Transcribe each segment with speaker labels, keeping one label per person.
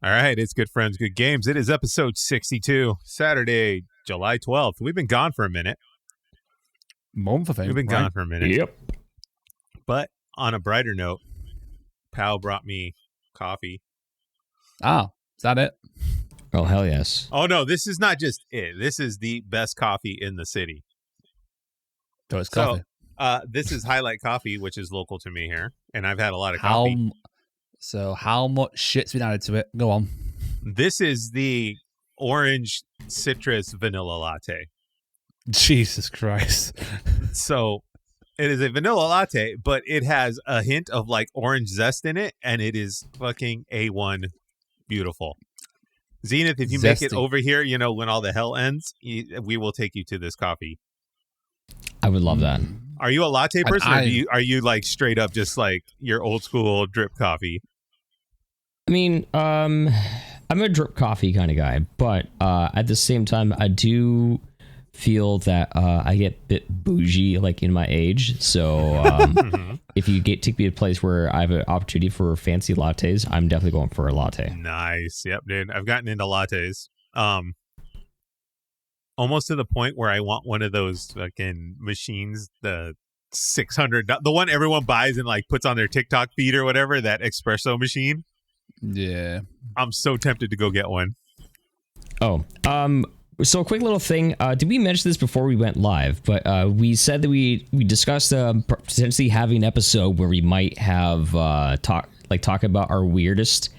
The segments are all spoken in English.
Speaker 1: All right, it's Good Friends, Good Games. It is episode 62, Saturday, July 12th. We've been gone for a minute.
Speaker 2: Month, I think.
Speaker 1: We've been gone for a minute.
Speaker 2: Yep.
Speaker 1: But on a brighter note, Pal brought me coffee.
Speaker 2: Ah, is that it?
Speaker 3: Oh, hell yes.
Speaker 1: Oh, no, this is not just it. This is the best coffee in the city.
Speaker 2: So it's coffee.
Speaker 1: This is Highlight Coffee, which is local to me here, and I've had a lot of coffee.
Speaker 2: So how much shit's been added to it? Go on.
Speaker 1: This is the orange citrus vanilla latte.
Speaker 2: Jesus Christ.
Speaker 1: So it is a vanilla latte, but it has a hint of like orange zest in it, and it is fucking A1 beautiful. Zenith, if you make it over here, you know, when all the hell ends, we will take you to this coffee.
Speaker 3: I would love that.
Speaker 1: Are you a latte person, or are you like straight up just like your old school drip coffee?
Speaker 3: I mean, I'm a drip coffee kind of guy, but at the same time, I do feel that I get a bit bougie, like in my age. So if you take me to a place where I have an opportunity for fancy lattes, I'm definitely going for a latte.
Speaker 1: Nice. Yep, dude. I've gotten into lattes. Almost to the point where I want one of those fucking machines, the $600, the one everyone buys and like puts on their TikTok feed or whatever, that espresso machine.
Speaker 2: Yeah.
Speaker 1: I'm so tempted to go get one.
Speaker 3: Oh, so a quick little thing. Did we mention this before we went live? But we said that we discussed potentially having an episode where we might have talk about our weirdest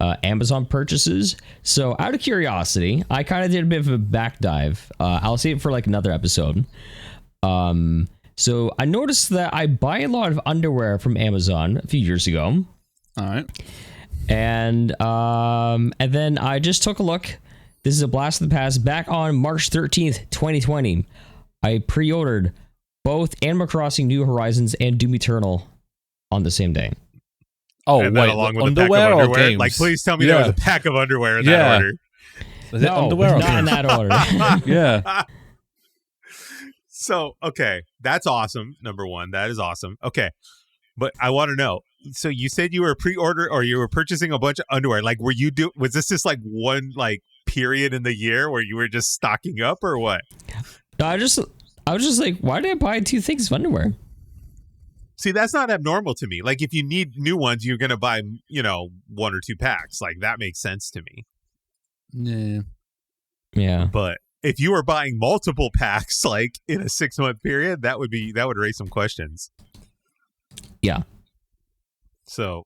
Speaker 3: Amazon purchases. So out of curiosity, I kind of did a bit of a back dive. I'll save it for like another episode. So I noticed that I buy a lot of underwear from Amazon a few years ago.
Speaker 2: All right.
Speaker 3: And then I just took a look. This is a blast from the past. Back on March 13th, 2020, I pre-ordered both Animal Crossing New Horizons and Doom Eternal on the same day.
Speaker 2: Oh,
Speaker 1: and
Speaker 2: wait,
Speaker 1: along with
Speaker 2: underwear,
Speaker 1: a pack of
Speaker 2: or
Speaker 1: underwear?
Speaker 2: games?
Speaker 1: Like, please tell me there was a pack of underwear in that order.
Speaker 2: Was it underwear or
Speaker 3: not in that order.
Speaker 2: Yeah.
Speaker 1: So, okay, that's awesome. Number one, that is awesome. Okay, but I want to know. So you said you were pre-order or you were purchasing a bunch of underwear. Like, was this just like one like period in the year where you were just stocking up or what?
Speaker 3: No, I was just like, why did I buy two things of underwear?
Speaker 1: See, that's not abnormal to me. Like, if you need new ones, you're going to buy, you know, one or two packs. Like, that makes sense to me.
Speaker 2: Yeah.
Speaker 3: Yeah.
Speaker 1: But if you were buying multiple packs, like in a 6-month period, that would raise some questions.
Speaker 3: Yeah.
Speaker 1: So,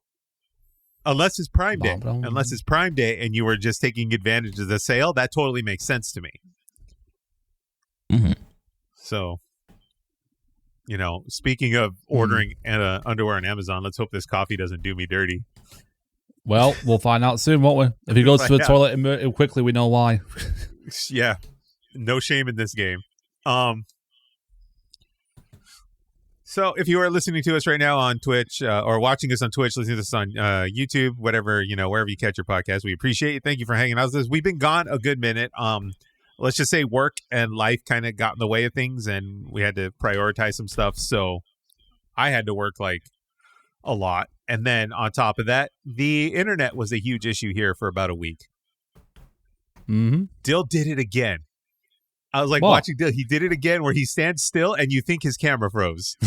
Speaker 1: unless it's Prime Day and you were just taking advantage of the sale, that totally makes sense to me.
Speaker 3: Mm-hmm.
Speaker 1: So, you know, speaking of ordering underwear on Amazon, let's hope this coffee doesn't do me dirty.
Speaker 2: Well, we'll find out soon, won't we? If he goes to the toilet quickly, we know why.
Speaker 1: Yeah. No shame in this game. So if you are listening to us right now on Twitch or watching us on Twitch, listening to us on YouTube, whatever, you know, wherever you catch your podcast, we appreciate you. Thank you for hanging out with us. We've been gone a good minute. Let's just say work and life kind of got in the way of things and we had to prioritize some stuff. So I had to work like a lot. And then on top of that, the internet was a huge issue here for about a week.
Speaker 2: Mm-hmm.
Speaker 1: Dill did it again. I was like
Speaker 2: what?
Speaker 1: Watching Dill. He did it again where he stands still and you think his camera froze.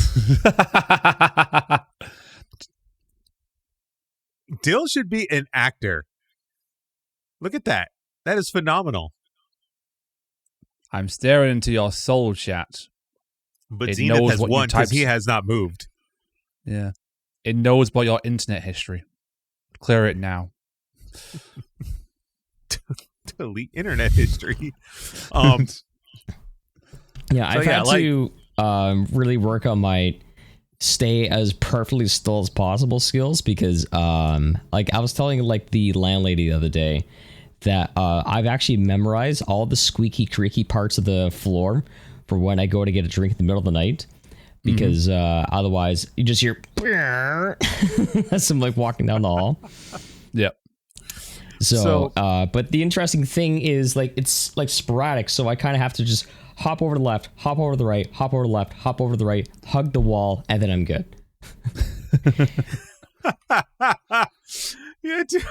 Speaker 1: Dill should be an actor. Look at that. That is phenomenal.
Speaker 2: I'm staring into your soul chat.
Speaker 1: But Zenith has won because he has not moved.
Speaker 2: Yeah. It knows about your internet history. Clear it now.
Speaker 1: Delete internet history.
Speaker 3: Yeah, I've had to really work on my stay as perfectly still as possible skills because like I was telling like the landlady the other day that I've actually memorized all the squeaky creaky parts of the floor for when I go to get a drink in the middle of the night because otherwise you just hear as I'm like walking down the hall.
Speaker 2: Yep.
Speaker 3: So but the interesting thing is like it's like sporadic, so I kind of have to just hop over to the left, hop over to the right, hop over to the left, hop over to the right, hug the wall, and then I'm good.
Speaker 1: Yeah, dude,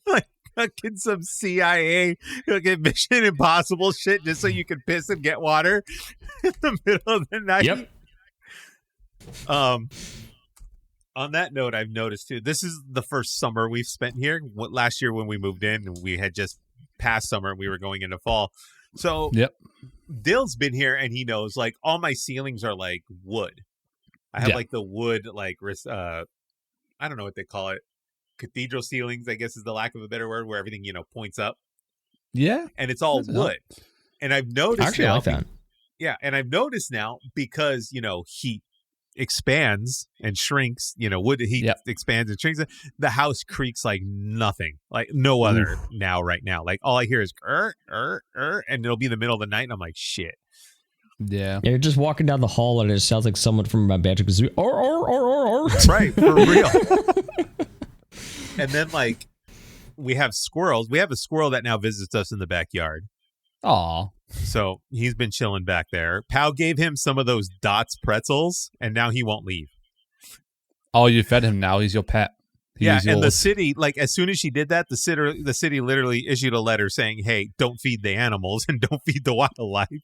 Speaker 1: like fucking some CIA fucking Mission Impossible shit just so you can piss and get water in the middle of the night.
Speaker 3: Yep.
Speaker 1: On that note, I've noticed too, this is the first summer we've spent here. Last year when we moved in, we had just passed summer and we were going into fall. So
Speaker 2: Yep.
Speaker 1: Dill's been here and he knows like all my ceilings are like wood. I have like the wood, like, I don't know what they call it. Cathedral ceilings, I guess is the lack of a better word, where everything, points up.
Speaker 2: Yeah.
Speaker 1: And it's all wood. And I've noticed
Speaker 3: Actually, I like that.
Speaker 1: Yeah. And I've noticed now because, heat expands and shrinks, wood heat expands and shrinks. The house creaks like nothing, like no other right now. Like all I hear is and it'll be in the middle of the night and I'm like, shit.
Speaker 2: Yeah.
Speaker 3: You're just walking down the hall and it sounds like someone from my Banjo Kazooie.
Speaker 1: Right, for real. And then like we have squirrels. We have a squirrel that now visits us in the backyard.
Speaker 2: Aw.
Speaker 1: So he's been chilling back there. Pal gave him some of those Dots pretzels, and now he won't leave.
Speaker 2: Oh, you fed him now. He's your pet.
Speaker 1: And the city, like as soon as she did that, the city literally issued a letter saying, "Hey, don't feed the animals and don't feed the wildlife."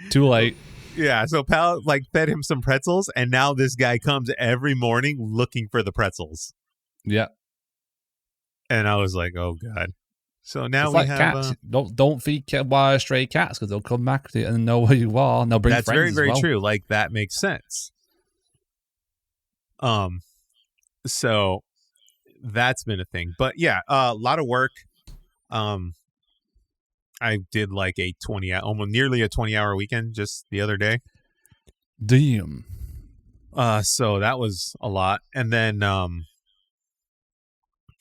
Speaker 2: Too late.
Speaker 1: Yeah, so Pal like fed him some pretzels, and now this guy comes every morning looking for the pretzels.
Speaker 2: Yeah.
Speaker 1: And I was like, "Oh God." So now
Speaker 2: it's
Speaker 1: we
Speaker 2: like
Speaker 1: have
Speaker 2: cats. Don't feed wild stray cats because they'll come back to you and know where you are. And they'll bring
Speaker 1: that's
Speaker 2: friends.
Speaker 1: Very
Speaker 2: as well.
Speaker 1: true. Like that makes sense. So that's been a thing, but yeah, a lot of work. I did like a 20 almost nearly a 20-hour weekend just the other day.
Speaker 2: Damn.
Speaker 1: So that was a lot, and then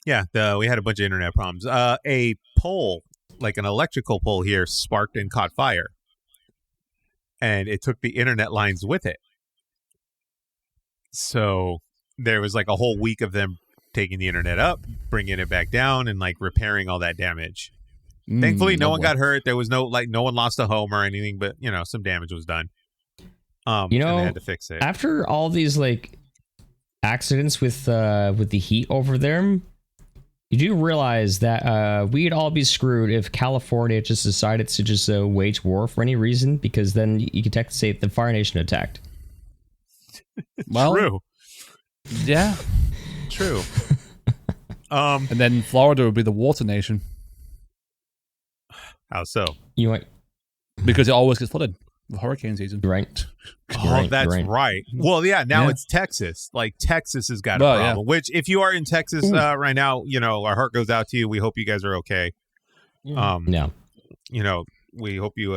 Speaker 1: we had a bunch of internet problems. A pole, like an electrical pole here, sparked and caught fire. And it took the internet lines with it. So there was like a whole week of them taking the internet up, bringing it back down, and like repairing all that damage. Thankfully, no one got hurt. There was no one lost a home or anything, but some damage was done. And they had to fix it.
Speaker 3: After all these like accidents with the heat over there, you do realize that we'd all be screwed if California just decided to just wage war for any reason, because then you could technically say the Fire Nation attacked.
Speaker 2: Well,
Speaker 1: true.
Speaker 2: Yeah.
Speaker 1: True.
Speaker 2: And then Florida would be the water nation.
Speaker 1: How so?
Speaker 3: You know,
Speaker 2: because it always gets flooded with hurricane season.
Speaker 3: Right.
Speaker 1: That's right. Well, yeah, now it's Texas. Like Texas has got a problem. Yeah. Which, if you are in Texas right now, our heart goes out to you. We hope you guys are okay.
Speaker 3: Yeah.
Speaker 1: We hope you.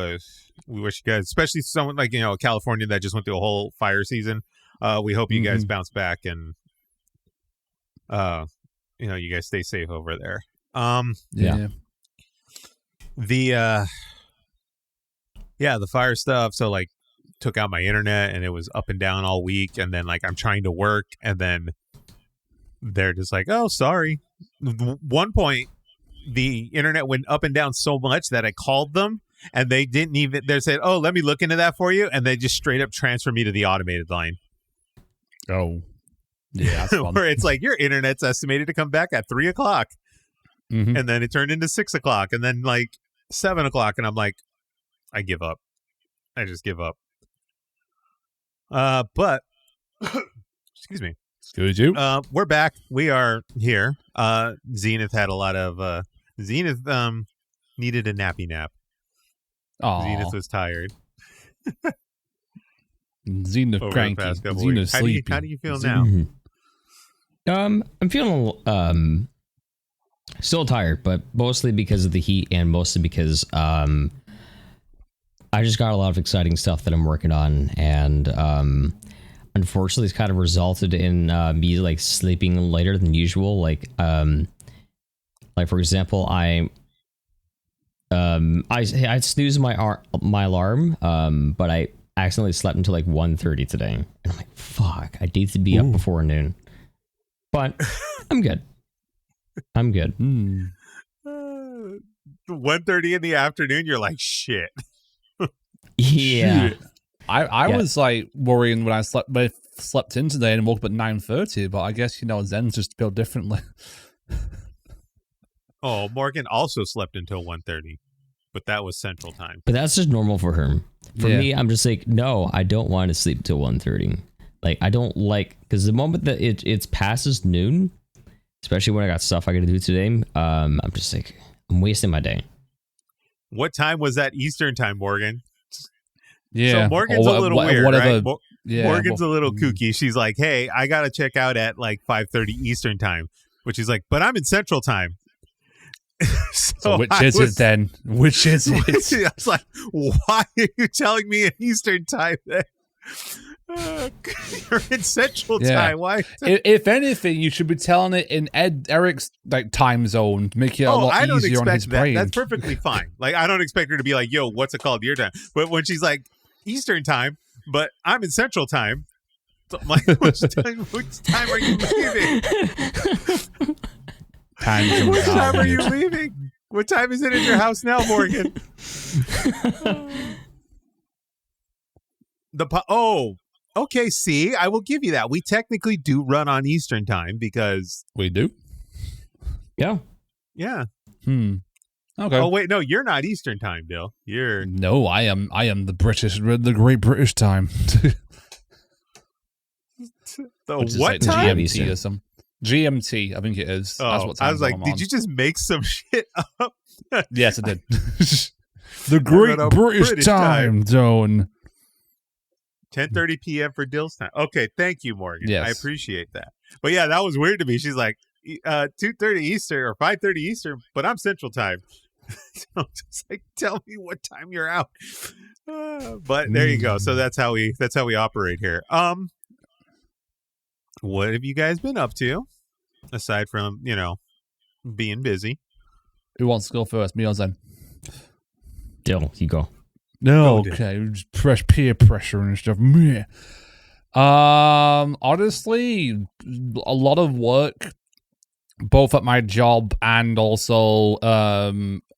Speaker 1: We wish you guys, especially someone like California that just went through a whole fire season. We hope you guys bounce back and you guys stay safe over there.
Speaker 2: Yeah.
Speaker 1: The fire stuff. So like took out my internet and it was up and down all week. And then like I'm trying to work and then they're just like, oh, sorry. One point, the internet went up and down so much that I called them and they said, oh, let me look into that for you. And they just straight up transfer me to the automated line.
Speaker 2: Oh, yeah. That's fun.
Speaker 1: Where it's like your internet's estimated to come back at 3:00. And then it turned into 6:00 and then like 7:00. And I'm like, I give up. I just give up. But excuse me.
Speaker 2: Excuse you.
Speaker 1: We're back. We are here. Zenith had a lot of Zenith needed a nappy nap.
Speaker 2: Aww.
Speaker 1: Zenith was tired.
Speaker 2: Zenith cranky. Zenith sleepy.
Speaker 1: How do you feel now?
Speaker 3: I'm feeling still tired, but mostly because of the heat and mostly because I just got a lot of exciting stuff that I'm working on, and unfortunately it's kind of resulted in me like sleeping later than usual. Like for example, I snoozed my alarm, but I accidentally slept until like 1:30 today, and I'm like, fuck, I need to be up before noon, but I'm good. I'm good.
Speaker 1: 1:30 in the afternoon, you're like, shit.
Speaker 3: Yeah.
Speaker 2: Shit. I was like worrying when I slept in today and woke up at 9:30, but I guess Zen's just built differently.
Speaker 1: Oh, Morgan also slept until 1:30, but that was Central Time.
Speaker 3: But that's just normal for her. For me, I'm just like, no, I don't want to sleep till 1:30. Like, I don't like, because the moment that it's passes noon, especially when I got stuff I got to do today, I'm just like, I'm wasting my day.
Speaker 1: What time was that Eastern Time, Morgan?
Speaker 2: Yeah.
Speaker 1: So Morgan's a little weird, right? Morgan's a little
Speaker 2: mm.
Speaker 1: kooky. She's like, hey, I got to check out at like 5:30 Eastern Time, which is like, but I'm in Central Time.
Speaker 2: So which is it then? Which is it?
Speaker 1: I was like, why are you telling me in Eastern Time then? You're in Central Time. Why?
Speaker 2: If anything, you should be telling it in Eric's like time zone to make it a lot easier on his brain.
Speaker 1: That's perfectly fine. Like, I don't expect her to be like, yo, what's it called? Your time. But when she's like Eastern Time, but I'm in Central Time, so I'm like, which time are you leaving? What time are you leaving? What time is it in your house now, Morgan? Okay, see, I will give you that. We technically do run on Eastern Time because
Speaker 2: we do.
Speaker 3: Yeah.
Speaker 2: Okay.
Speaker 1: Oh wait, no, you're not Eastern Time, Dill.
Speaker 2: No, I am the Great British Time.
Speaker 1: What time?
Speaker 2: GMT or some GMT, I think it is. That's what time
Speaker 1: I was like, did you just make some shit up?
Speaker 2: Yes, I did. The Great British Time Zone.
Speaker 1: 10:30 p.m. for Dill's time. Okay, thank you, Morgan.
Speaker 2: Yes.
Speaker 1: I appreciate that. But yeah, that was weird to me. She's like 2:30 Eastern or 5:30 Eastern, but I'm Central Time. So I'm just like, tell me what time you're out. But there you go. So that's how we operate here. What have you guys been up to aside from being busy?
Speaker 2: Who wants to go first? Me or Zen?
Speaker 3: Dill, you go.
Speaker 2: No, okay. Just peer pressure and stuff. Meh. Honestly, a lot of work, both at my job and also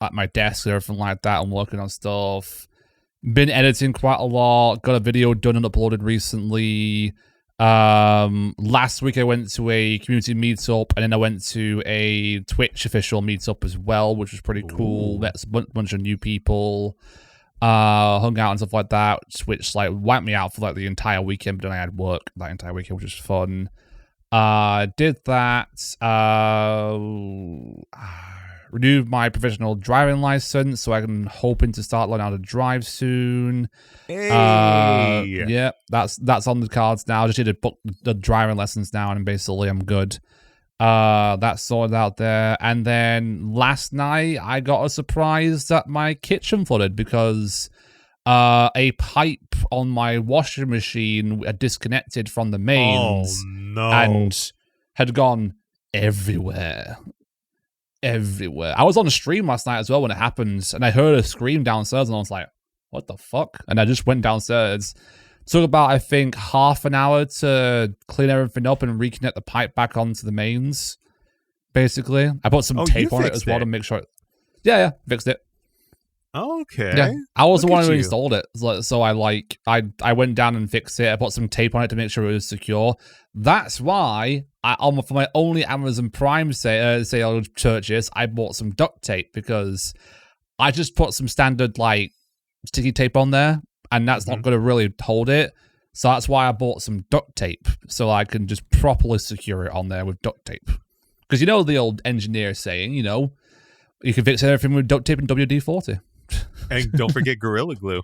Speaker 2: at my desk and everything like that. I'm working on stuff. Been editing quite a lot. Got a video done and uploaded recently. Last week I went to a community meetup, and then I went to a Twitch official meetup as well, which was pretty cool. Met a bunch of new people. Hung out and stuff like that, which like wiped me out for like the entire weekend, but then I had work that entire weekend, which was fun. Did that. Renewed my professional driving license, so I'm hoping to start learning how to drive soon.
Speaker 1: Hey.
Speaker 2: Yeah, that's on the cards now. I just need to book the driving lessons now, and basically I'm good. That's sorted out there. And then last night I got a surprise that my kitchen flooded because a pipe on my washing machine had disconnected from the mains.
Speaker 1: Oh no.
Speaker 2: And had gone everywhere. I was on a stream last night as well when it happened, and I heard a scream downstairs, and I was like, what the fuck? And I just went downstairs. Took about, I think, half an hour to clean everything up and reconnect the pipe back onto the mains, basically. I put some tape on it as well to make sure. Yeah, fixed it.
Speaker 1: Okay.
Speaker 2: Yeah, I was the one who installed it. So I went down and fixed it. I put some tape on it to make sure it was secure. That's why, for my only Amazon Prime sale purchase, I bought some duct tape, because I just put some standard, like, sticky tape on there, and that's not going to really hold it. So that's why I bought some duct tape, so I can just properly secure it on there with duct tape. Because you know the old engineer saying, you can fix everything with duct tape and WD-40.
Speaker 1: And don't forget Gorilla Glue.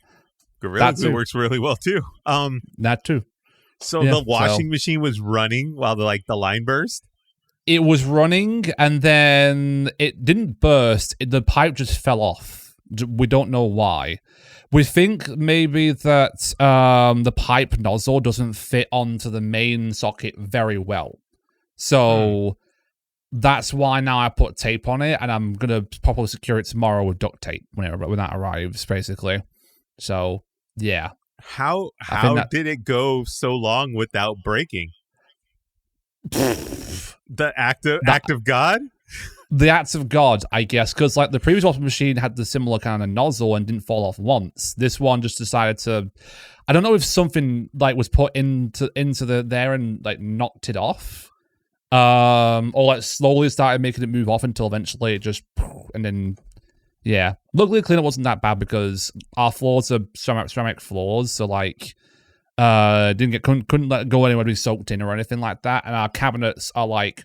Speaker 1: Gorilla Glue works really well too.
Speaker 2: That too.
Speaker 1: So the washing machine was running while the line burst?
Speaker 2: It was running, and then it didn't burst. The pipe just fell off. We don't know why. We think maybe that the pipe nozzle doesn't fit onto the main socket very well. So that's why now I put tape on it, and I'm going to properly secure it tomorrow with duct tape when that arrives, basically. So, yeah.
Speaker 1: How did it go so long without breaking? The act of God?
Speaker 2: The acts of God, I guess, because like the previous washing machine had the similar kind of nozzle and didn't fall off once. This one just decided to, I don't know if something like was put into there and like knocked it off, or like slowly started making it move off until eventually it just, and then, yeah. Luckily, the cleanup wasn't that bad because our floors are ceramic floors, so like, couldn't let it go anywhere to be soaked in or anything like that, and our cabinets are like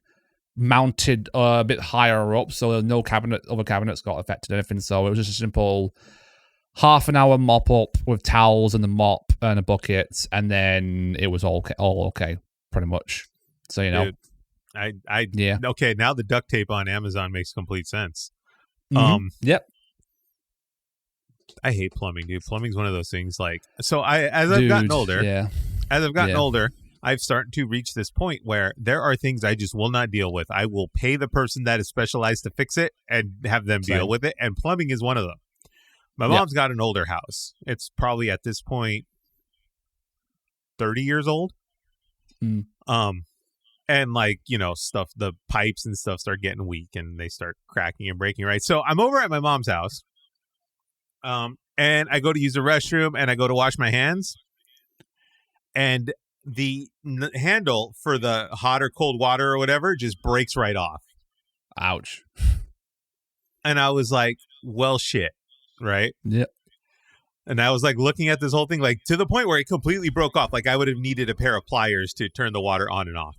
Speaker 2: mounted a bit higher up, so no other cabinets got affected or anything. So it was just a simple half an hour mop up with towels and the mop and a bucket, and then it was all okay, pretty much. So you know,
Speaker 1: dude,
Speaker 2: yeah.
Speaker 1: Okay, now the duct tape on Amazon makes complete sense.
Speaker 2: Yep.
Speaker 1: I hate plumbing, dude. Plumbing's one of those things. Like, so as I've gotten older, I've started to reach this point where there are things I just will not deal with. I will pay the person that is specialized to fix it and have them deal with it. And plumbing is one of them. My mom's got an older house. It's probably at this point 30 years old. And like, you know, stuff, the pipes and stuff start getting weak and they start cracking and breaking, right? So I'm over at my mom's house. And I go to use the restroom and I go to wash my hands. And the handle for the hot or cold water or whatever just breaks right off.
Speaker 2: Ouch.
Speaker 1: And I was like, well, shit. Right?
Speaker 2: Yep.
Speaker 1: And I was like looking at this whole thing, like to the point where it completely broke off. Like I would have needed a pair of pliers to turn the water on and off.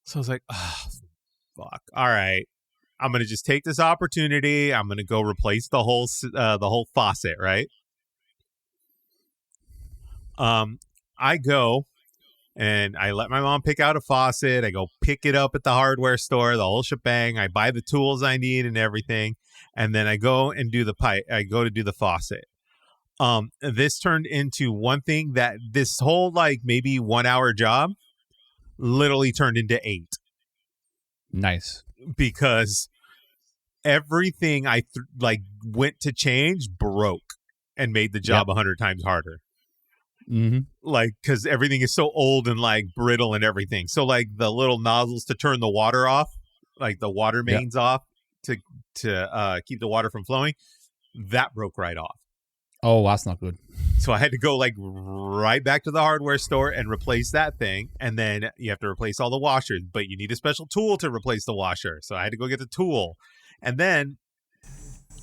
Speaker 1: So I was like, oh, fuck. All right. I'm going to just take this opportunity. I'm going to go replace the whole faucet, right? I go and I let my mom pick out a faucet. I go pick it up at the hardware store, the whole shebang. I buy the tools I need and everything. And then I go and do the pipe. I go to do the faucet. This turned into one thing that this whole like maybe 1 hour job literally turned into 8.
Speaker 2: Nice.
Speaker 1: Because everything I went to change broke and made the job 100 times harder. Like, because everything is so old and like brittle and everything. So like the little nozzles to turn the water off, like the water mains off to keep the water from flowing, that broke right off.
Speaker 2: Oh, that's not good.
Speaker 1: So I had to go like right back to the hardware store and replace that thing. And then you have to replace all the washers, but you need a special tool to replace the washer. So I had to go get the tool. And then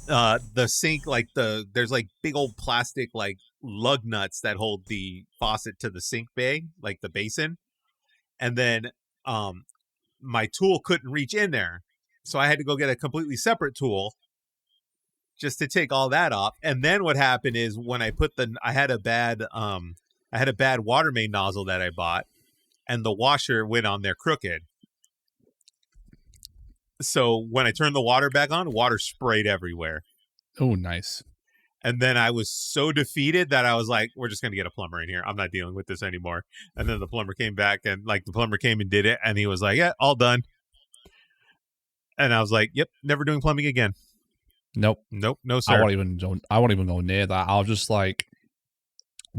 Speaker 1: the sink, like there's like big old plastic like lug nuts that hold the faucet to the sink bay, like the basin. And then my tool couldn't reach in there. So I had to go get a completely separate tool just to take all that off. And then what happened is when I put I had a bad water main nozzle that I bought, and the washer went on there crooked. So when I turned the water back on, water sprayed everywhere.
Speaker 2: Oh, nice.
Speaker 1: And then I was so defeated that I was like, we're just going to get a plumber in here. I'm not dealing with this anymore. And then the plumber came back and like the plumber came and did it. And he was like, yeah, all done. And I was like, yep, never doing plumbing again.
Speaker 2: Nope,
Speaker 1: no sir.
Speaker 2: I won't even go near that. I was just like,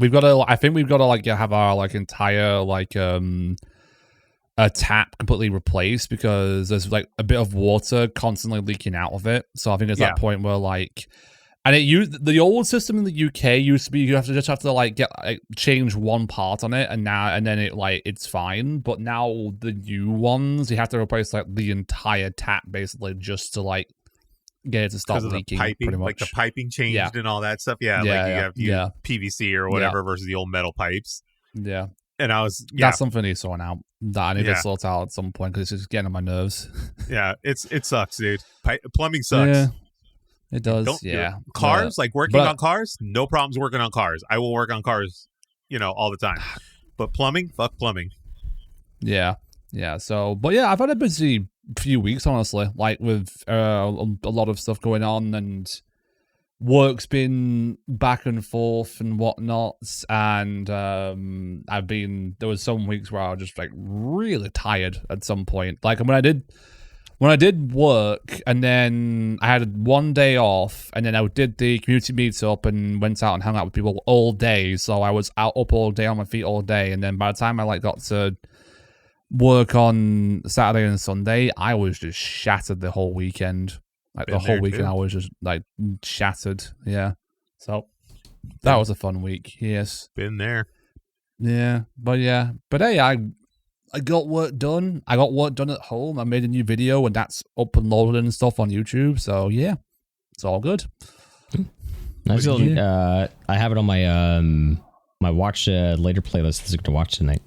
Speaker 2: I think we've got to like have our like entire like a tap completely replaced because there's like a bit of water constantly leaking out of it. So I think there's that point where like, and the old system in the UK used to be you just have to like change one part on it, and then it's fine. But now the new ones you have to replace like the entire tap basically just to like get it to stop leaking.
Speaker 1: Piping,
Speaker 2: pretty much.
Speaker 1: Like the piping changed and all that stuff. Yeah, like you have PVC or whatever versus the old metal pipes.
Speaker 2: Yeah.
Speaker 1: And I was
Speaker 2: that's something he's sorting out that I need to sort out at some point because it's just getting on my nerves.
Speaker 1: Yeah, it sucks, dude. Plumbing sucks.
Speaker 2: Yeah, it does.
Speaker 1: Cars, like working on cars, no problems working on cars. I will work on cars, all the time. But plumbing, fuck plumbing.
Speaker 2: Yeah. So, but yeah, I've had a busy few weeks, honestly. Like with a lot of stuff going on and work's been back and forth and whatnot, and there was some weeks where I was just like really tired at some point. Like when I did work and then I had one day off and then I did the community meetup and went out and hung out with people all day. So I was up all day on my feet all day, and then by the time I like got to work on Saturday and Sunday, I was just shattered the whole weekend. Like the whole weekend, I was just like shattered. Yeah. So that was a fun week. Yes.
Speaker 1: Been there.
Speaker 2: Yeah. But hey, I got work done. I got work done at home. I made a new video, and that's up and loaded and stuff on YouTube. So yeah, it's all good.
Speaker 3: Nice little, I have it on my my watch later playlist. That's to watch tonight.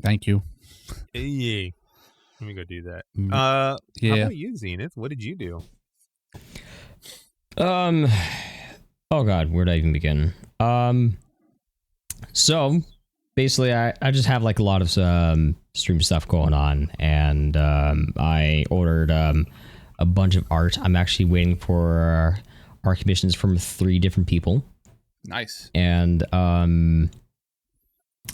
Speaker 2: Thank you.
Speaker 1: Hey, let me go do that.
Speaker 2: Yeah.
Speaker 1: How about you, Zenith? What did you do?
Speaker 3: Oh God, where did I even begin? So basically, I just have like a lot of stream stuff going on, and I ordered a bunch of art. I'm actually waiting for art commissions from 3 different people.
Speaker 2: Nice.
Speaker 3: And then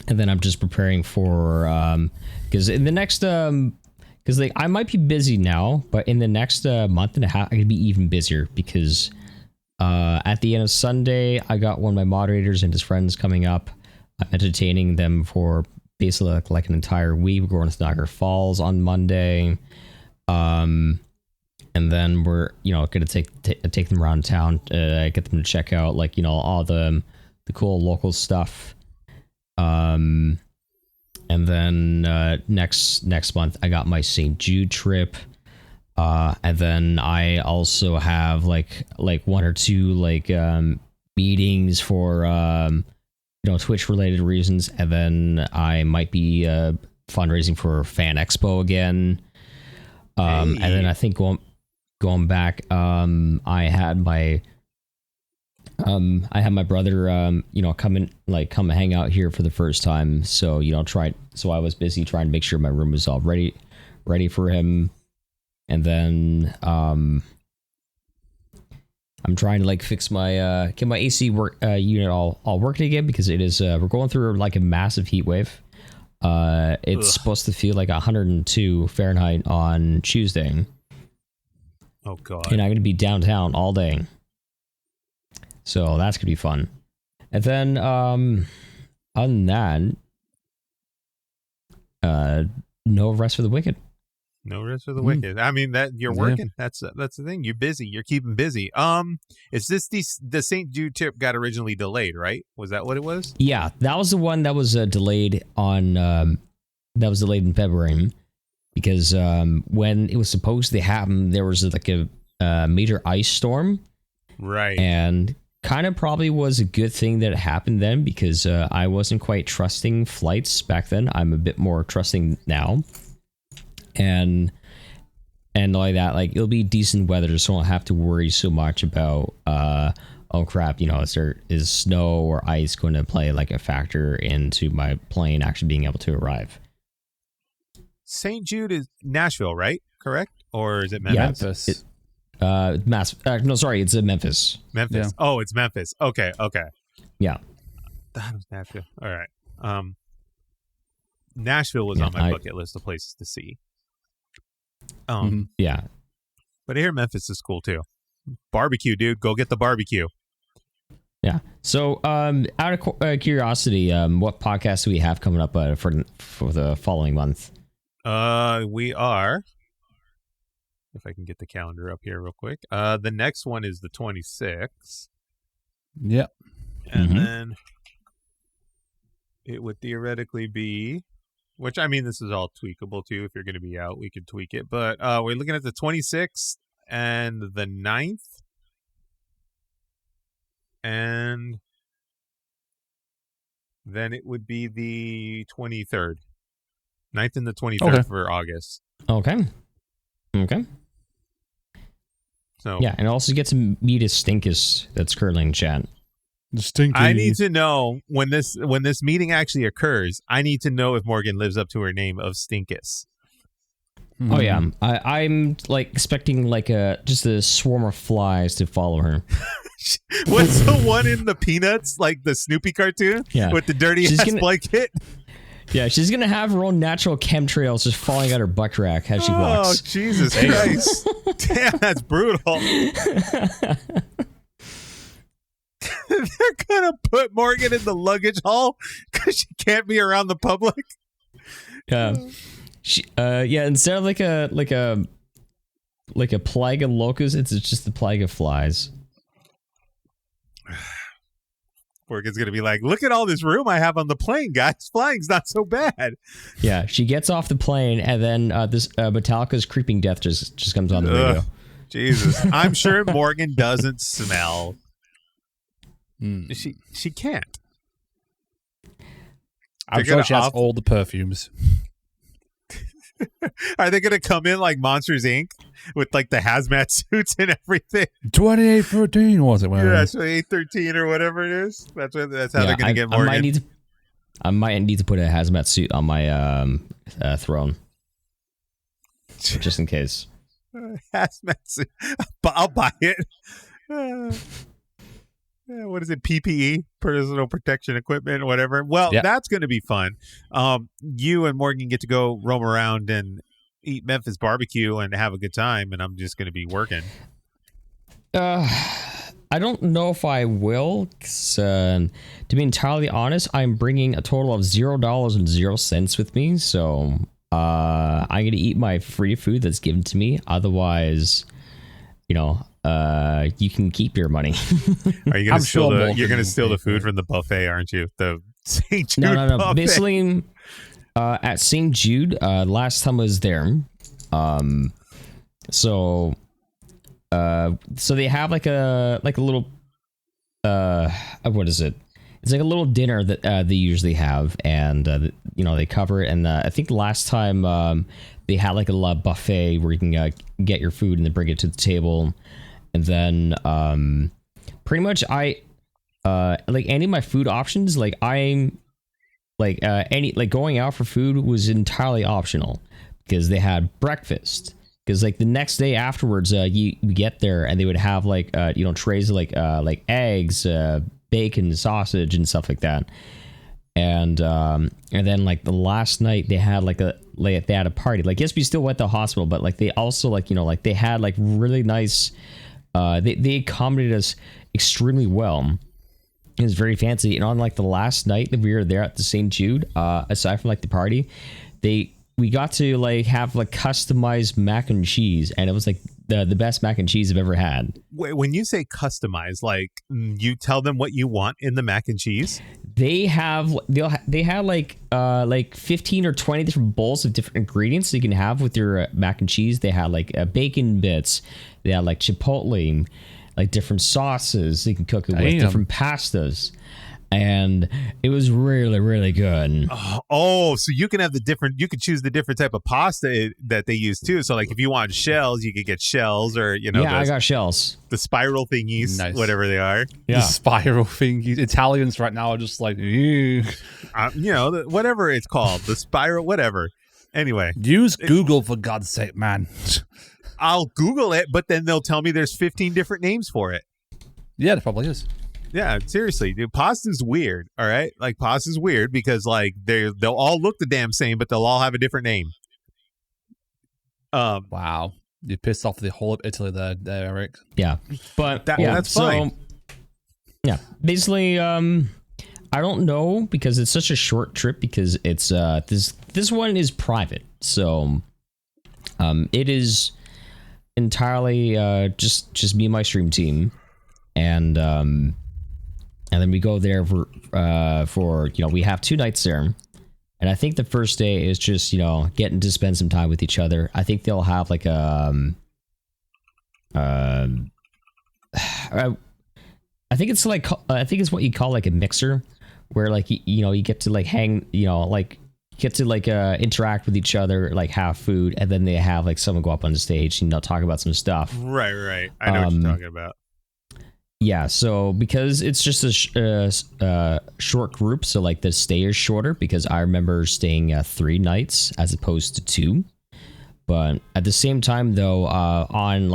Speaker 3: I'm just preparing for because in the next because like I might be busy now, but in the next month and a half I could be even busier because at the end of Sunday I got one of my moderators and his friends coming up. I'm entertaining them for basically like an entire week. We're going to Niagara Falls on Monday. And then we're, going to take them around town, get them to check out, like, all the cool local stuff. And then next month, I got my St. Jude trip. And then I also have like 1 or 2 meetings for Twitch related reasons. And then I might be fundraising for Fan Expo again. And then I think going back, I had my brother, come and hang out here for the first time. So, so I was busy trying to make sure my room was all ready for him. And then, I'm trying to fix my, get my AC unit all working again because it is, we're going through like a massive heat wave. It's supposed to feel like 102 Fahrenheit on Tuesday.
Speaker 1: Oh God!
Speaker 3: And I'm gonna be downtown all day, so that's gonna be fun. And then, other than that, no rest for the wicked.
Speaker 1: No rest for the wicked. I mean that you're working. That's the thing. You're busy. You're keeping busy. Is this the St. Jude trip got originally delayed? Right? Was that what it was?
Speaker 3: Yeah, that was the one that was delayed on. That was delayed in February. Because when it was supposed to happen, there was like a major ice storm.
Speaker 1: Right.
Speaker 3: And kind of probably was a good thing that it happened then because I wasn't quite trusting flights back then. I'm a bit more trusting now. And like that, like it'll be decent weather, so I don't have to worry so much about, oh crap, is snow or ice going to play like a factor into my plane actually being able to arrive.
Speaker 1: St. Jude is Nashville, right? Correct? Or is it Memphis?
Speaker 3: Yeah, no, sorry, it's Memphis.
Speaker 1: Memphis. Yeah. Oh, it's Memphis. Okay.
Speaker 3: Yeah.
Speaker 1: That was Nashville. All right. Nashville was on my bucket list of places to see.
Speaker 3: Yeah.
Speaker 1: But I hear Memphis is cool too. Barbecue, dude. Go get the barbecue.
Speaker 3: Yeah. So, out of curiosity, what podcast do we have coming up for the following month?
Speaker 1: We are, if I can get the calendar up here real quick. The next one is the 26th.
Speaker 2: Yep.
Speaker 1: And then it would theoretically be, which I mean, this is all tweakable too. If you're going to be out, we could tweak it. But we're looking at the 26th and the 9th. And then it would be the 23rd. 9th and the 23rd for August.
Speaker 3: Okay.
Speaker 1: So
Speaker 3: yeah, and also get to meet a Stinkus that's currently in chat.
Speaker 2: Stinky.
Speaker 1: I need to know when this meeting actually occurs. I need to know if Morgan lives up to her name of Stinkus.
Speaker 3: Oh yeah, I'm like expecting like just a swarm of flies to follow her.
Speaker 1: What's the one in the Peanuts, like the Snoopy cartoon?
Speaker 3: Yeah,
Speaker 1: with the dirty ass blanket.
Speaker 3: Yeah, she's gonna have her own natural chemtrails just falling out her butt crack as she walks.
Speaker 1: Oh Jesus Christ! Damn, that's brutal. They're gonna put Morgan in the luggage hall because she can't be around the public.
Speaker 3: Yeah, instead of like a plague of locusts, it's just the plague of flies.
Speaker 1: Morgan's gonna be like, look at all this room I have on the plane, guys. Flying's not so bad.
Speaker 3: Yeah, she gets off the plane, and then this Metallica's "Creeping Death" just comes on the radio.
Speaker 1: Jesus, I'm sure Morgan doesn't smell. She can't.
Speaker 2: I'm sure she has all the perfumes.
Speaker 1: Are they gonna come in like Monsters Inc. with like the hazmat suits and everything?
Speaker 2: 2813 was it?
Speaker 1: Yeah, so 813 or whatever it is. That's how they're gonna get Morgan.
Speaker 3: I might need to put a hazmat suit on my throne, just in case.
Speaker 1: Hazmat suit. I'll buy it. What is it? PPE, personal protection equipment, or whatever. Well, that's going to be fun. You and Morgan get to go roam around and eat Memphis barbecue and have a good time, and I'm just going to be working.
Speaker 3: I don't know if I will. 'Cause, to be entirely honest, I'm bringing a total of $0.00 with me, so I'm going to eat my free food that's given to me. Otherwise, you can keep your money.
Speaker 1: Are you going to steal you're going to steal the food from the buffet, aren't you? The St. Jude
Speaker 3: No.
Speaker 1: buffet.
Speaker 3: Basically, at St. Jude, last time I was there, so they have like a little what is it? It's like a little dinner that they usually have, and they cover it. And I think the last time they had like a buffet where you can get your food and then bring it to the table. And then pretty much I like any of my food options, like I'm like going out for food was entirely optional because they had breakfast. Because like the next day afterwards, you get there and they would have like trays of like eggs, bacon, sausage, and stuff like that. And then like the last night they had they had a party. Like yes, we still went to the hospital, but like they also they had like really nice. They accommodated us extremely well. It was very fancy. And on like the last night that we were there at the St. Jude, aside from like the party, we got to like have like customized mac and cheese, and it was like the best mac and cheese I've ever had.
Speaker 1: Wait, when you say customized, like you tell them what you want in the mac and cheese?
Speaker 3: They have like 15 or 20 different bowls of different ingredients you can have with your mac and cheese. They had like bacon bits. They had like chipotle, like different sauces you can cook it with, different pastas. And it was really, really good.
Speaker 1: Oh, so you can have you could choose the different type of pasta that they use too. So like if you want shells, you could get shells, or
Speaker 3: I got shells.
Speaker 1: The spiral thingies, whatever they are.
Speaker 2: Yeah, the spiral thingies. Italians right now are just like,
Speaker 1: whatever it's called, the spiral, whatever. Anyway,
Speaker 2: use Google for God's sake, man.
Speaker 1: I'll Google it, but then they'll tell me there's 15 different names for it.
Speaker 2: Yeah, there probably is.
Speaker 1: Yeah, seriously, dude. Pasta's weird, all right? Like, pasta's weird because, like, they'll all look the damn same, but they'll all have a different name.
Speaker 2: Wow. You pissed off the whole of Italy there, Erik.
Speaker 3: Yeah. But
Speaker 1: that's fine.
Speaker 3: Yeah. Basically, I don't know because it's such a short trip because it's this one is private. So it is entirely just me and my stream team. And then we go there for we have 2 nights there, and I think the first day is just getting to spend some time with each other. I think they'll have like I think it's what you call like a mixer, where like you get to like hang get to like interact with each other, like have food, and then they have like someone go up on the stage and talk about some stuff.
Speaker 1: Right. I know what you're talking about.
Speaker 3: Yeah, so because it's just a short group, so like the stay is shorter because I remember staying 3 nights as opposed to 2. But at the same time, though, on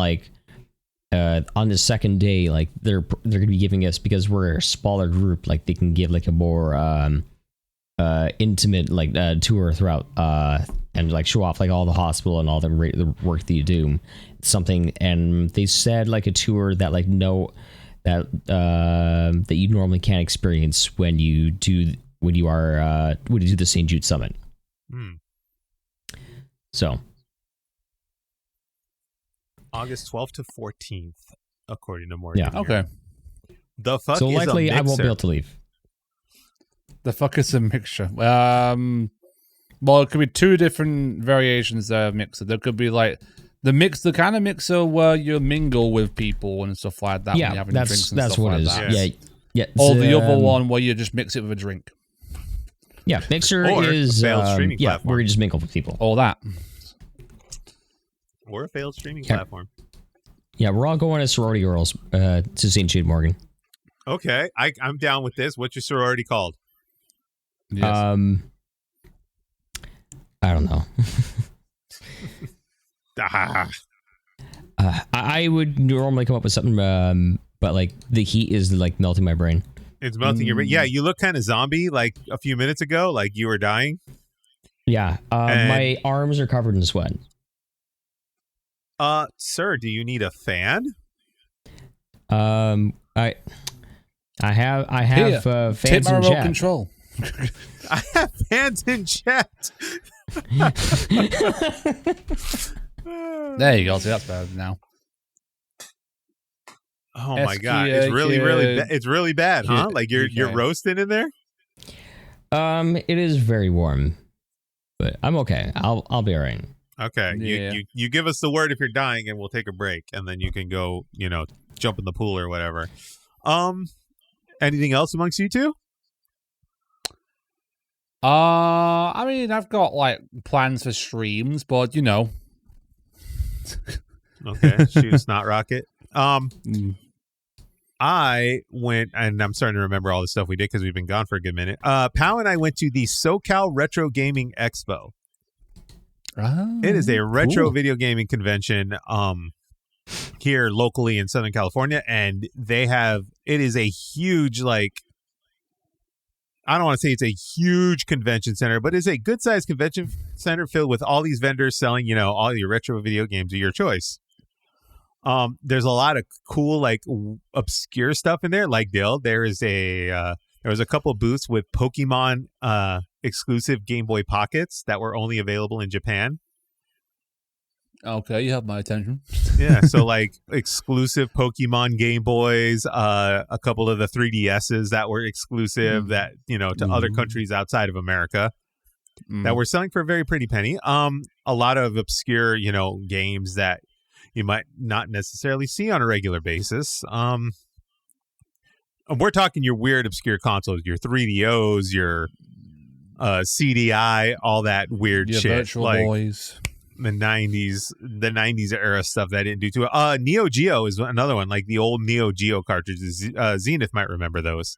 Speaker 3: the second day, like they're gonna be giving us, because we're a smaller group, like they can give like a more intimate like tour throughout and like show off like all the hospital and all the work that you do. Something, and they said like a tour that like that you normally can't experience when you do the St. Jude Summit. So
Speaker 1: August 12th to 14th, according to Morgan.
Speaker 3: Yeah.
Speaker 2: Okay.
Speaker 1: The fuck
Speaker 3: so
Speaker 1: is
Speaker 3: likely
Speaker 1: a
Speaker 3: I won't be
Speaker 1: mixer?
Speaker 3: able to leave.
Speaker 2: The fuck is a mixture? Well, it could be two different variations of mixer. There could be like the kind of mixer where you mingle with people and stuff like that.
Speaker 3: Yeah,
Speaker 2: when you're having drinks and
Speaker 3: that's
Speaker 2: stuff
Speaker 3: what
Speaker 2: like
Speaker 3: it is.
Speaker 2: that.
Speaker 3: Yeah.
Speaker 2: Or the other one where you just mix it with a drink.
Speaker 3: Yeah, mixer
Speaker 1: or
Speaker 3: is
Speaker 1: a failed streaming platform.
Speaker 3: where you just mingle with people.
Speaker 2: All that.
Speaker 1: Or a failed streaming platform.
Speaker 3: Yeah, we're all going as sorority girls to St. Jude Morgan.
Speaker 1: Okay, I'm down with this. What's your sorority called?
Speaker 2: Yes.
Speaker 3: I don't know.
Speaker 1: Ah.
Speaker 3: I would normally come up with something, but like the heat is like melting my brain.
Speaker 1: It's melting your brain. Yeah, you look kind of zombie like a few minutes ago, like you were dying.
Speaker 3: Yeah, my arms are covered in sweat.
Speaker 1: Sir, do you need a fan?
Speaker 3: I have
Speaker 2: Here,
Speaker 3: fans
Speaker 2: take my
Speaker 3: in
Speaker 2: remote
Speaker 3: chat.
Speaker 2: control.
Speaker 1: I have fans in chat.
Speaker 2: There you go. See, that's better now.
Speaker 1: Oh my god, it's really it's really bad, huh? Like you're roasting in there?
Speaker 3: It is very warm, but I'm okay. I'll be all right.
Speaker 1: Okay,
Speaker 2: Yeah.
Speaker 1: you give us the word if you're dying, and we'll take a break, and then you can go, jump in the pool or whatever. Anything else amongst you two?
Speaker 2: I mean, I've got like plans for streams, but
Speaker 1: Okay, shoot a snot rocket. I went, and I'm starting to remember all the stuff we did because we've been gone for a good minute. Pow and I went to the SoCal Retro Gaming Expo. It is a retro video gaming convention here locally in Southern California, and it is a huge, like, I don't want to say it's a huge convention center, but it's a good-sized convention center filled with all these vendors selling, all your retro video games of your choice. There's a lot of cool, like, obscure stuff in there. Like Dale, there was a couple booths with Pokemon exclusive Game Boy Pockets that were only available in Japan.
Speaker 2: Okay, you have my attention.
Speaker 1: Yeah, so like exclusive Pokemon Game Boys, a couple of the 3DSs that were exclusive that, to other countries outside of America that were selling for a very pretty penny. A lot of obscure, games that you might not necessarily see on a regular basis. We're talking your weird obscure consoles, your 3DOs, your CDI, all that weird
Speaker 2: Your
Speaker 1: shit.
Speaker 2: Virtual Boys.
Speaker 1: The 90s era stuff that I didn't do too well. Neo Geo is another one, like the old Neo Geo cartridges. Zenith might remember those.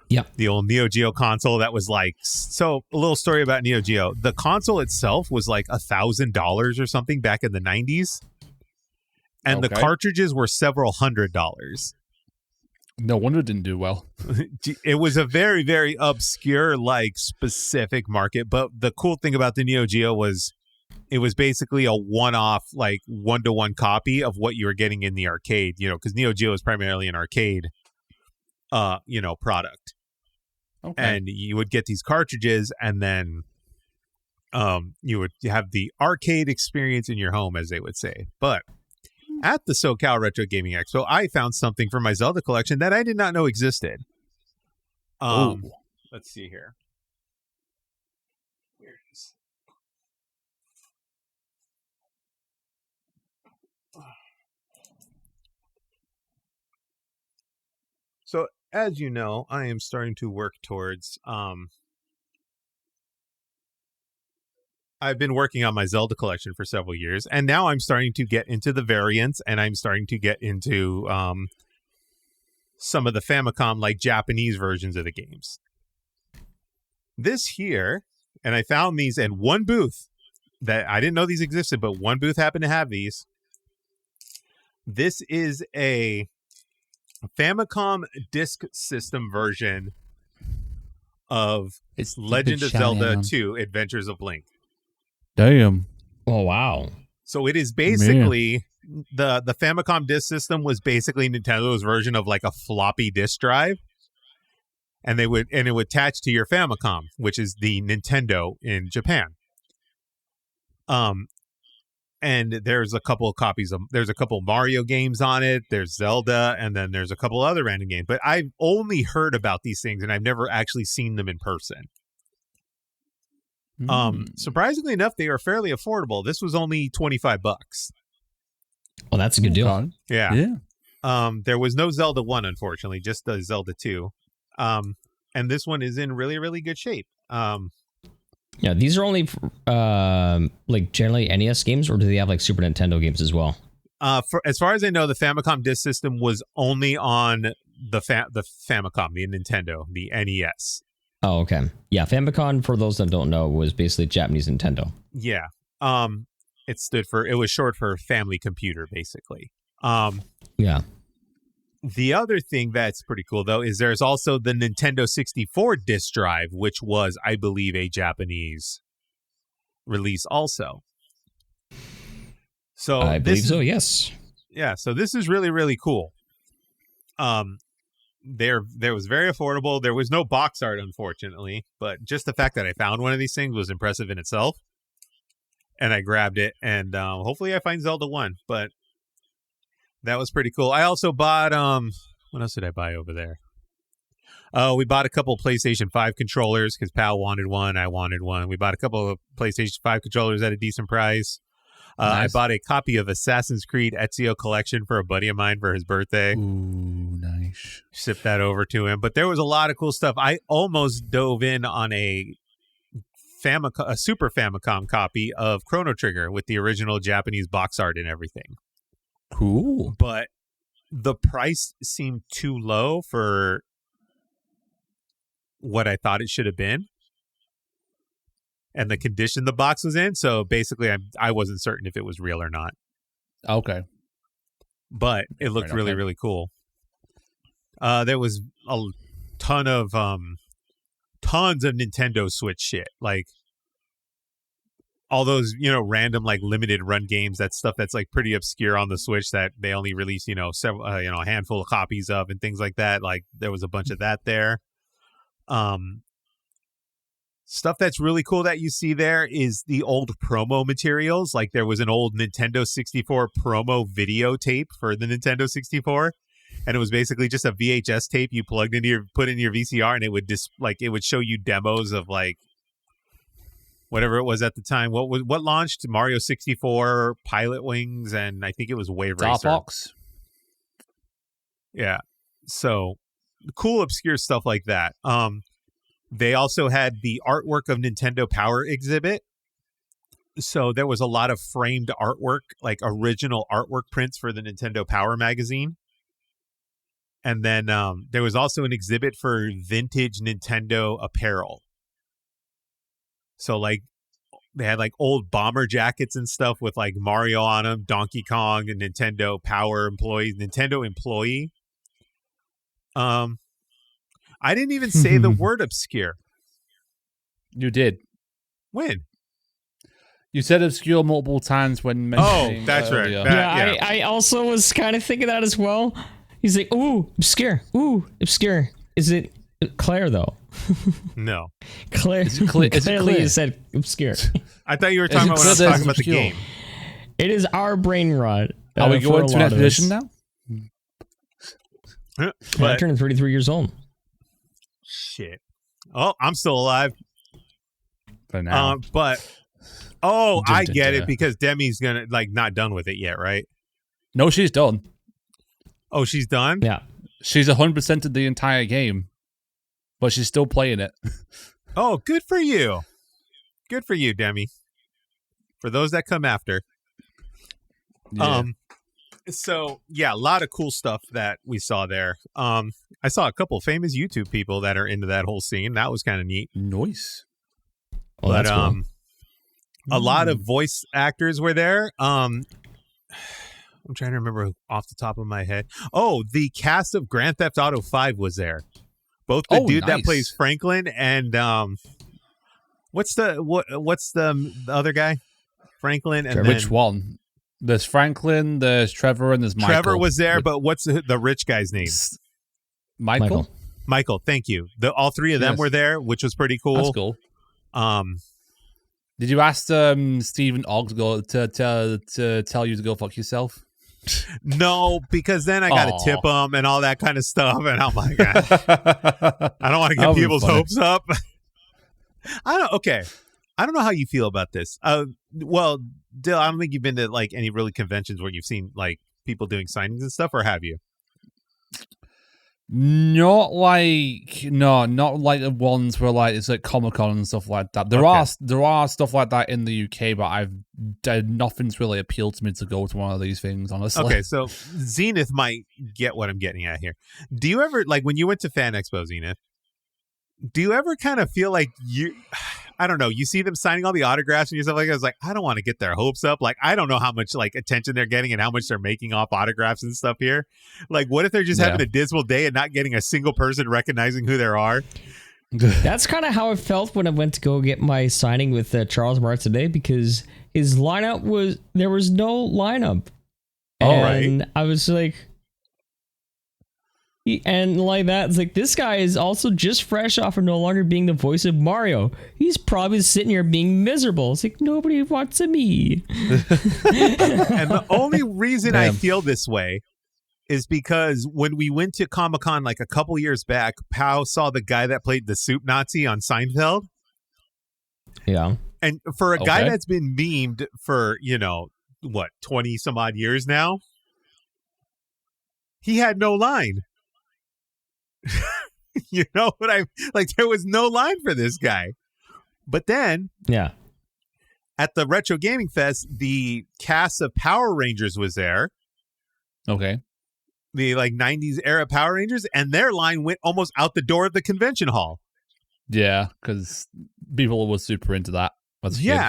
Speaker 3: Yeah.
Speaker 1: The old Neo Geo console that was like, so a little story about Neo Geo. The console itself was like $1,000 or something back in the 90s. And the cartridges were several $100s.
Speaker 2: No wonder it didn't do well.
Speaker 1: It was a very, very obscure, like, specific market. But the cool thing about the Neo Geo was it was basically a one-off, like, one-to-one copy of what you were getting in the arcade, because Neo Geo is primarily an arcade, product. Okay. And you would get these cartridges, and then you would have the arcade experience in your home, as they would say. But at the SoCal Retro Gaming Expo, I found something for my Zelda collection that I did not know existed. Let's see here. Where is? So, as you know, I am starting to work towards I've been working on my Zelda collection for several years, and now I'm starting to get into the variants, and I'm starting to get into some of the Famicom, like, Japanese versions of the games. This here, and I found these in one booth that I didn't know these existed, but one booth happened to have these. This is a Famicom Disk System version of Legend of Zelda 2 Adventures of Link.
Speaker 2: Damn.
Speaker 3: Oh, wow.
Speaker 1: So it is basically the Famicom Disk System was basically Nintendo's version of like a floppy disk drive. And it would attach to your Famicom, which is the Nintendo in Japan. And and there's a couple of there's a couple Mario games on it. There's Zelda, and then there's a couple other random games. But I've only heard about these things, and I've never actually seen them in person. Surprisingly enough, they are fairly affordable. This was only $25.
Speaker 3: Well, that's a good deal.
Speaker 1: Yeah. There was no Zelda 1, unfortunately, just the Zelda 2. And this one is in really, really good shape.
Speaker 3: Yeah, these are only like generally NES games, or do they have like Super Nintendo games as well?
Speaker 1: As far as I know, the Famicom Disk System was only on the Famicom, the Nintendo, the NES.
Speaker 3: Oh, okay. Yeah, Famicom, for those that don't know, was basically Japanese Nintendo.
Speaker 1: Yeah. It was short for family computer, basically.
Speaker 3: Yeah.
Speaker 1: The other thing that's pretty cool, though, is there's also the Nintendo 64 disk drive, which was, I believe, a Japanese release also. So
Speaker 3: I believe so, yes.
Speaker 1: Yeah, so this is really, really cool. There was very affordable. There was no box art, unfortunately, but just the fact that I found one of these things was impressive in itself. And I grabbed it, and hopefully I find Zelda 1, but that was pretty cool. I also bought, what else did I buy over there? We bought a couple PlayStation 5 controllers because Pal wanted one. I wanted one. We bought a couple of PlayStation 5 controllers at a decent price. Nice. I bought a copy of Assassin's Creed Ezio Collection for a buddy of mine for his birthday.
Speaker 2: Ooh, nice.
Speaker 1: Shipped that over to him. But there was a lot of cool stuff. I almost dove in on a Super Famicom copy of Chrono Trigger with the original Japanese box art and everything.
Speaker 2: Cool.
Speaker 1: But the price seemed too low for what I thought it should have been. And the condition the box was in. So basically, I wasn't certain if it was real or not.
Speaker 2: Okay.
Speaker 1: But it looked really, really cool. There was a tons of Nintendo Switch shit. Like, all those, random like limited run games, that stuff that's like pretty obscure on the Switch that they only release, several, a handful of copies of and things like that. Like there was a bunch of that there. Stuff that's really cool that you see there is the old promo materials. Like there was an old Nintendo 64 promo videotape for the Nintendo 64. And it was basically just a VHS tape you put in your VCR, and it would show you demos of like whatever it was at the time. What launched? Mario 64, Pilot Wings, and I think it was Wave Racer.
Speaker 2: Fox.
Speaker 1: Yeah. So cool obscure stuff like that. They also had the artwork of Nintendo Power exhibit. So there was a lot of framed artwork, like original artwork prints for the Nintendo Power magazine. And then there was also an exhibit for vintage Nintendo apparel. So like they had like old bomber jackets and stuff with like Mario on them, Donkey Kong, and Nintendo Power Nintendo employee. I didn't even say the word obscure.
Speaker 2: You did.
Speaker 1: When?
Speaker 2: You said obscure multiple times when mentioning.
Speaker 1: Oh, that's right.
Speaker 3: Yeah, I also was kind of thinking that as well. He's like, ooh, obscure. Ooh, obscure. Is it Claire, though?
Speaker 1: No.
Speaker 3: Claire. Clearly you said obscure.
Speaker 1: I thought you were talking about when I was talking about the game.
Speaker 3: It is our brain rot.
Speaker 2: Are we going to an expedition now?
Speaker 3: I turned 33 years old.
Speaker 1: Shit. Oh, I'm still alive.
Speaker 2: For now.
Speaker 1: I get it, because Demi's gonna not done with it yet, right?
Speaker 2: No, she's done.
Speaker 1: Oh, she's done?
Speaker 3: Yeah.
Speaker 2: She's 100%ed the entire game, but she's still playing it.
Speaker 1: Oh, good for you. Good for you, Demi. For those that come after.
Speaker 2: Yeah.
Speaker 1: So, yeah, a lot of cool stuff that we saw there. I saw a couple famous YouTube people that are into that whole scene. That was kind of neat.
Speaker 2: Nice.
Speaker 3: Well, that's cool.
Speaker 1: A lot of voice actors were there. I'm trying to remember off the top of my head. Oh, the cast of Grand Theft Auto 5 was there. Both the dude that plays Franklin and what's the other guy? Franklin and
Speaker 2: Which one? There's Franklin, there's Trevor, and there's Michael.
Speaker 1: Trevor was there, but what's the rich guy's name?
Speaker 2: Michael.
Speaker 1: Michael, thank you. All three of them were there, which was pretty cool.
Speaker 2: That's cool. Did you ask Stephen Ogg to tell you to go fuck yourself?
Speaker 1: No, because then I got to tip them and all that kind of stuff, and I'm like, I don't want to get people's hopes up. I don't know how you feel about this. Well, Dill, I don't think you've been to like any really conventions where you've seen like people doing signings and stuff, or have you?
Speaker 2: Not like the ones where like it's like Comic-Con and stuff like that. There are stuff like that in the UK, but nothing's really appealed to me to go to one of these things, honestly.
Speaker 1: Okay, so Zenith might get what I'm getting at here. Do you ever, like when you went to Fan Expo, Zenith, do you ever kind of feel like I don't know, you see them signing all the autographs and stuff like that? I was like, I don't want to get their hopes up. Like, I don't know how much like attention they're getting and how much they're making off autographs and stuff here. Like, what if they're just having a dismal day and not getting a single person recognizing who they are?
Speaker 3: That's kind of how I felt when I went to go get my signing with Charles Martin today, because his lineup there was no lineup. And I was like, and like that, it's like, this guy is also just fresh off of no longer being the voice of Mario. He's probably sitting here being miserable. It's like, nobody wants me.
Speaker 1: And the only reason I feel this way is because when we went to Comic-Con like a couple years back, Pow saw the guy that played the Soup Nazi on Seinfeld.
Speaker 3: Yeah.
Speaker 1: And for a guy that's been memed for, 20 some odd years now, he had no line. You know what there was no line for this guy. But then at the Retro Gaming Fest, the cast of Power Rangers was there.
Speaker 2: Okay.
Speaker 1: The like 90s era Power Rangers, and their line went almost out the door of the convention hall.
Speaker 2: Yeah, because people were super into that.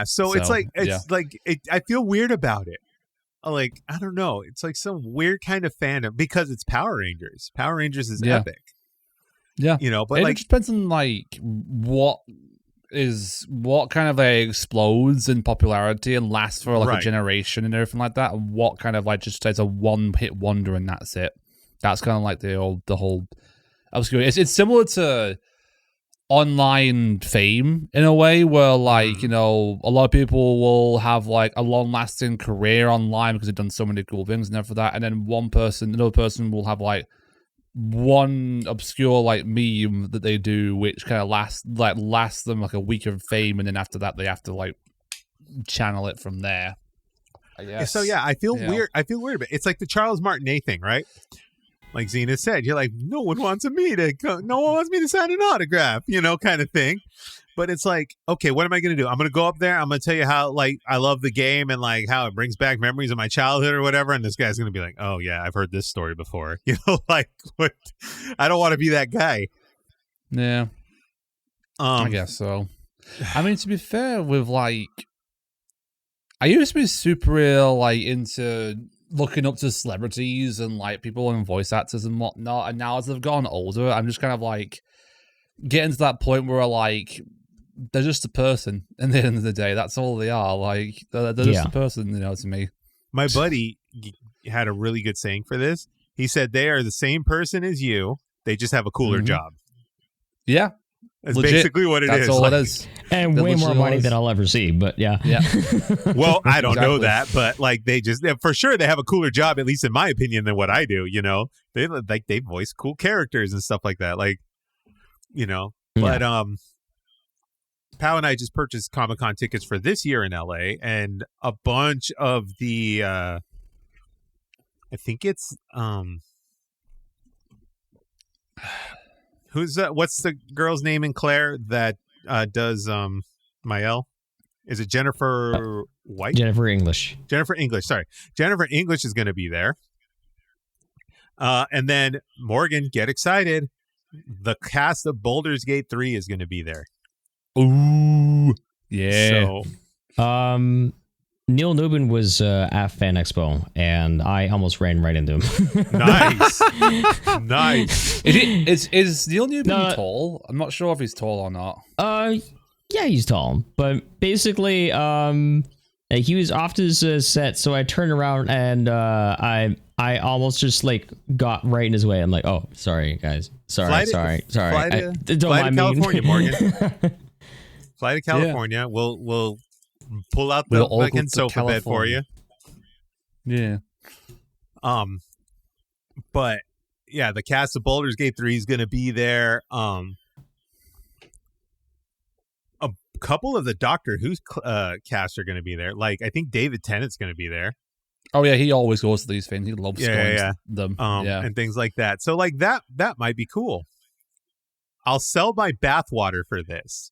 Speaker 1: So it's like I feel weird about it. Like, I don't know, it's like some weird kind of fandom because it's Power Rangers. Power Rangers is epic.
Speaker 2: Yeah,
Speaker 1: but
Speaker 2: it just depends on like what kind of explodes in popularity and lasts for like a generation and everything like that, and what kind of like just stays a one-hit wonder and that's it. That's kind of like the whole obscure. It's similar to online fame in a way, where like a lot of people will have like a long-lasting career online because they've done so many cool things and everything that, and then another person will have like one obscure like meme that they do which kind of lasts them like a week of fame, and then after that they have to like channel it from there, I guess.
Speaker 1: So I feel weird. I feel weird, but it's like the Charles Martinet thing, right? Like Zenith said, you're like, no one wants me to sign an autograph, kind of thing. But it's like, okay, what am I going to do? I'm going to go up there. I'm going to tell you how, like, I love the game and, like, how it brings back memories of my childhood or whatever. And this guy's going to be like, oh, yeah, I've heard this story before. Like, what? I don't want to be that guy.
Speaker 2: Yeah. I guess so. I mean, to be fair, with, like, I used to be super into looking up to celebrities and, like, people and voice actors and whatnot. And now as I've gotten older, I'm just kind of, like, getting to that point where, like, they're just a person at the end of the day. That's all they are. Like, they're just a person, to me.
Speaker 1: My buddy had a really good saying for this. He said, they are the same person as you. They just have a cooler job.
Speaker 2: Yeah.
Speaker 1: That's basically what it is.
Speaker 2: That's all it is.
Speaker 3: And way more money than I'll ever see, but yeah.
Speaker 1: Well, I don't know that, but like for sure they have a cooler job, at least in my opinion, than what I do, They voice cool characters and stuff like that. Like, but Pow and I just purchased Comic-Con tickets for this year in LA, and a bunch of the I think it's what's the girl's name in Claire that does Mael? Is it Jennifer White?
Speaker 3: Jennifer English.
Speaker 1: Sorry. Jennifer English is going to be there. And then Morgan, get excited. The cast of Baldur's Gate 3 is going to be there.
Speaker 2: Ooh. Yeah.
Speaker 1: So,
Speaker 3: Neil Newbin was at Fan Expo, and I almost ran right into him.
Speaker 1: Nice. Nice.
Speaker 2: Is Neil Newbin tall? I'm not sure if he's tall or not.
Speaker 3: Yeah, he's tall, but basically, he was off his set, so I turned around and I almost just like got right in his way. I'm like, oh, sorry guys, sorry.
Speaker 1: Fly to California, Morgan. Fly to California. Yeah. We'll pull out
Speaker 2: We'll
Speaker 1: the
Speaker 2: all go
Speaker 1: fucking
Speaker 2: to
Speaker 1: sofa bed for you.
Speaker 2: Yeah.
Speaker 1: But yeah, the cast of Baldur's Gate 3 is going to be there. A couple of the Doctor Who's cast are going to be there. Like, I think David Tennant's going to be there.
Speaker 2: Oh yeah, he always goes to these things. He loves going to them.
Speaker 1: And things like that. So like that might be cool. I'll sell my bathwater for this.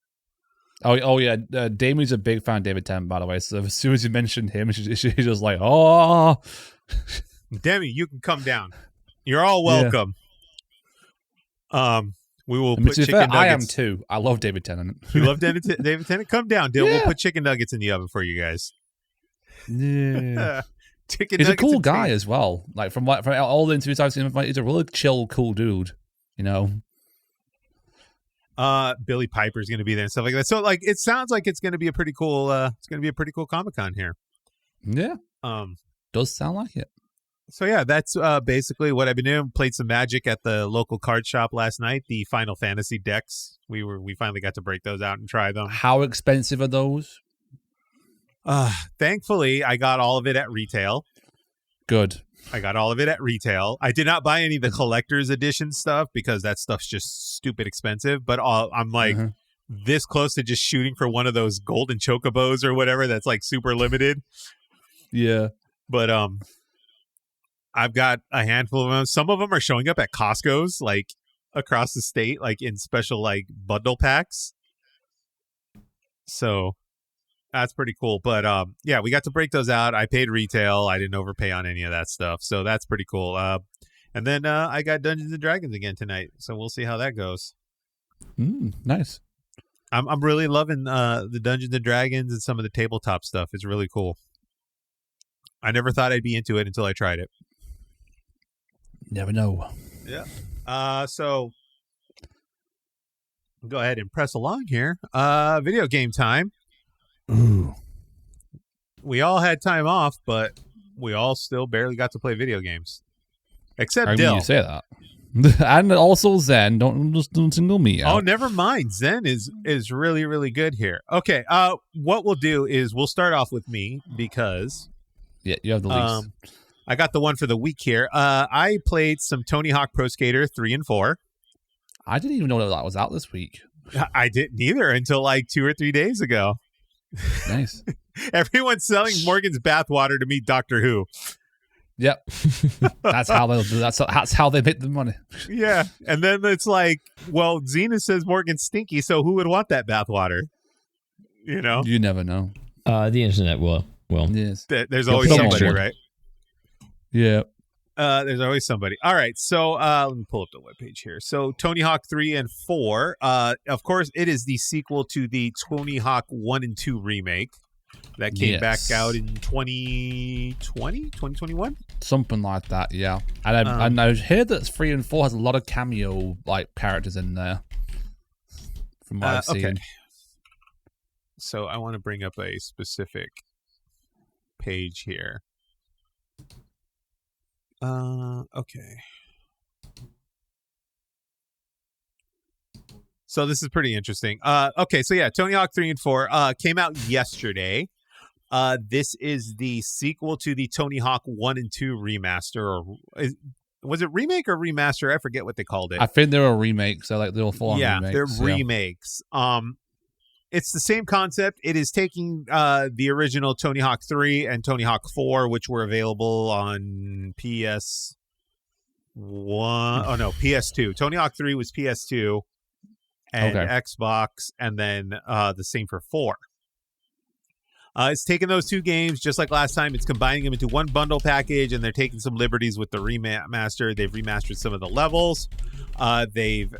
Speaker 2: Oh yeah, Damien's a big fan of David Tennant, by the way. So as soon as you mentioned him, she's just like, oh.
Speaker 1: Demi, you can come down. You're all welcome. Yeah. We will put chicken nuggets.
Speaker 2: I am too. I love David Tennant.
Speaker 1: You love David Tennant? Come down, Dylan. Yeah. We'll put chicken nuggets in the oven for you guys.
Speaker 2: Yeah. He's a cool guy as well. Like from all the interviews I've seen, he's a really chill, cool dude. You know.
Speaker 1: Billy Piper's going to be there and stuff like that. So like, it sounds like it's going to be a pretty cool. It's going to be a pretty cool Comic-Con here.
Speaker 2: Yeah. Does sound like it.
Speaker 1: So yeah, that's basically what I've been doing. Played some Magic at the local card shop last night. The Final Fantasy decks. We finally got to break those out and try them.
Speaker 2: How expensive are those?
Speaker 1: Thankfully, I got all of it at retail.
Speaker 2: Good.
Speaker 1: I got all of it at retail. I did not buy any of the collector's edition stuff because that stuff's just stupid expensive. But I'm like this close to just shooting for one of those golden chocobos or whatever that's like super limited.
Speaker 2: Yeah.
Speaker 1: But I've got a handful of them. Some of them are showing up at Costco's like across the state, like in special like bundle packs. So that's pretty cool. But yeah, we got to break those out. I paid retail. I didn't overpay on any of that stuff. So that's pretty cool. And then I got Dungeons and Dragons again tonight. So we'll see how that goes.
Speaker 2: Nice.
Speaker 1: I'm really loving the Dungeons and Dragons and some of the tabletop stuff. It's really cool. I never thought I'd be into it until I tried it.
Speaker 2: Never know.
Speaker 1: Yeah. So go ahead and press along here. Video game time.
Speaker 2: Ooh.
Speaker 1: We all had time off, but we all still barely got to play video games. Except Dill.
Speaker 2: You say that. And also Zen. Don't single me out.
Speaker 1: Oh, never mind. Zen is really, really good here. Okay. What we'll do is we'll start off with me because
Speaker 2: you have the least.
Speaker 1: I got the one for the week here. I played some Tony Hawk Pro Skater 3 and 4.
Speaker 2: I didn't even know that was out this week.
Speaker 1: I didn't either until like 2 or 3 days ago.
Speaker 2: Nice.
Speaker 1: Everyone's selling Morgan's bathwater to meet Doctor Who.
Speaker 2: Yep. That's how they make the money.
Speaker 1: Yeah. And then it's like, well, Zenith says Morgan's stinky, so who would want that bathwater? You know?
Speaker 2: You never know.
Speaker 3: The internet will.
Speaker 2: Yes.
Speaker 1: There's always somebody, right?
Speaker 2: Yeah.
Speaker 1: There's always somebody. All right. So let me pull up the webpage here. So Tony Hawk 3 and 4. Of course, it is the sequel to the Tony Hawk 1 and 2 remake that came back out in 2021?
Speaker 2: Something like that, yeah. And I heard that 3 and 4 has a lot of cameo like characters in there. From what I've seen.
Speaker 1: Okay. So I want to bring up a specific page here. Okay. So this is pretty interesting. Okay, so yeah, Tony Hawk 3 and 4 came out yesterday. This is the sequel to the Tony Hawk 1 and 2 remaster. Was it remake or remaster? I forget what they called it.
Speaker 2: I think they're a remake, so like they're full-on remakes.
Speaker 1: Yeah, they're remakes. It's the same concept. It is taking the original Tony Hawk 3 and Tony Hawk 4, which were available on PS1. Oh, no, PS2. Tony Hawk 3 was PS2 and Xbox, and then the same for 4. It's taking those two games, just like last time. It's combining them into one bundle package, and they're taking some liberties with the remaster. They've remastered some of the levels. They've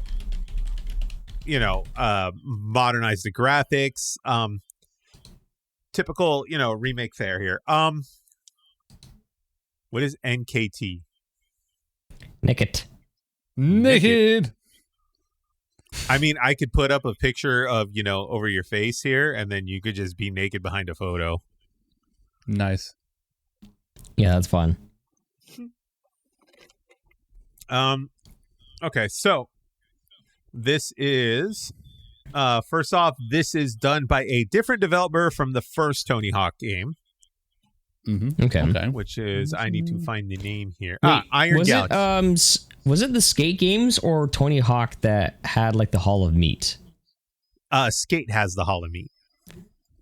Speaker 1: modernized the graphics. Typical, remake fare here. What is NKT?
Speaker 3: Naked.
Speaker 1: I mean, I could put up a picture of, over your face here, and then you could just be naked behind a photo.
Speaker 2: Nice.
Speaker 3: Yeah, that's fun.
Speaker 1: Okay, so this is First off, this is done by a different developer from the first Tony Hawk game.
Speaker 2: Mm-hmm.
Speaker 3: Okay.
Speaker 1: Which is, I need to find the name here.
Speaker 3: Wait,
Speaker 1: Iron Galaxy.
Speaker 3: Was it the Skate games or Tony Hawk that had like the Hall of Meat?
Speaker 1: Skate has the Hall of Meat.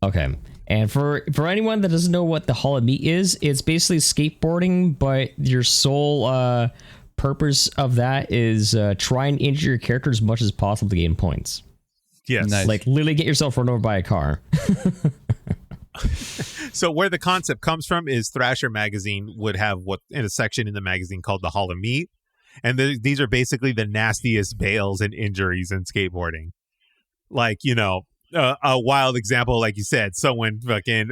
Speaker 3: Okay. And for anyone that doesn't know what the Hall of Meat is, it's basically skateboarding, but your sole purpose of that is try and injure your character as much as possible to gain points.
Speaker 1: Yes.
Speaker 2: Nice.
Speaker 3: Like literally get yourself run over by a car.
Speaker 1: So where the concept comes from is Thrasher magazine would have in a section in the magazine called the Hall of Meat. And these are basically the nastiest bails and injuries in skateboarding. Like, a wild example, like you said, someone fucking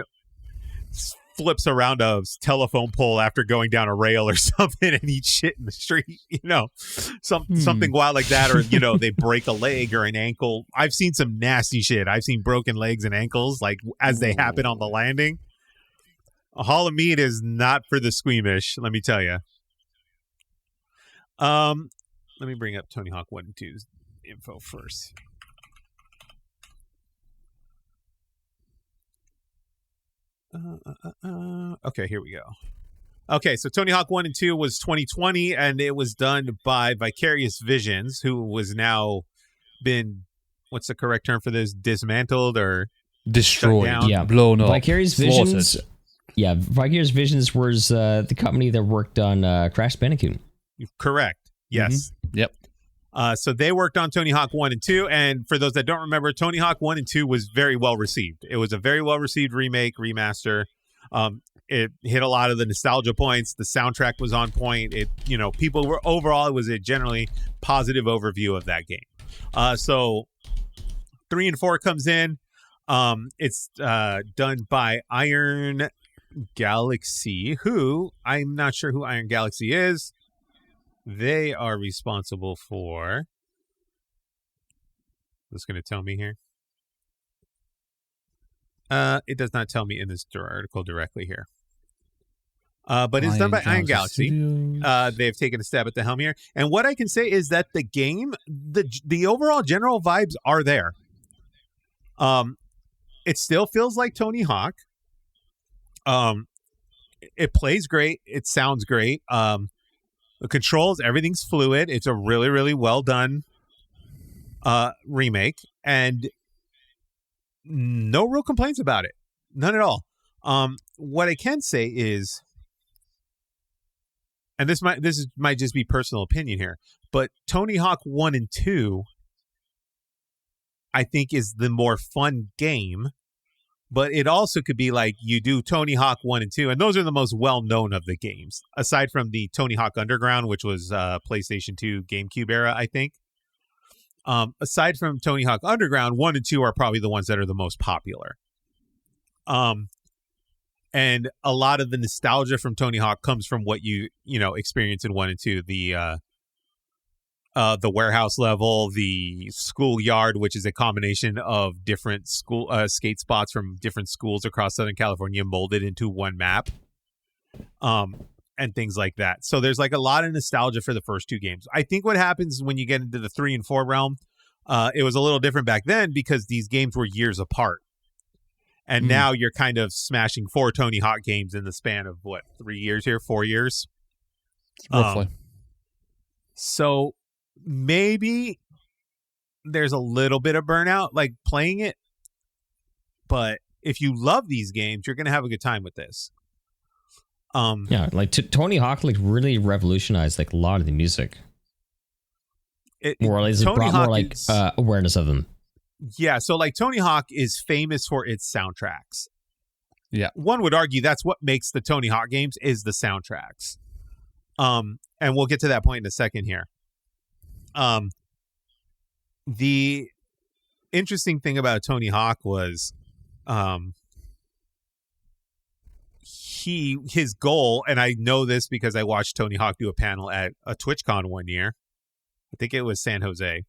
Speaker 1: flips around a telephone pole after going down a rail or something and eats shit in the street, something wild like that. Or, they break a leg or an ankle. I've seen some nasty shit. I've seen broken legs and ankles, like as they happen on the landing. A Hall of Meat is not for the squeamish, let me tell you. Let me bring up Tony Hawk 1 and 2's info first. Okay, here we go. Okay, so Tony Hawk 1 and 2 was 2020, and it was done by Vicarious Visions, who was now been, what's the correct term for this, dismantled or
Speaker 2: destroyed,
Speaker 3: yeah,
Speaker 2: blown up.
Speaker 3: Vicarious Visions. Yeah, Vicarious Visions was the company that worked on Crash Bandicoot.
Speaker 1: Correct. Yes.
Speaker 2: Mm-hmm. Yep.
Speaker 1: So they worked on Tony Hawk 1 and 2, and for those that don't remember, Tony Hawk 1 and 2 was very well received. It was a very well received remake, remaster. It hit a lot of the nostalgia points. The soundtrack was on point. People were overall, it was a generally positive overview of that game. So 3 and 4 comes in. It's done by Iron Galaxy, who I'm not sure who Iron Galaxy is. They are responsible for. What's going to tell me here? It does not tell me in this article directly here. But it's done by Iron Galaxy. They've taken a stab at the helm here. And what I can say is that the game, the overall general vibes are there. It still feels like Tony Hawk. It plays great. It sounds great. The controls, everything's fluid. It's a really, really well done remake, and no real complaints about it. None at all. What I can say is, and this might just be personal opinion here, but Tony Hawk 1 and 2, I think, is the more fun game. But it also could be like you do Tony Hawk 1 and 2, and those are the most well-known of the games, aside from the Tony Hawk Underground, which was PlayStation 2, GameCube era, I think. Aside from Tony Hawk Underground, 1 and 2 are probably the ones that are the most popular. And a lot of the nostalgia from Tony Hawk comes from what you experience in 1 and 2, the warehouse level, the schoolyard, which is a combination of different school skate spots from different schools across Southern California molded into one map, and things like that. So there's like a lot of nostalgia for the first two games. I think what happens when you get into the 3 and 4 realm, it was a little different back then because these games were years apart. And now you're kind of smashing 4 Tony Hawk games in the span of 4 years?
Speaker 2: Roughly.
Speaker 1: So maybe there's a little bit of burnout like playing it, but if you love these games, you're gonna have a good time with this.
Speaker 3: Tony Hawk really revolutionized a lot of the music, or at least it brought more awareness of them.
Speaker 1: Yeah, so Tony Hawk is famous for its soundtracks.
Speaker 2: Yeah, one
Speaker 1: would argue that's what makes the Tony Hawk games is the soundtracks. And we'll get to that point in a second here. The interesting thing about Tony Hawk was his goal, and I know this because I watched Tony Hawk do a panel at a TwitchCon one year. I think it was San Jose.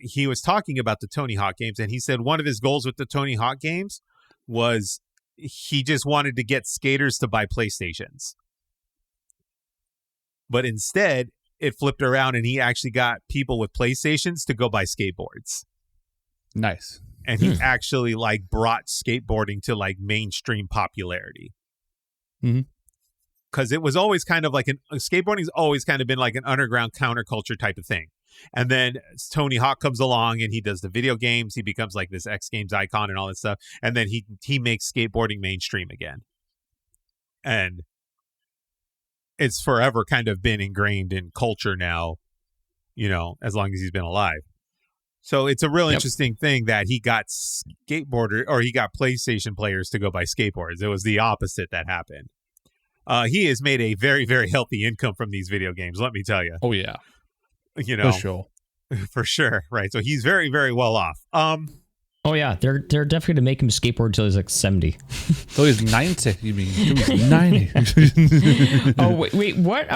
Speaker 1: He was talking about the Tony Hawk games, and he said one of his goals with the Tony Hawk games was he just wanted to get skaters to buy PlayStations. But instead, it flipped around and he actually got people with PlayStations to go buy skateboards.
Speaker 2: Nice.
Speaker 1: And he actually like brought skateboarding to like mainstream popularity. Because it was always kind of like skateboarding's always kind of been like an underground counterculture type of thing. And then Tony Hawk comes along and he does the video games. He becomes like this X Games icon and all that stuff. And then he makes skateboarding mainstream again. And it's forever kind of been ingrained in culture now, you know, as long as he's been alive. So it's a real interesting thing that he got he got PlayStation players to go buy skateboards. It was the opposite that happened. He has made a very, very healthy income from these video games, let me tell you.
Speaker 2: Oh, yeah.
Speaker 1: You know,
Speaker 2: for sure.
Speaker 1: For sure. Right. So he's very, very well off.
Speaker 3: Oh, yeah. They're definitely going to make him skateboard until he's like 70.
Speaker 2: So he's 90, you mean? He's 90.
Speaker 3: Oh, wait. What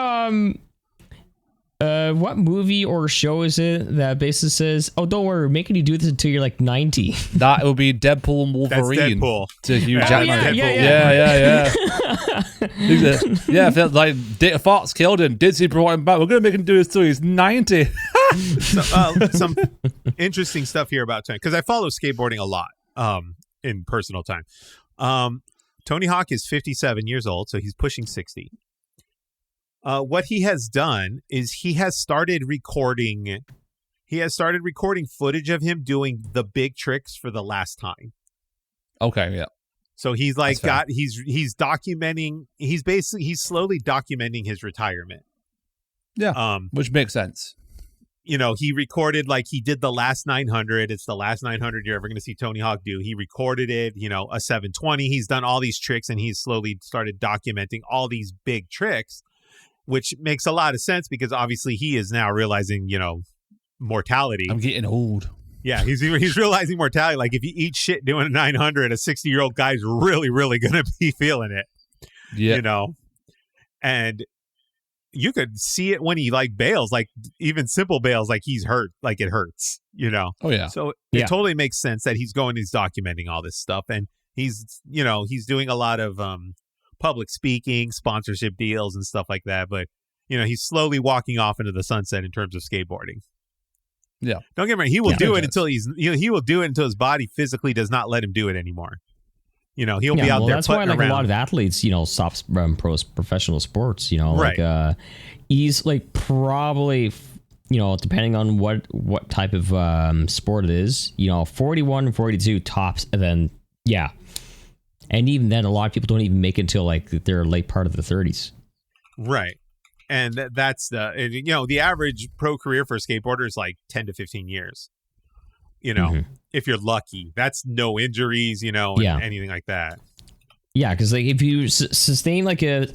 Speaker 3: movie or show is it that basically says, "Oh, don't worry, we're making you do this until you're like 90"?
Speaker 2: That would be Deadpool and Wolverine.
Speaker 1: That's Deadpool.
Speaker 2: To Hugh
Speaker 1: Yeah.
Speaker 2: Jackman.
Speaker 1: Yeah.
Speaker 2: Yeah, felt like Fox killed him. Disney brought him back. We're gonna make him do this till he's 90.
Speaker 1: Some interesting stuff here about Tony, because I follow skateboarding a lot in personal time. Tony Hawk is 57 years old, so he's pushing 60. What he has done is he has started recording footage of him doing the big tricks for the last time.
Speaker 2: Okay, yeah.
Speaker 1: So he's like he's documenting, he's slowly documenting his retirement.
Speaker 2: Yeah. Which makes sense.
Speaker 1: You know, he recorded, like, he did the last 900. It's the last 900 you're ever going to see Tony Hawk do. He recorded it, you know, a 720. He's done all these tricks and he's slowly started documenting all these big tricks, which makes a lot of sense because obviously he is now realizing, you know, mortality.
Speaker 2: I'm getting old.
Speaker 1: Yeah, he's realizing mortality. Like, if you eat shit doing a 900, a 60-year-old guy's really, really going to be feeling it. Yeah. You know? And you could see it when he, like, bails, like, even simple bails, like, he's hurt, like, it hurts, you know?
Speaker 2: Oh, yeah.
Speaker 1: So it totally makes sense that he's documenting all this stuff. And he's doing a lot of public speaking, sponsorship deals and stuff like that. But, you know, he's slowly walking off into the sunset in terms of skateboarding.
Speaker 2: Yeah.
Speaker 1: Don't get me wrong. He will do it until he will do it until his body physically does not let him do it anymore. You know, he'll be out there. That's why, like,
Speaker 3: a lot of athletes, you know, stop professional sports. You know,
Speaker 1: right.
Speaker 3: Like he's like probably, you know, depending on what type of sport it is, you know, 41 and 42 tops, and then and even then, a lot of people don't even make it until like their late part of the 30s. Right. And that's the average pro career for a skateboarder is like 10 to 15 years. You know, if you're lucky, that's no injuries, you know, and anything like that. Yeah, because like if you sustain like a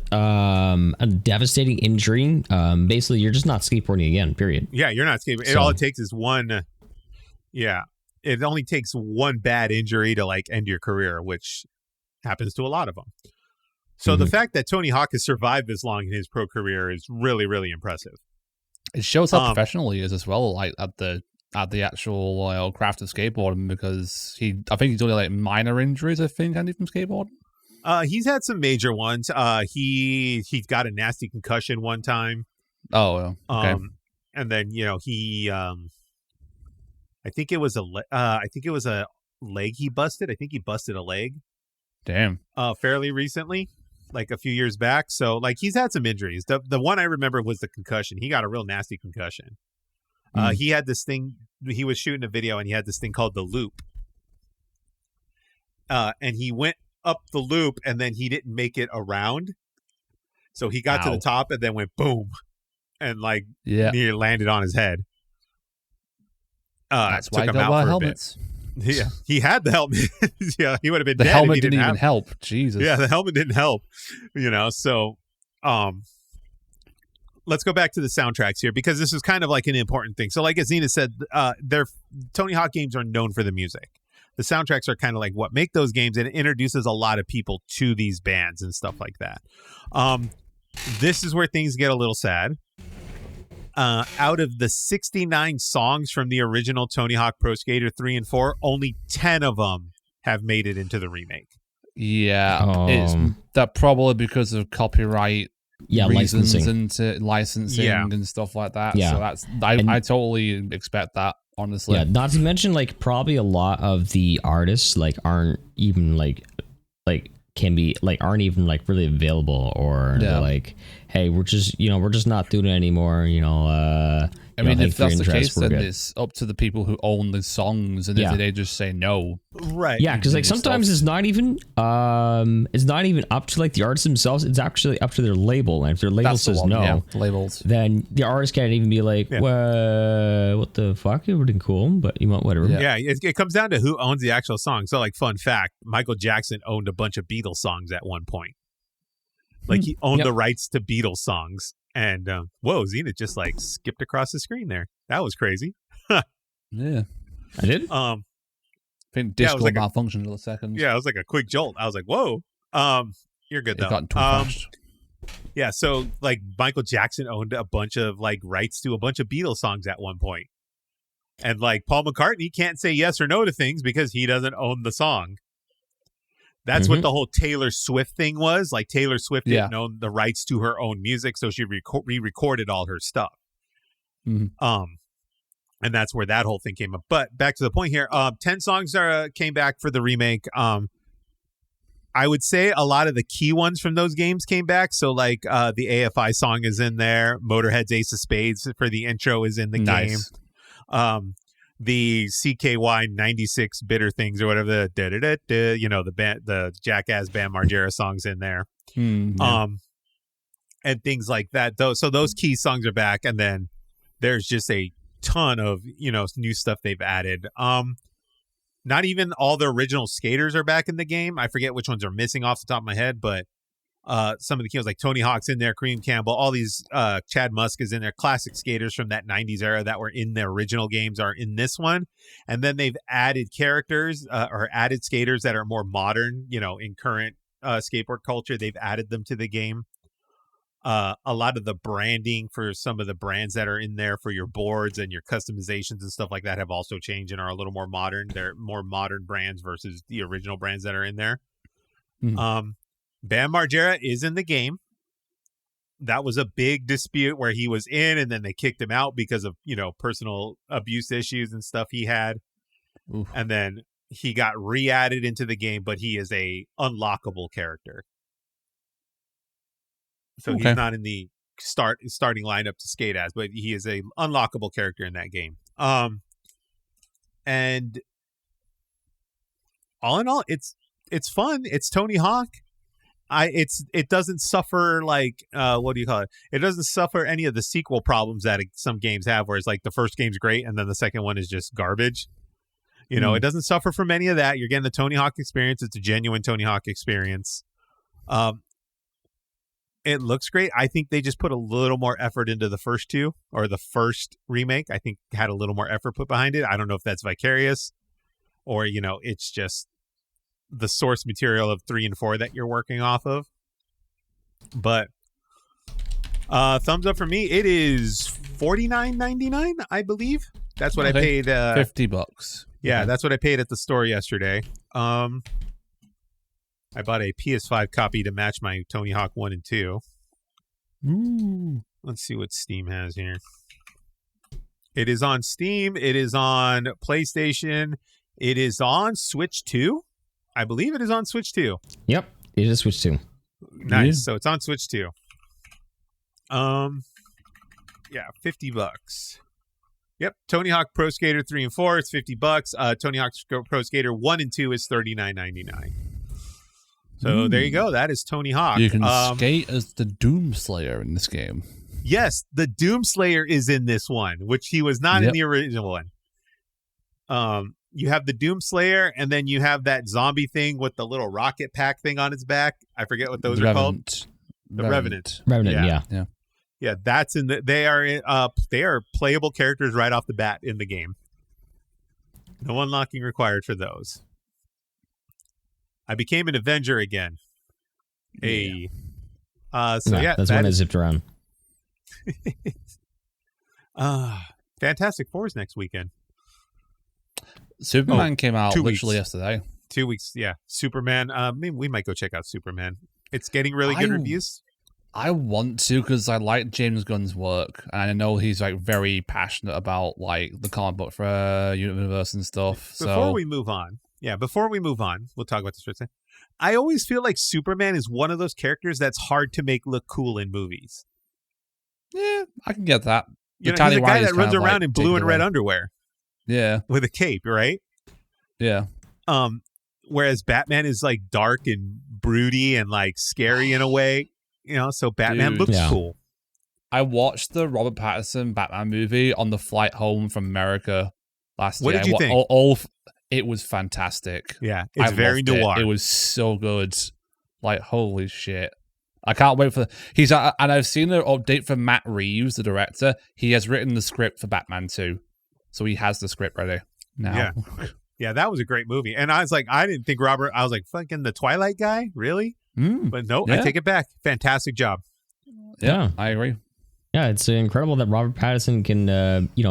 Speaker 3: devastating injury, basically you're just not skateboarding again. Period. Yeah, you're not skateboarding. All it takes is one. Yeah, it only takes one bad injury to like end your career, which happens to a lot of them. So the fact that Tony Hawk has survived this long in his pro career is really, really impressive.
Speaker 2: It shows how professional he is as well, like at the actual craft of skateboarding, because I think he's only like minor injuries, I think, Andy, from skateboarding.
Speaker 1: He's had some major ones. He got a nasty concussion one time.
Speaker 2: Oh, okay.
Speaker 1: And then, you know, he I think it was a leg he busted. I think he busted a leg.
Speaker 2: Damn.
Speaker 1: Fairly recently. Like a few years back. So like he's had some injuries. The one I remember was the concussion. He got a real nasty concussion. He had this thing, he was shooting a video and he had this thing called the loop. And he went up the loop and then he didn't make it around. So he got to the top and then went boom. And like he landed on his head.
Speaker 2: That's why I go buy helmets.
Speaker 1: Yeah, he had the helmet. Yeah, he would have been
Speaker 2: the
Speaker 1: dead.
Speaker 2: Helmet if he didn't even help. Jesus.
Speaker 1: Yeah, the helmet didn't help. You know, so let's go back to the soundtracks here because this is kind of like an important thing. So, like as Zenith said, Tony Hawk games are known for the music. The soundtracks are kind of like what make those games, and it introduces a lot of people to these bands and stuff like that. This is where things get a little sad. Out of the 69 songs from the original Tony Hawk Pro Skater 3 and 4, only 10 of them have made it into the remake.
Speaker 2: Yeah, it's that probably because of copyright reasons
Speaker 3: licensing
Speaker 2: and licensing and stuff like that. So I totally expect that. honestly.
Speaker 3: Yeah, not to mention like probably a lot of the artists like aren't even like can be like aren't even like really available, or they're like, hey, we're just not doing it anymore.
Speaker 2: I mean, if that's the case, then
Speaker 3: good.
Speaker 2: it's up to the people who own the songs, and if they just say no,
Speaker 1: right?
Speaker 3: Yeah, because like sometimes it's not even up to like the artists themselves. It's actually up to their label, and if their label says no,
Speaker 2: labels,
Speaker 3: then the artist can't even be like, well, what the fuck? It would have been cool, but you want whatever.
Speaker 1: Yeah, it comes down to who owns the actual song. So, like, fun fact: Michael Jackson owned a bunch of Beatles songs at one point. Like, he owned the rights to Beatles songs. And, whoa, Zenith just, like, skipped across the screen there. That was crazy.
Speaker 2: Yeah.
Speaker 3: I did?
Speaker 2: I think Discord malfunctioned for a second.
Speaker 1: Yeah, it was like a quick jolt. I was like, whoa. You're good, though.
Speaker 2: It got too fast.
Speaker 1: Yeah, so, like, Michael Jackson owned a bunch of, like, rights to a bunch of Beatles songs at one point. And, like, Paul McCartney can't say yes or no to things because he doesn't own the song. That's what the whole Taylor Swift thing was. Like, Taylor Swift didn't own the rights to her own music, so she re-recorded all her stuff. And that's where that whole thing came up. But back to the point here, 10 songs came back for the remake. I would say a lot of the key ones from those games came back. So, like, the AFI song is in there. Motorhead's Ace of Spades for the intro is in the game. The CKY 96 Bitter Things or whatever, the Jackass Bam Margera songs in there. And things like that. So those key songs are back, and then there's just a ton of, new stuff they've added. Not even all the original skaters are back in the game. I forget which ones are missing off the top of my head, but some of the keyos like Tony Hawk's in there, Kareem Campbell, all these Chad Musk is in there. Classic skaters from that 90s era that were in the original games are in this one. And then they've added characters or added skaters that are more modern, in current skateboard culture. They've added them to the game. A lot of the branding for some of the brands that are in there for your boards and your customizations and stuff like that have also changed and are a little more modern. They're more modern brands versus the original brands that are in there. Bam Margera is in the game. That was a big dispute where he was in and then they kicked him out because of, personal abuse issues and stuff he had. Oof. And then he got re-added into the game, but he is a unlockable character. So he's not in the starting lineup to skate as, but he is a unlockable character in that game. And all in all, it's fun. It's Tony Hawk. It doesn't suffer like what do you call it? It doesn't suffer any of the sequel problems that some games have, where it's like the first game's great and then the second one is just garbage. It doesn't suffer from any of that. You're getting the Tony Hawk experience. It's a genuine Tony Hawk experience. It looks great. I think they just put a little more effort into the first two, or the first remake. I think had a little more effort put behind it. I don't know if that's Vicarious or, it's just the source material of 3 and 4 that you're working off of. But thumbs up for me. It is $49.99, I believe. That's what I paid.
Speaker 2: $50.
Speaker 1: Yeah, that's what I paid at the store yesterday. I bought a PS5 copy to match my Tony Hawk 1 and 2.
Speaker 2: Ooh.
Speaker 1: Let's see what Steam has here. It is on Steam. It is on PlayStation. It is on Switch 2. I believe it is on Switch 2.
Speaker 3: Yep, it is Switch 2.
Speaker 1: Nice.
Speaker 3: Yeah.
Speaker 1: So it's on Switch 2. Yeah, $50. Yep, Tony Hawk Pro Skater 3 and 4 is $50. Tony Hawk Pro Skater 1 and 2 is $39.99. So there you go. That is Tony Hawk.
Speaker 2: You can skate as the Doomslayer in this game.
Speaker 1: Yes, the Doomslayer is in this one, which he was not in the original one. You have the Doomslayer, and then you have that zombie thing with the little rocket pack thing on its back. I forget what those are called. The Revenant.
Speaker 3: Revenant, yeah.
Speaker 1: Yeah, that's in the. They are playable characters right off the bat in the game. No unlocking required for those. I became an Avenger again. That's
Speaker 3: one I zipped around.
Speaker 1: Fantastic Four is next weekend.
Speaker 2: Superman came out literally yesterday.
Speaker 1: 2 weeks, yeah. Superman. Maybe we might go check out Superman. It's getting really good reviews.
Speaker 2: I want to because I like James Gunn's work, and I know he's like very passionate about like the comic book for universe and stuff.
Speaker 1: Before we move on, we'll talk about this for a second. I always feel like Superman is one of those characters that's hard to make look cool in movies.
Speaker 2: Yeah, I can get that.
Speaker 1: You know, he's a guy that runs around in blue and red underwear.
Speaker 2: Yeah,
Speaker 1: with a cape, right?
Speaker 2: Yeah.
Speaker 1: Whereas Batman is like dark and broody and like scary in a way. You know, so Batman looks cool.
Speaker 2: I watched the Robert Pattinson Batman movie on the flight home from America last year.
Speaker 1: What did you think?
Speaker 2: It was fantastic.
Speaker 1: Yeah, it's very noir.
Speaker 2: It was so good. Like, holy shit. I can't wait for... and I've seen an update from Matt Reeves, the director. He has written the script for Batman 2. So he has the script ready now.
Speaker 1: Yeah. Yeah, that was a great movie. And I was like, I didn't think Robert... I was like, fucking the Twilight guy? Really? But no, I take it back. Fantastic job.
Speaker 2: Yeah, I agree.
Speaker 3: Yeah, it's incredible that Robert Pattinson can,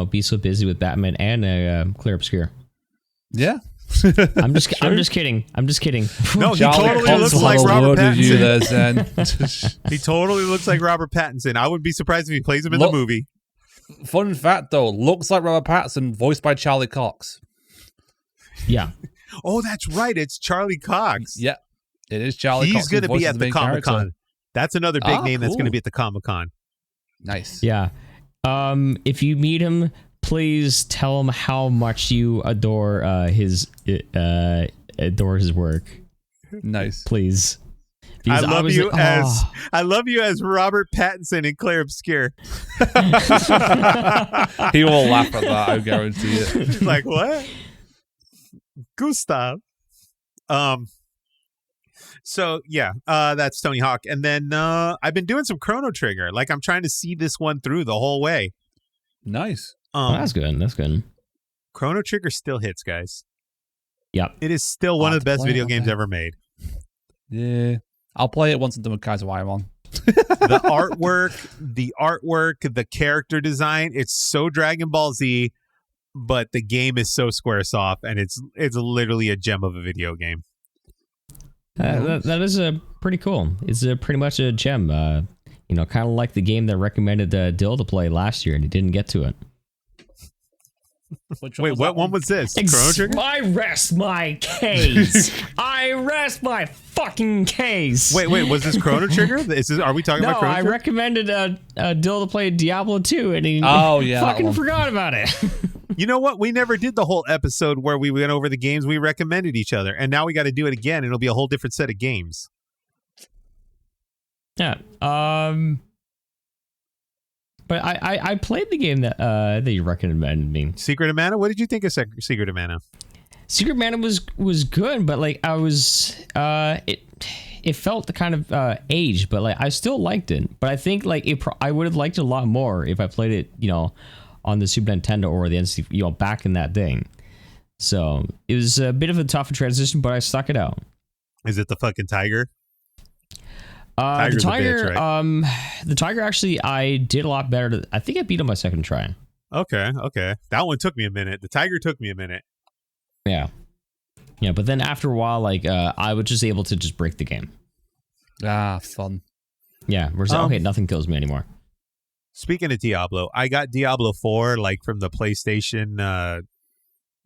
Speaker 3: be so busy with Batman and Clair Obscur.
Speaker 2: Yeah.
Speaker 3: I'm just kidding.
Speaker 1: No, he totally looks like Robert Pattinson. He totally looks like Robert Pattinson. I wouldn't be surprised if he plays him in the movie.
Speaker 2: Fun fact, though, looks like Robert Pattinson, voiced by Charlie Cox.
Speaker 3: Yeah.
Speaker 1: Oh, that's right. It's Charlie Cox.
Speaker 2: Yeah, it is Charlie Cox.
Speaker 1: He's going to be at the Comic-Con. That's another big name that's going to be at the Comic-Con.
Speaker 2: Nice.
Speaker 3: Yeah. If you meet him, please tell him how much you adore his work.
Speaker 2: Nice.
Speaker 3: Please.
Speaker 1: I love you as Robert Pattinson in Clair Obscur.
Speaker 2: He will laugh at that, I guarantee it.
Speaker 1: He's like, what? Gustav. So yeah, that's Tony Hawk. And then I've been doing some Chrono Trigger. Like I'm trying to see this one through the whole way.
Speaker 2: Nice.
Speaker 3: That's good.
Speaker 1: Chrono Trigger still hits, guys.
Speaker 3: Yep.
Speaker 1: It is still one of the best video games ever made.
Speaker 2: Yeah. I'll play it once I'm done with Kaiser on.
Speaker 1: The artwork, the character design, it's so Dragon Ball Z, but the game is so Squaresoft, and it's literally a gem of a video game.
Speaker 3: That is pretty cool. It's pretty much a gem. Kind of like the game that recommended Dill to play last year, and he didn't get to it.
Speaker 1: Wait, what one was this? Chrono Trigger?
Speaker 3: I rest my case. I rest my fucking case.
Speaker 1: Wait, was this Chrono Trigger? Are we talking about Chrono Trigger?
Speaker 3: No, I recommended Dill to play Diablo 2, and he fucking forgot about it.
Speaker 1: You know what? We never did the whole episode where we went over the games we recommended each other, and now we got to do it again. It'll be a whole different set of games.
Speaker 3: Yeah. But I played the game that you recommended me.
Speaker 1: Secret of Mana? What did you think of Secret of Mana?
Speaker 3: Secret Mana was good, but like I was it felt kind of aged, but like I still liked it. But I think like I would have liked it a lot more if I played it, on the Super Nintendo or the NC, back in that day. So it was a bit of a tougher transition, but I stuck it out.
Speaker 1: Is it the fucking tiger?
Speaker 3: The tiger,
Speaker 1: bitch, right?
Speaker 3: The tiger actually, I did a lot better. I think I beat him my second try.
Speaker 1: Okay. That one took me a minute. The tiger took me a minute.
Speaker 3: Yeah, but then after a while, like I was just able to just break the game.
Speaker 2: Fun.
Speaker 3: Yeah, we're okay. Nothing kills me anymore.
Speaker 1: Speaking of Diablo, I got Diablo 4 like from the PlayStation,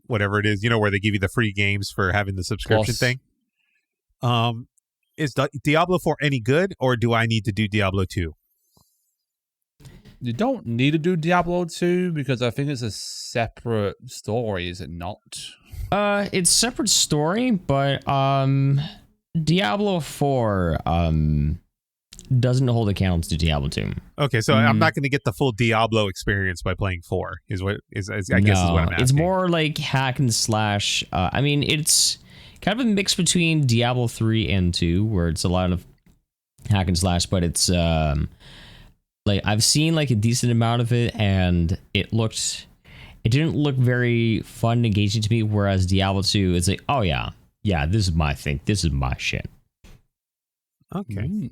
Speaker 1: whatever it is, where they give you the free games for having the subscription thing. Is Diablo 4 any good, or do I need to do Diablo 2?
Speaker 2: You don't need to do Diablo 2 because I think it's a separate story, is it not?
Speaker 3: It's a separate story, but Diablo 4 doesn't hold a candle to Diablo 2.
Speaker 1: Okay, so I'm not going to get the full Diablo experience by playing 4. I guess is what I'm asking.
Speaker 3: It's more like hack and slash. I mean, it's kind of a mix between Diablo 3 and 2, where it's a lot of hack and slash, but it's like I've seen like a decent amount of it, and it didn't look very fun and engaging to me, whereas Diablo 2 is like, oh yeah, this is my thing, this is my shit.
Speaker 1: Okay.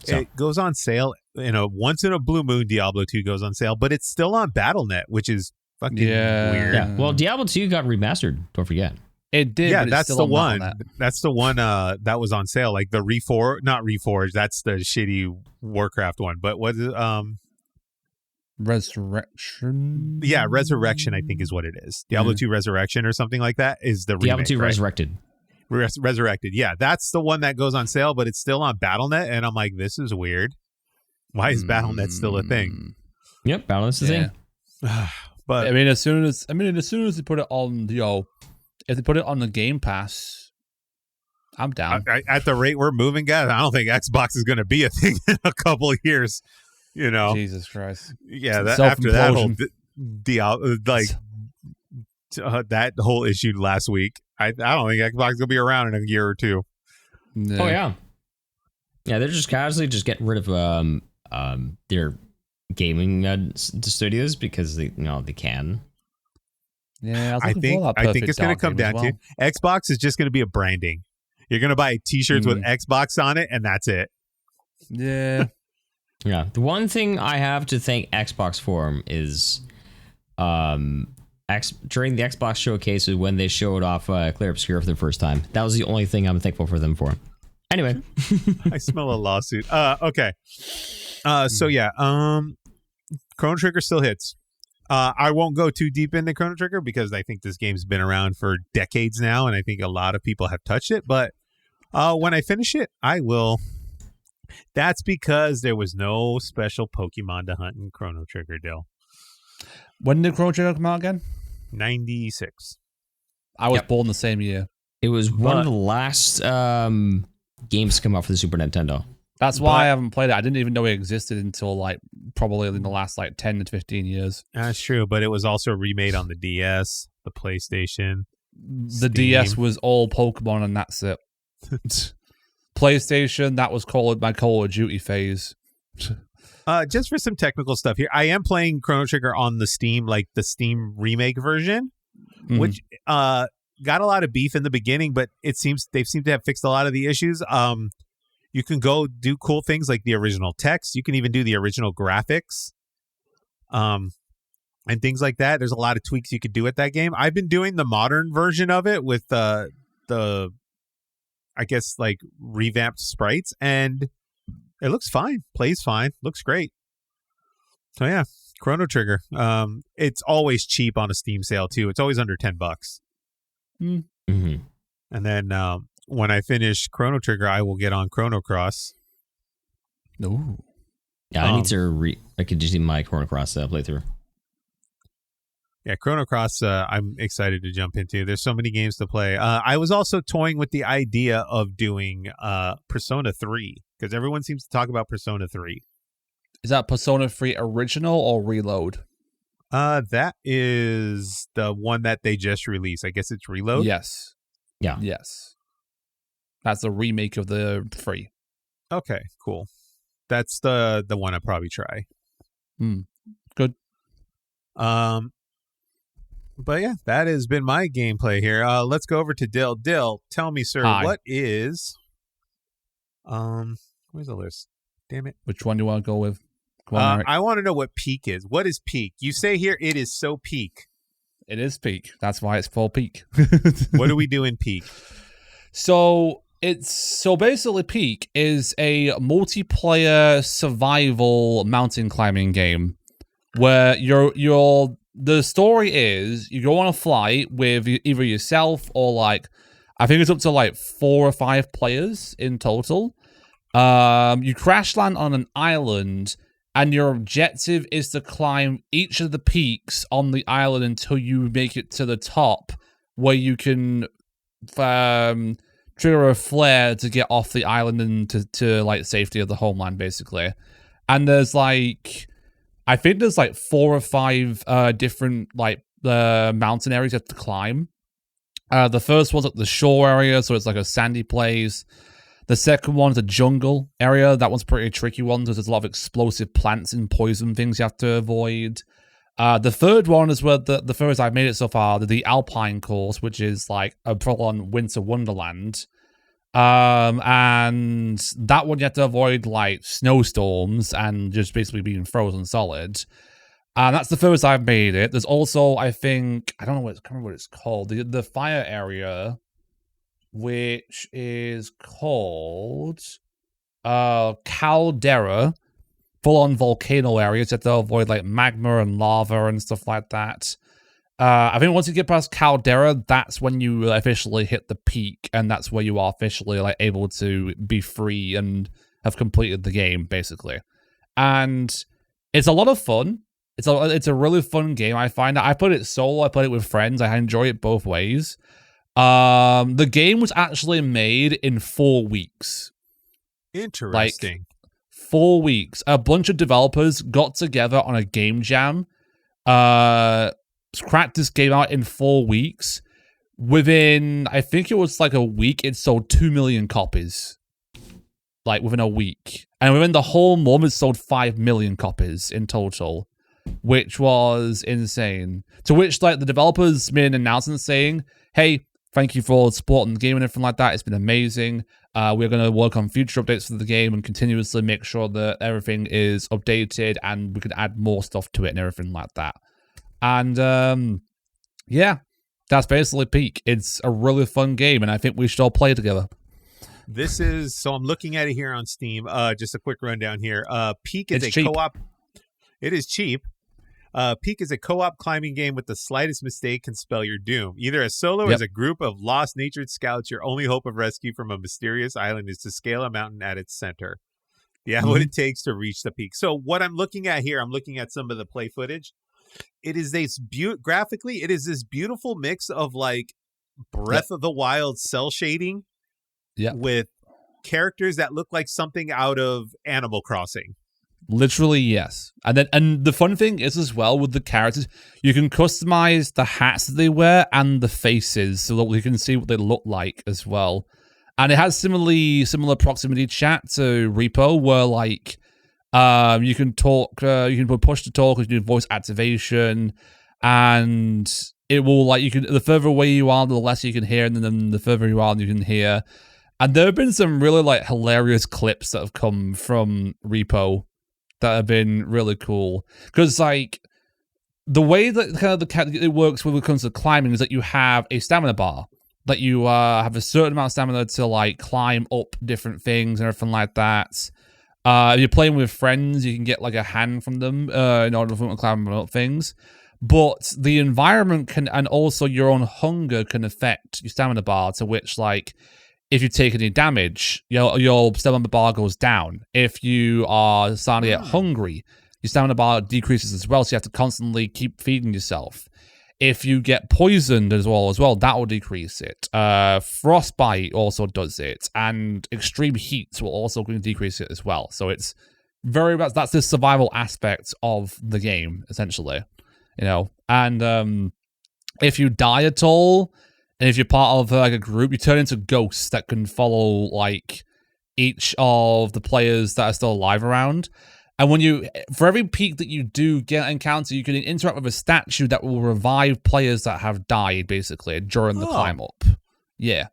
Speaker 1: It goes on sale, once in a blue moon. Diablo 2 goes on sale, but it's still on Battle.net, which is fucking weird.
Speaker 3: Yeah. Well, Diablo 2 got remastered. Don't forget.
Speaker 2: It did.
Speaker 1: Yeah,
Speaker 2: but
Speaker 1: that's
Speaker 2: it's
Speaker 1: the
Speaker 2: still
Speaker 1: one.
Speaker 2: on
Speaker 1: That's the one that was on sale. Like the not Reforged. That's the shitty Warcraft one. But what is
Speaker 2: Resurrection?
Speaker 1: Yeah, Resurrection, I think is what it is. Diablo 2 Resurrection or something like that is the
Speaker 3: Diablo
Speaker 1: remake,
Speaker 3: 2
Speaker 1: right?
Speaker 3: Resurrected.
Speaker 1: Resurrected. Yeah, that's the one that goes on sale, but it's still on Battle.net, and I'm like, this is weird. Why is Battle.net still a thing?
Speaker 3: Yep, Battle.net's the thing.
Speaker 1: But
Speaker 2: I mean, as soon as they put it on, if they put it on the Game Pass, I'm down.
Speaker 1: at the rate we're moving, guys, I don't think Xbox is going to be a thing in a couple of years. You know,
Speaker 2: Jesus Christ.
Speaker 1: Yeah, after that whole that whole issue last week, I don't think Xbox is gonna be around in a year or two.
Speaker 2: No.
Speaker 3: Oh yeah, they're just casually just getting rid of their gaming studios because they can.
Speaker 2: Yeah,
Speaker 1: I think it's gonna come down to Xbox is just gonna be a branding. You're gonna buy T-shirts with Xbox on it, and that's it.
Speaker 2: Yeah.
Speaker 3: Yeah, the one thing I have to thank Xbox for is during the Xbox showcase when they showed off Clair Obscur for the first time. That was the only thing I'm thankful for them for. Anyway.
Speaker 1: I smell a lawsuit. Okay. So yeah, Chrono Trigger still hits. I won't go too deep into Chrono Trigger because I think this game's been around for decades now, and I think a lot of people have touched it. But when I finish it, I will. That's because there was no special Pokemon to hunt in Chrono Trigger, Dill.
Speaker 2: When did Chrono Trigger come out again?
Speaker 1: 96.
Speaker 2: I was born the same year.
Speaker 3: It was one of the last games to come out for the Super Nintendo.
Speaker 2: That's why I haven't played it. I didn't even know it existed until probably in the last 10 to 15 years.
Speaker 1: That's true, but it was also remade on the DS, the PlayStation.
Speaker 2: The
Speaker 1: Steam.
Speaker 2: DS was all Pokemon and that's it. PlayStation, that was my Call of Duty phase.
Speaker 1: Just for some technical stuff here, I am playing Chrono Trigger on the Steam, the Steam remake version, which got a lot of beef in the beginning, but they seem to have fixed a lot of the issues. You can go do cool things like the original text. You can even do the original graphics, and things like that. There's a lot of tweaks you could do with that game. I've been doing the modern version of it with the I guess revamped sprites, and it looks fine, plays fine, looks great. So yeah, Chrono Trigger. It's always cheap on a Steam sale too. It's always under $10.
Speaker 3: Mm-hmm.
Speaker 1: And then when I finish Chrono Trigger, I will get on Chrono Cross.
Speaker 2: Ooh.
Speaker 3: Yeah, I need to I could just do my Chrono Cross playthrough.
Speaker 1: Yeah, Chrono Cross, I'm excited to jump into. There's so many games to play. I was also toying with the idea of doing Persona 3, because everyone seems to talk about Persona 3.
Speaker 2: Is that Persona 3 original or Reload?
Speaker 1: That is the one that they just released. I guess it's Reload?
Speaker 2: Yes.
Speaker 3: Yeah.
Speaker 2: Yes. That's the remake of the 3.
Speaker 1: Okay, cool. That's the one I'll probably try.
Speaker 2: Good.
Speaker 1: But yeah, that has been my gameplay here. Let's go over to Dill. Dill, tell me, sir,
Speaker 2: Hi.
Speaker 1: what is where's the list? Damn it.
Speaker 2: Which one do you want to go with? Come on, Eric.
Speaker 1: I want to know what peak is. What is peak? You say here it is so peak.
Speaker 2: It is peak. That's why it's full peak.
Speaker 1: What do we do in peak?
Speaker 2: So basically peak is a multiplayer survival mountain climbing game where the story is you go on a flight with either yourself or I think it's up to 4 or 5 players in total. You crash land on an island and your objective is to climb each of the peaks on the island until you make it to the top, where you can trigger a flare to get off the island and to safety of the homeland, basically. And there's I think there's 4 or 5 different mountain areas you have to climb. The first one's the shore area, so it's a sandy place. The second one's a jungle area. That one's a pretty tricky one because there's a lot of explosive plants and poison things you have to avoid. The third one is where the furthest I've made it so far, the Alpine course, which is a full-on winter wonderland. And that one you have to avoid snowstorms and just basically being frozen solid. And that's the furthest I've made it. There's also, I think, I don't know can't remember what it's called. The fire area, which is called Caldera, full-on volcano area. So you have to avoid like magma and lava and stuff like that. I think once you get past Caldera, that's when you officially hit the peak, and that's where you are officially like able to be free and have completed the game, basically. And it's a lot of fun. It's a really fun game. I find that I played it solo, I played it with friends. I enjoy it both ways. The game was actually made in 4 weeks.
Speaker 1: Interesting.
Speaker 2: Like, 4 weeks. A bunch of developers got together on a game jam. Cracked this game out in 4 weeks. Within, I think it was like a week, it sold 2 million copies. Like, within a week. And within the whole month, it sold 5 million copies in total, which was insane. To which, like, the developers made an announcement saying, hey, thank you for supporting the game and everything like that. It's been amazing. We're going to work on future updates for the game and continuously make sure that everything is updated and we can add more stuff to it and everything like that. And, yeah, that's basically Peak. It's a really fun game, and I think we should all play together.
Speaker 1: This is, so I'm looking at it here on Steam. Just a quick rundown here. Peak is
Speaker 2: cheap.
Speaker 1: co-op. It is cheap. Peak is a co-op climbing game with the slightest mistake can spell your doom. Either as solo or as a group of lost natured scouts, your only hope of rescue from a mysterious island is to scale a mountain at its center. You have what it takes to reach the peak. So what I'm looking at here, I'm looking at some of the play footage. It is graphically, it is this beautiful mix of like Breath of the Wild cell shading with characters that look like something out of Animal Crossing.
Speaker 2: Literally, yes. And the fun thing is as well with the characters, you can customize the hats that they wear and the faces so that we can see what they look like as well. And it has similar proximity chat to Repo, where like you can talk, you can put push to talk, you can do voice activation, and it will like the further away you are, the less you can hear, and then the further you are, you can hear. And there have been some really like hilarious clips that have come from Repo that have been really cool, because like the way that kind of it works when it comes to climbing is that you have a stamina bar, that you have a certain amount of stamina to like climb up different things and everything like that. If you're playing with friends, you can get like a hand from them in order to climb up things. But the environment can, and also your own hunger can affect your stamina bar, to which like if you take any damage, your stamina bar goes down. If you are starting to get hungry, your stamina bar decreases as well, so you have to constantly keep feeding yourself. If you get poisoned as well, that will decrease it. Frostbite also does it, and extreme heat will also decrease it as well. So it's that's the survival aspect of the game, essentially. And if you die at all, and if you're part of like a group, you turn into ghosts that can follow like each of the players that are still alive around. And for every peak that you do encounter, you can interact with a statue that will revive players that have died, basically, during the climb up. Yeah.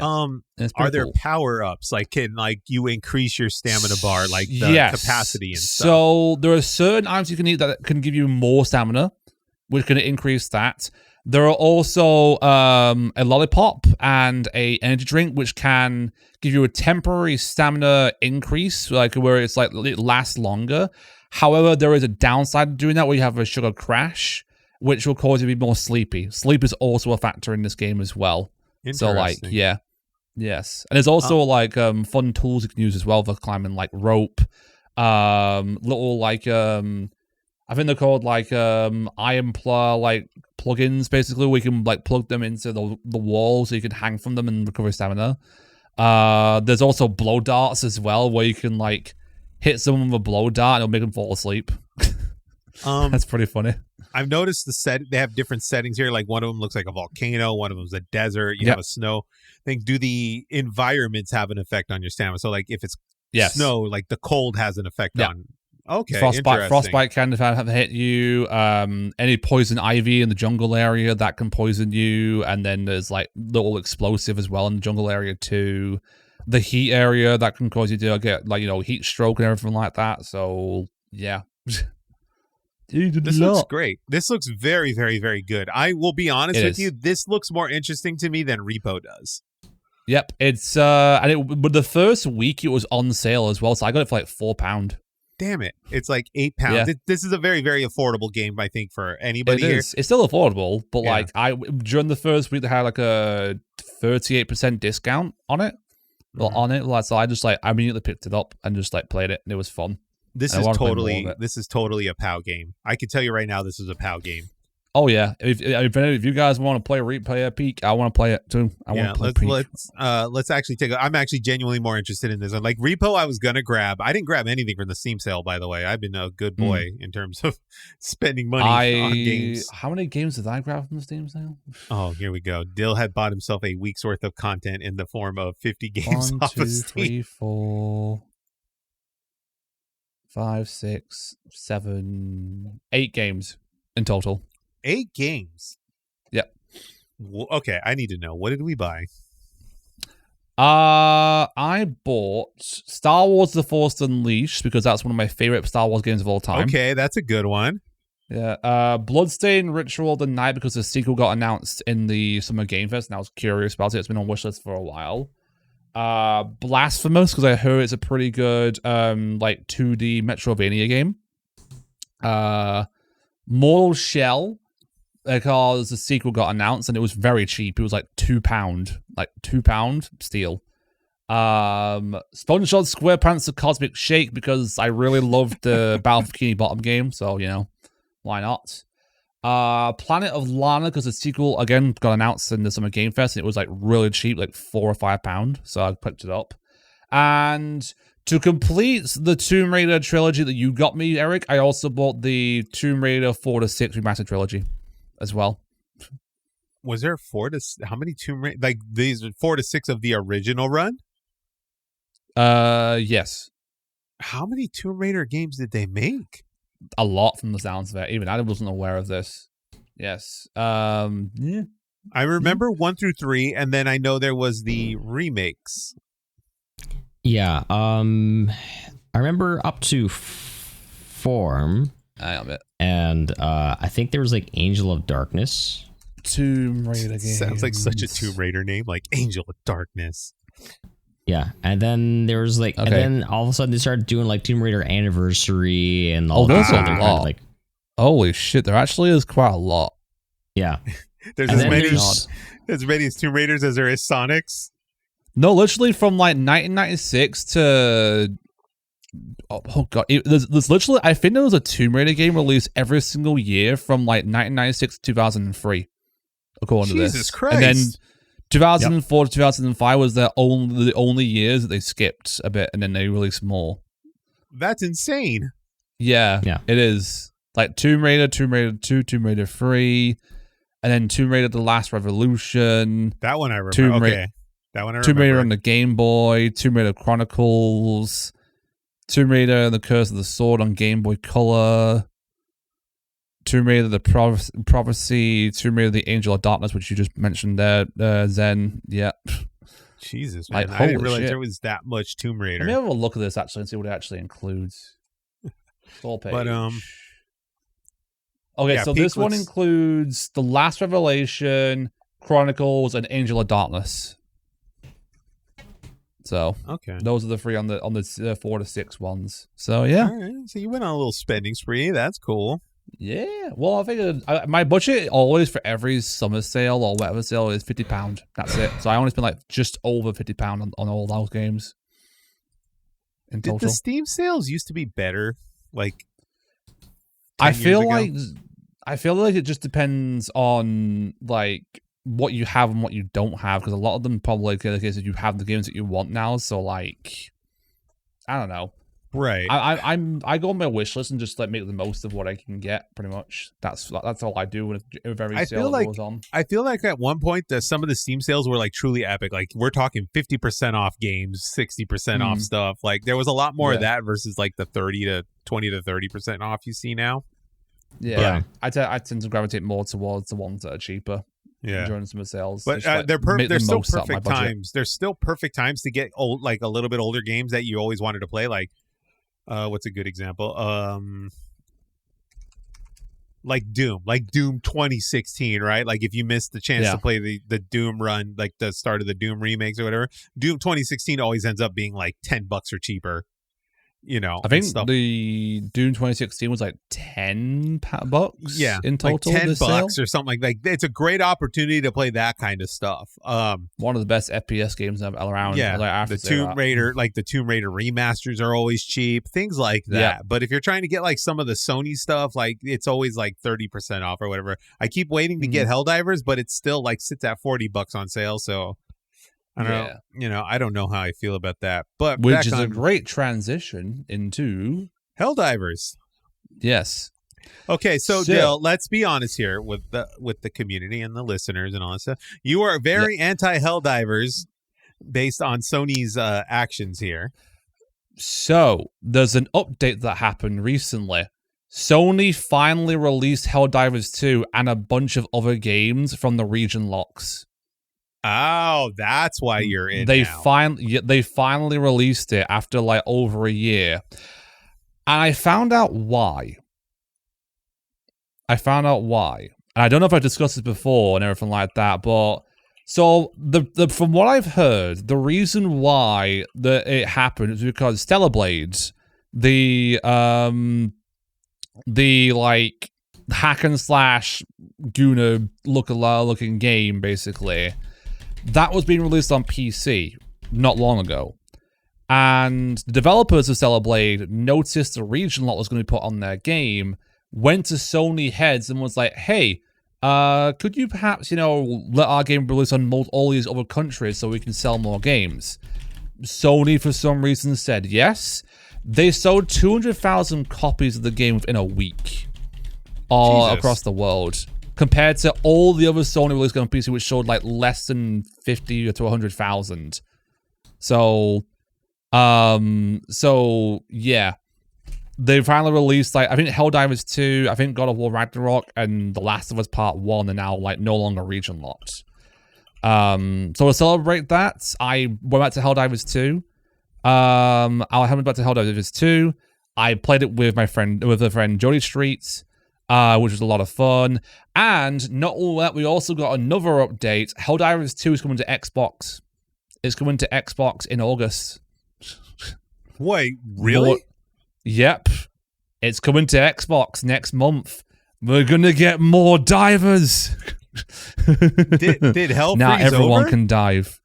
Speaker 1: Are there power-ups? Like, can you increase your stamina bar, like the capacity and stuff?
Speaker 2: So there are certain items you can eat that can give you more stamina, which can increase that. There are also a lollipop and a energy drink, which can give you a temporary stamina increase, like where it's like it lasts longer. However, there is a downside to doing that, where you have a sugar crash, which will cause you to be more sleepy. Sleep is also a factor in this game as well. So like, yeah. Yes. And there's also like fun tools you can use as well for climbing, like rope, little like I think they're called like iron plugins, basically, where you can like plug them into the wall so you can hang from them and recover stamina. There's also blow darts as well, where you can like hit someone with a blow dart and it'll make them fall asleep. That's pretty funny.
Speaker 1: I've noticed they have different settings here. Like one of them looks like a volcano, one of them is a desert. You have a snow thing. Do the environments have an effect on your stamina? So like if it's snow, like the cold has an effect on. Okay,
Speaker 2: frostbite can have hit you. Any poison ivy in the jungle area that can poison you, and then there's like little explosive as well in the jungle area too. The heat area that can cause you to get like heat stroke and everything like that. So yeah,
Speaker 1: This looks great. This looks very, very, very good. I will be honest with you. This looks more interesting to me than Repo does.
Speaker 2: Yep, it's but the first week it was on sale as well, so I got it for like £4.
Speaker 1: Damn it! It's like £8.
Speaker 2: Yeah.
Speaker 1: This is a very, very affordable game, I think, for anybody
Speaker 2: it
Speaker 1: here.
Speaker 2: Is. It's still affordable, but like during the first week they had like a 38% discount on it. Well, on it, so I immediately picked it up and just like played it, and it was fun.
Speaker 1: This is totally a POW game. I can tell you right now, this is a POW game.
Speaker 2: Oh yeah, if you guys want to play a Peak, I want to play it too.
Speaker 1: Let's actually I'm actually genuinely more interested in this one. Like Repo, I was gonna grab. I didn't grab anything from the Steam sale, by the way. I've been a good boy in terms of spending money on games.
Speaker 2: How many games did I grab from the Steam sale?
Speaker 1: Oh, here we go. Dill had bought himself a week's worth of content in the form of 50 games.
Speaker 2: 1, 2, 3, 4, 5, 6, 7, 8 games in total.
Speaker 1: 8 games.
Speaker 2: Yep.
Speaker 1: Okay, I need to know. What did we buy?
Speaker 2: I bought Star Wars: The Force Unleashed because that's one of my favorite Star Wars games of all time.
Speaker 1: Okay, that's a good one.
Speaker 2: Yeah. Bloodstained Ritual of the Night because the sequel got announced in the Summer Game Fest and I was curious about it. It's been on wishlist for a while. Blasphemous because I heard it's a pretty good 2D Metroidvania game. Mortal Shell because the sequel got announced and it was very cheap. It was like £2, like £2 steal. SpongeBob SquarePants: The Cosmic Shake because I really loved the Battle for Bikini Bottom game, so you know, why not? Planet of Lana because the sequel again got announced in the Summer Game Fest and it was like really cheap, like £4 or £5, so I picked it up. And to complete the Tomb Raider trilogy that you got me, Eric, I also bought the Tomb Raider 4 to 6 remastered trilogy as well.
Speaker 1: Was there how many Tomb Raider, like these 4 to 6 of the original run?
Speaker 2: Yes.
Speaker 1: How many Tomb Raider games did they make?
Speaker 2: A lot from the sounds of it. Even I wasn't aware of this. Yes. Yeah.
Speaker 1: I remember 1 through 3, and then I know there was the remakes.
Speaker 3: Yeah. I remember up to 4. And I think there was like Angel of Darkness.
Speaker 2: Tomb Raider games.
Speaker 1: Sounds like such a Tomb Raider name, like Angel of Darkness.
Speaker 3: Yeah, and then there was like, and then all of a sudden they started doing like Tomb Raider Anniversary and all that.
Speaker 2: There's a lot. Like, holy shit, there actually is quite a lot.
Speaker 3: Yeah,
Speaker 1: there's as many as Tomb Raiders as there is Sonics.
Speaker 2: No, literally from like 1996 to oh god, there's literally I think there was a Tomb Raider game released every single year from like 1996 to 2003, according to this.
Speaker 1: Jesus Christ!
Speaker 2: And then 2004 to 2005 was the only years that they skipped a bit, and then they released more.
Speaker 1: That's insane.
Speaker 2: Yeah, it is. Like Tomb Raider, Tomb Raider 2, Tomb Raider 3, and then Tomb Raider: The Last Revolution.
Speaker 1: That one I remember. That one I remember.
Speaker 2: Tomb Raider on the Game Boy, Tomb Raider Chronicles, Tomb Raider and the Curse of the Sword on Game Boy Color, Tomb Raider the Prophecy, Tomb Raider the Angel of Darkness, which you just mentioned there, Zen. Yeah.
Speaker 1: Jesus, man. I didn't realize there was that much Tomb Raider.
Speaker 2: Let me have a look at this actually and see what it actually includes. Full page.
Speaker 1: But,
Speaker 2: okay, so this one includes The Last Revelation, Chronicles, and Angel of Darkness. So those are the 3 on the 4 to 6 ones. So yeah,
Speaker 1: all right. So you went on a little spending spree. That's cool.
Speaker 2: Yeah. Well, I figured my budget always for every summer sale or whatever sale is £50. That's it. So I only spend like just over £50 on all those games. In total.
Speaker 1: Did the Steam sales used to be better? Like,
Speaker 2: I feel like it just depends on like what you have and what you don't have, because a lot of them probably the case that you have the games that you want now. So like, I don't know.
Speaker 1: Right.
Speaker 2: I go on my wish list and just like make the most of what I can get. Pretty much. That's all I do with every sale that goes on.
Speaker 1: I feel like at one point some of the Steam sales were like truly epic. Like we're talking 50% off games, 60% off stuff. Like there was a lot more of that versus like the 20 to 30% off you see now.
Speaker 2: Yeah. I tend to gravitate more towards the ones that are cheaper.
Speaker 1: Yeah,
Speaker 2: during some of the sales,
Speaker 1: but they're still perfect times. There's still perfect times to get like a little bit older games that you always wanted to play. Like, what's a good example? like Doom 2016, right? Like if you missed the chance to play the Doom run, like the start of the Doom remakes or whatever, Doom 2016 always ends up being like $10 or cheaper. You know,
Speaker 2: I think the Doom 2016 was like $10 in total.
Speaker 1: Like $10 or something like that. It's a great opportunity to play that kind of stuff.
Speaker 2: One of the best FPS games I've around.
Speaker 1: Yeah, the Tomb Raider, like the Tomb Raider remasters are always cheap, things like that.
Speaker 2: Yeah.
Speaker 1: But if you're trying to get like some of the Sony stuff, like it's always like 30% off or whatever. I keep waiting to get Helldivers, but it still like sits at $40 on sale. So I don't know. You know, I don't know how I feel about that. But
Speaker 2: which is a great transition into
Speaker 1: Helldivers.
Speaker 2: Yes.
Speaker 1: Okay, so Dill, let's be honest here with the community and the listeners and all that stuff. You are very anti-Helldivers based on Sony's actions here.
Speaker 2: So there's an update that happened recently. Sony finally released Helldivers 2 and a bunch of other games from the region locks.
Speaker 1: Oh, that's why you're in.
Speaker 2: They finally released it after like over a year, and I found out why. And I don't know if I discussed this before and everything like that, but so the from what I've heard, the reason why it happened is because Stellar Blades, the like hack and slash Guna looking game, basically. That was being released on PC not long ago. And the developers of Stellar Blade noticed the region lock was going to be put on their game, went to Sony heads and was like, hey, could you perhaps, you know, let our game release on all these other countries so we can sell more games? Sony, for some reason, said yes. They sold 200,000 copies of the game within a week all across the world. Compared to all the other Sony released on PC, which showed like less than 50 to 100,000. So yeah, they finally released like I think Helldivers 2, I think God of War Ragnarok, and The Last of Us Part 1 are now like no longer region locked. So to celebrate that, I went back to Helldivers 2. I went back to Helldivers 2. I played it with a friend Jody Street. Which was a lot of fun. And not all that, we also got another update. Helldivers 2 is coming to Xbox. It's coming to Xbox in August.
Speaker 1: Wait, really?
Speaker 2: Yep. It's coming to Xbox next month. We're gonna get more divers.
Speaker 1: Did Hell
Speaker 2: now
Speaker 1: freeze
Speaker 2: everyone
Speaker 1: over?
Speaker 2: can dive.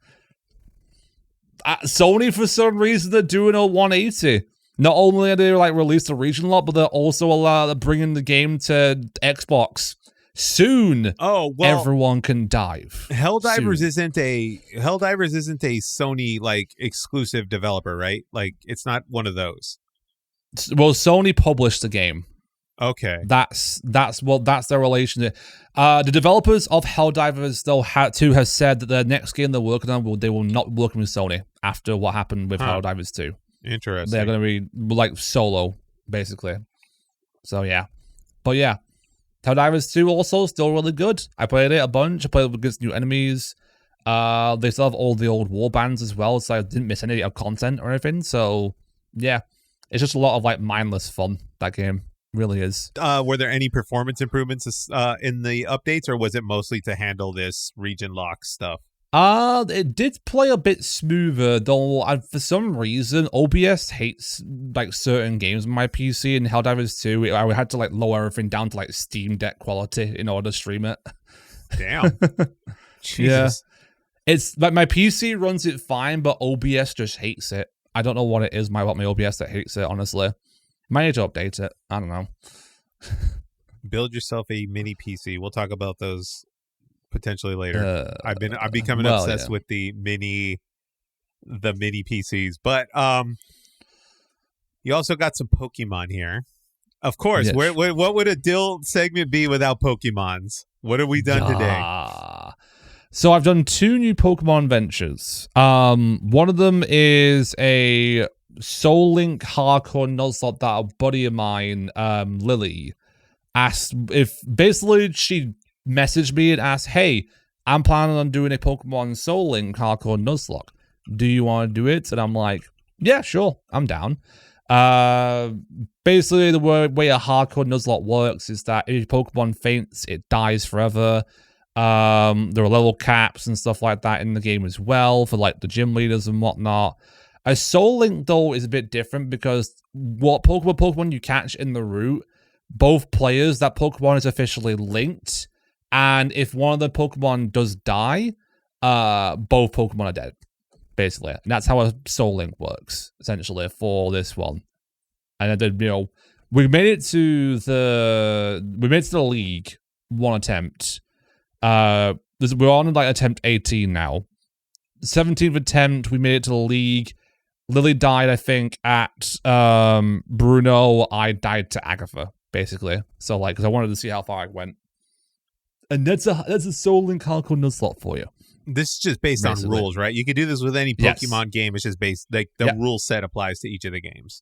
Speaker 2: Sony, for some reason, they're doing a 180. Not only are they like released the region lock, but they're also bringing the game to Xbox soon.
Speaker 1: Oh well,
Speaker 2: everyone can dive.
Speaker 1: Helldivers isn't a Sony like exclusive developer, right? Like it's not one of those.
Speaker 2: Well, Sony published the game.
Speaker 1: Okay,
Speaker 2: that's their relationship. The developers of Helldivers though have said that the next game they're working on they will not be working with Sony after what happened with Helldivers 2.
Speaker 1: Interesting.
Speaker 2: They're going to be like solo, basically. So yeah, but yeah, Helldivers 2 also still really good. I played it a bunch. I played it against new enemies. They still have all the old war bands as well, so I didn't miss any of content or anything. So yeah, it's just a lot of like mindless fun. That game really is.
Speaker 1: Were there any performance improvements in the updates, or was it mostly to handle this region lock stuff?
Speaker 2: It did play a bit smoother, though. For some reason, OBS hates like certain games on my PC. And Helldivers 2, I had to like lower everything down to like Steam Deck quality in order to stream it.
Speaker 1: Damn. Jesus.
Speaker 2: Yeah. It's like my PC runs it fine, but OBS just hates it. I don't know what it is about my OBS that hates it. Honestly, might need to update it. I don't know.
Speaker 1: Build yourself a mini PC. We'll talk about those potentially later. I've become obsessed with the mini PCs, but you also got some Pokemon here. Of course,
Speaker 2: yes.
Speaker 1: What would a Dill segment be without Pokemons? What have we done today?
Speaker 2: So I've done 2 new Pokemon ventures. One of them is a Soul Link hardcore Nuzlocke that a buddy of mine, Lily, asked if basically she messaged me and asked, hey, I'm planning on doing a Pokemon Soul Link hardcore Nuzlocke. Do you want to do it? And I'm like, yeah, sure, I'm down. Basically, the way a hardcore Nuzlocke works is that if your Pokemon faints, it dies forever. There are level caps and stuff like that in the game as well for like the gym leaders and whatnot. A Soul Link, though, is a bit different because what Pokemon you catch in the route, both players, that Pokemon is officially linked. And if one of the Pokemon does die, both Pokemon are dead, basically. And that's how a Soul Link works, essentially, for this one. And then, we made it to the league, one attempt. We're on like attempt 18 now. 17th attempt, we made it to the league. Lily died, I think, at Bruno. I died to Agatha, basically. So, like, because I wanted to see how far I went. And that's a Soul Link hardcore Nuzlocke for you.
Speaker 1: This is just based on rules, right? You could do this with any Pokemon game. It's just based, like, the rule set applies to each of the games.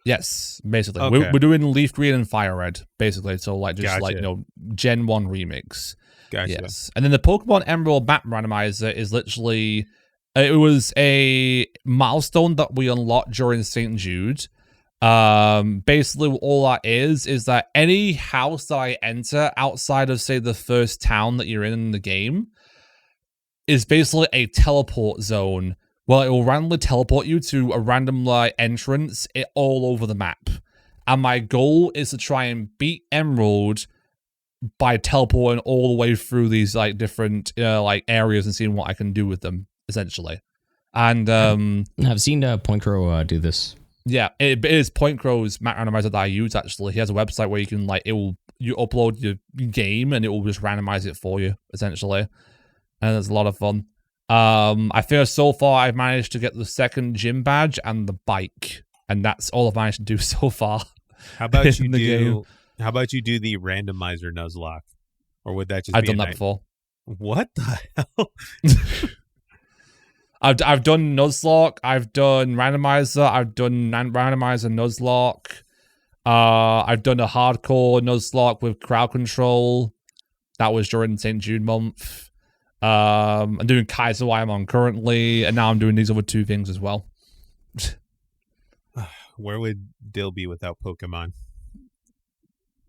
Speaker 2: Yes, basically.
Speaker 1: Okay.
Speaker 2: We're doing Leaf Green and Fire Red, basically. So, like, just like, Gen 1 remix.
Speaker 1: Gotcha.
Speaker 2: Yes. And then the Pokemon Emerald map randomizer is literally... It was a milestone that we unlocked during St. Jude. Basically, all that is that any house that I enter outside of, say, the first town that you're in the game is basically a teleport zone. Well, it will randomly teleport you to a random entrance all over the map. And my goal is to try and beat Emerald by teleporting all the way through these like different like areas and seeing what I can do with them, essentially. And
Speaker 3: I've seen Point Crow do this. Yeah,
Speaker 2: it is Point Crow's map randomizer that I use. Actually, he has a website where you can like you upload your game and it will just randomize it for you, essentially. And it's a lot of fun. I feel so far I've managed to get the second gym badge and the bike, and that's all I've managed to do so far.
Speaker 1: How about How about you do the randomizer Nuzlocke, or would that just?
Speaker 2: I've done that before.
Speaker 1: What the hell?
Speaker 2: I've done Nuzlocke. I've done randomizer. I've done randomizer Nuzlocke. I've done a hardcore Nuzlocke with crowd control. That was during St. Jude month. I'm doing Kaiser Wyoming currently, and now I'm doing these other two things as well.
Speaker 1: Where would Dill be without Pokemon?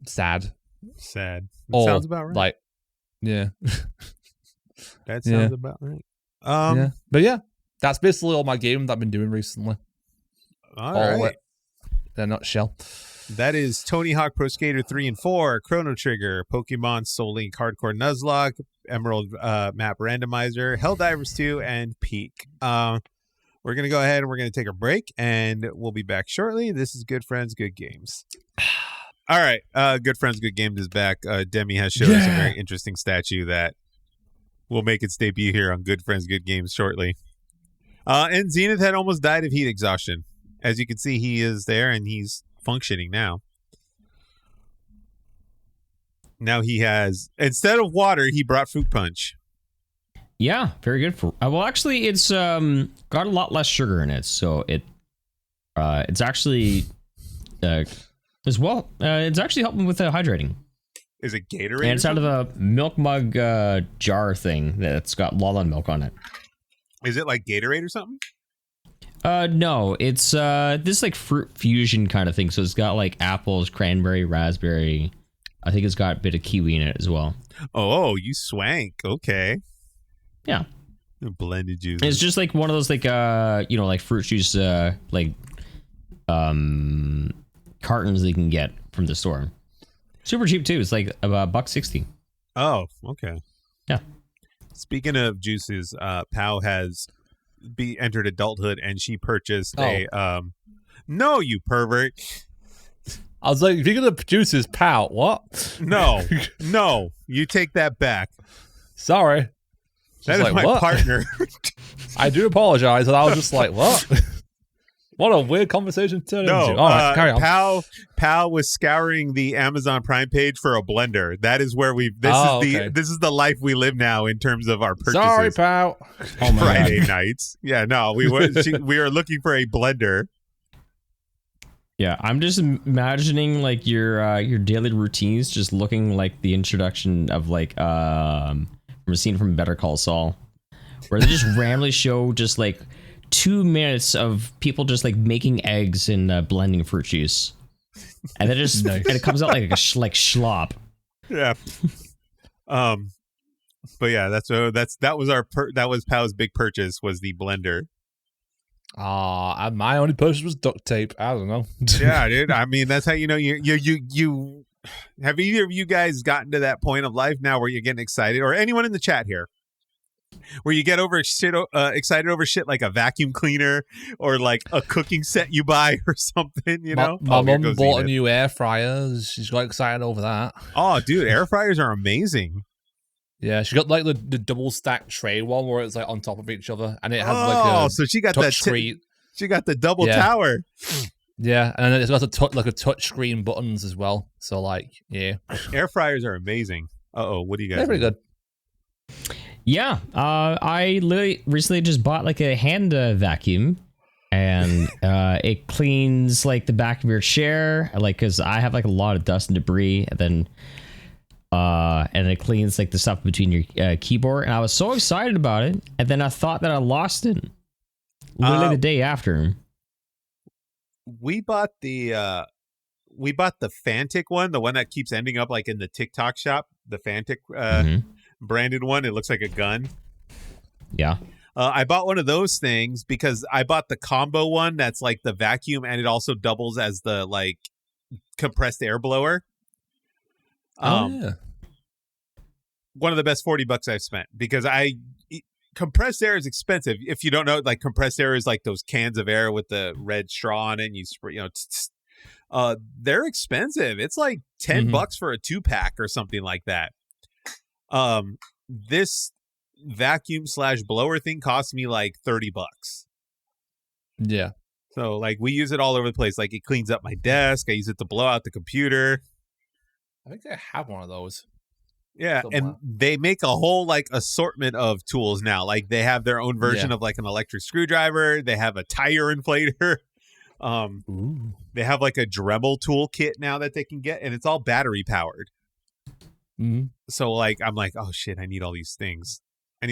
Speaker 2: Sad.
Speaker 1: Sounds about right.
Speaker 2: Like, yeah.
Speaker 1: That sounds about right.
Speaker 2: Yeah. But yeah, that's basically all my game that I've been doing recently.
Speaker 1: All right.
Speaker 2: In a nutshell.
Speaker 1: That is Tony Hawk Pro Skater 3 and 4, Chrono Trigger, Pokemon Soul Link Hardcore Nuzlocke, Emerald Map Randomizer, Helldivers 2, and Peak. We're going to go ahead and we're going to take a break, and we'll be back shortly. This is Good Friends, Good Games. All right. Good Friends, Good Games is back. Demi has showed us a very interesting statue that will make its debut here on Good Friends, Good Games shortly. And Zenith had almost died of heat exhaustion. As you can see, he is there, and he's functioning now. Now he has, instead of water, he brought fruit punch.
Speaker 3: Yeah, very good for. Well, actually, it's got a lot less sugar in it, so it's actually as well. It's actually helping with hydrating.
Speaker 1: Is it Gatorade?
Speaker 3: And it's out of a milk mug jar thing that's got Lala milk on it.
Speaker 1: Is it like Gatorade or something?
Speaker 3: No, it's this like fruit fusion kind of thing. So it's got like apples, cranberry, raspberry. I think it's got a bit of kiwi in it as well.
Speaker 1: Oh, you swank. Okay.
Speaker 3: Yeah.
Speaker 1: Blended juice.
Speaker 3: It's just like one of those like like fruit juice like cartons that you can get from the store. Super cheap too. It's like about $1.60.
Speaker 1: Oh, okay.
Speaker 3: Yeah.
Speaker 1: Speaking of juices, Pow has entered adulthood, and she purchased a no, you pervert.
Speaker 2: I was like, if you're gonna produce his Pow, what?
Speaker 1: No, you take that back.
Speaker 2: Sorry.
Speaker 1: That is like, my partner.
Speaker 2: I do apologize, and I was just like, what? What a weird conversation to turn into. All right, carry on.
Speaker 1: Pow was scouring the Amazon Prime page for a blender. That is where this is the life we live now in terms of our purchases.
Speaker 2: Sorry, Pow.
Speaker 3: Oh my
Speaker 1: Friday
Speaker 3: God.
Speaker 1: nights. Yeah, no, we are looking for a blender.
Speaker 3: Yeah, I'm just imagining like your daily routines just looking like the introduction of like from a scene from Better Call Saul, where they just randomly show just like 2 minutes of people just like making eggs and blending fruit juice, and then just and it comes out like like schlop.
Speaker 1: Yeah. But yeah, that was Pow's big purchase, was the blender.
Speaker 2: My only purchase was duct tape. I don't know.
Speaker 1: Yeah, dude. I mean, that's how you know you have either of you guys gotten to that point of life now where you're getting excited, or anyone in the chat here, where you get excited over shit like a vacuum cleaner or like a cooking set you buy or something, you know?
Speaker 2: My mom bought a new air fryer. She's got excited over that.
Speaker 1: Oh, dude, air fryers are amazing.
Speaker 2: Yeah, she got like the double stacked tray one where it's like on top of each other, and it has like a
Speaker 1: so she got that
Speaker 2: screen.
Speaker 1: She got the double tower.
Speaker 2: Yeah, and then it's got a touch screen buttons as well. So like, yeah,
Speaker 1: air fryers are amazing. What do you guys?
Speaker 2: They're pretty good.
Speaker 3: Yeah, I literally recently just bought like a hand vacuum, and it cleans like the back of your chair, like because I have like a lot of dust and debris, and then. And it cleans like the stuff between your keyboard, and I was so excited about it, and then I thought that I lost it literally the day after.
Speaker 1: We bought the Fantic one, the one that keeps ending up like in the TikTok shop, the Fantic branded one. It looks like a gun.
Speaker 3: Yeah.
Speaker 1: I bought one of those things because I bought the combo one that's like the vacuum, and it also doubles as the like compressed air blower.
Speaker 2: Yeah.
Speaker 1: One of the best $40 I've spent, because compressed air is expensive. If you don't know, like compressed air is like those cans of air with the red straw on it, and you spray, they're expensive. It's like $10 for a 2-pack or something like that. This vacuum / blower thing cost me like $30.
Speaker 2: Yeah.
Speaker 1: So like we use it all over the place. Like it cleans up my desk. I use it to blow out the computer.
Speaker 2: I think I have one of those.
Speaker 1: Yeah,
Speaker 2: somewhere.
Speaker 1: and they make a whole like assortment of tools now. Like they have their own version of like an electric screwdriver. They have a tire inflator. They have like a Dremel tool kit now that they can get, and it's all battery powered. So like I'm like, oh shit, I need all these things. Go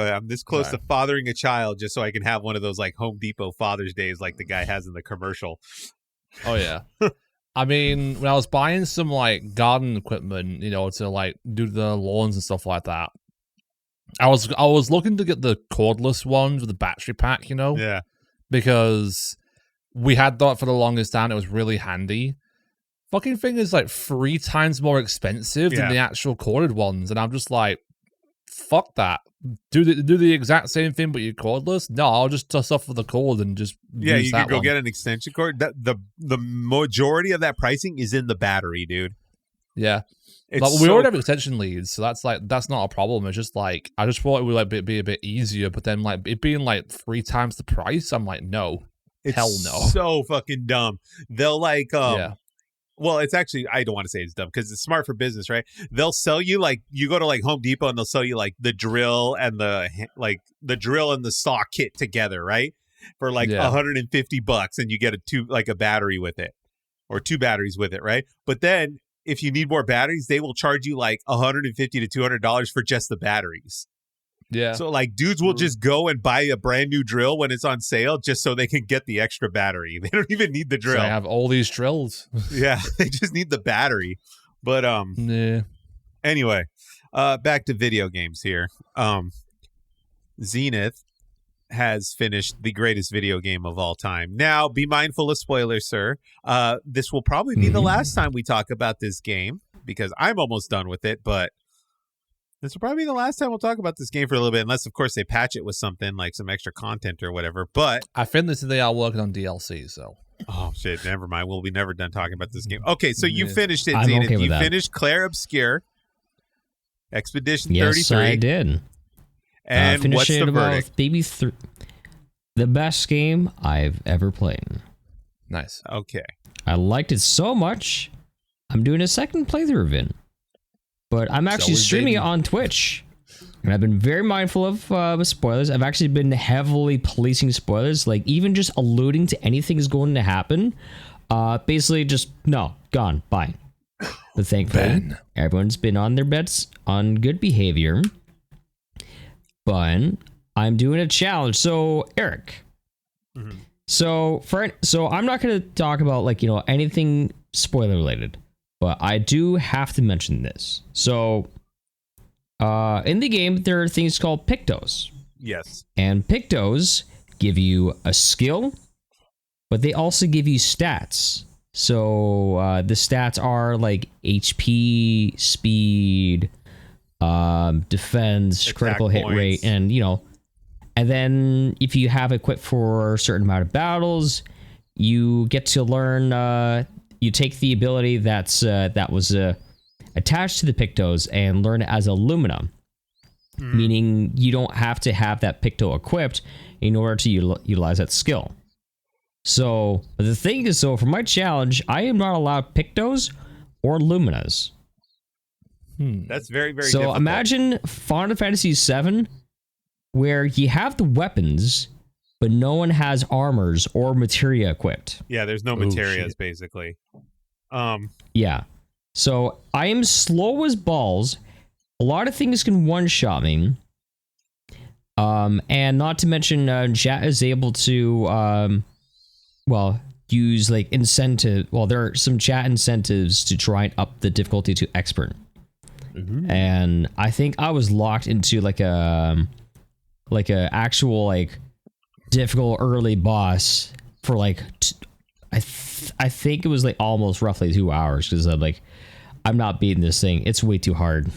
Speaker 1: ahead. I'm this close to fathering a child just so I can have one of those like Home Depot Father's Days like the guy has in the commercial.
Speaker 2: Oh yeah. I mean, when I was buying some like garden equipment, to like do the lawns and stuff like that, I was looking to get the cordless ones with the battery pack,
Speaker 1: Yeah.
Speaker 2: Because we had that for the longest time. It was really handy. Fucking thing is like 3 times more expensive than the actual corded ones, and I'm just like, fuck that. Do the exact same thing, but you're cordless? No, I'll just toss off with the cord and just use
Speaker 1: you
Speaker 2: that
Speaker 1: can go
Speaker 2: one.
Speaker 1: get an extension cord. The majority of that pricing is in the battery, dude.
Speaker 2: Yeah, like, we already have extension leads, so that's not a problem. It's just like I just thought it would like be a bit easier, but then like it being like 3 times the price, I'm like, no, hell no,
Speaker 1: so fucking dumb. They'll like Well, it's actually, I don't want to say it's dumb because it's smart for business, right? They'll sell you like, you go to like Home Depot and they'll sell you like the drill and the saw kit together, right? For like $150, and you get a battery with it, or 2 batteries with it, right? But then if you need more batteries, they will charge you like $150 to $200 for just the batteries.
Speaker 2: Yeah.
Speaker 1: So like dudes will just go and buy a brand new drill when it's on sale just so they can get the extra battery. They don't even need the drill.
Speaker 2: So I have all these drills.
Speaker 1: Yeah, they just need the battery. But anyway, back to video games here. Zenith has finished the greatest video game of all time. Now, be mindful of spoilers, sir. This will probably be the last time we talk about this game because I'm almost done with it, but this will probably be the last time we'll talk about this game for a little bit, unless, of course, they patch it with something like some extra content or whatever. But
Speaker 2: I think they are working on DLC, so.
Speaker 1: Oh, shit. Never mind. We'll be never done talking about this game. Okay, so you finished it,
Speaker 3: I'm
Speaker 1: Zenith.
Speaker 3: okay with
Speaker 1: you
Speaker 3: that.
Speaker 1: finished Clair Obscur, Expedition 33.
Speaker 3: Yes, I did.
Speaker 1: And what's the verdict?
Speaker 3: Maybe the best game I've ever played.
Speaker 2: Nice.
Speaker 1: Okay.
Speaker 3: I liked it so much, I'm doing a second playthrough of it. But I'm actually streaming it on Twitch. And I've been very mindful of spoilers. I've actually been heavily policing spoilers, like even just alluding to anything is going to happen. Basically just, no, gone, bye. But thankfully, everyone's been on their bets on good behavior. but I'm doing a challenge. So Eric,
Speaker 1: Mhm.
Speaker 3: so I'm not going to talk about like anything spoiler related, but I do have to mention this. So in the game there are things called pictos.
Speaker 1: Yes.
Speaker 3: And pictos give you a skill, but they also give you stats. So the stats are like HP, speed, defense,
Speaker 1: Attack
Speaker 3: critical hit
Speaker 1: points.
Speaker 3: rate, and and then if you have equipped for a certain amount of battles, you get to learn. You take the ability that was attached to the pictos and learn it as a Lumina. Meaning you don't have to have that picto equipped in order to utilize that skill. So the thing is, for my challenge, I am not allowed pictos or luminas.
Speaker 1: That's very, very
Speaker 3: so
Speaker 1: difficult.
Speaker 3: imagine Final Fantasy VII, where you have the weapons, but no one has armors or materia equipped.
Speaker 1: Yeah, there's no materias, basically.
Speaker 3: Yeah. So I am slow as balls. A lot of things can one-shot me. And not to mention, chat is able to, use like incentive. Well, there are some chat incentives to try and up the difficulty to expert. And I think I was locked into like a actual like difficult early boss for like I think it was like almost roughly 2 hours because I'm not beating this thing. It's way too hard.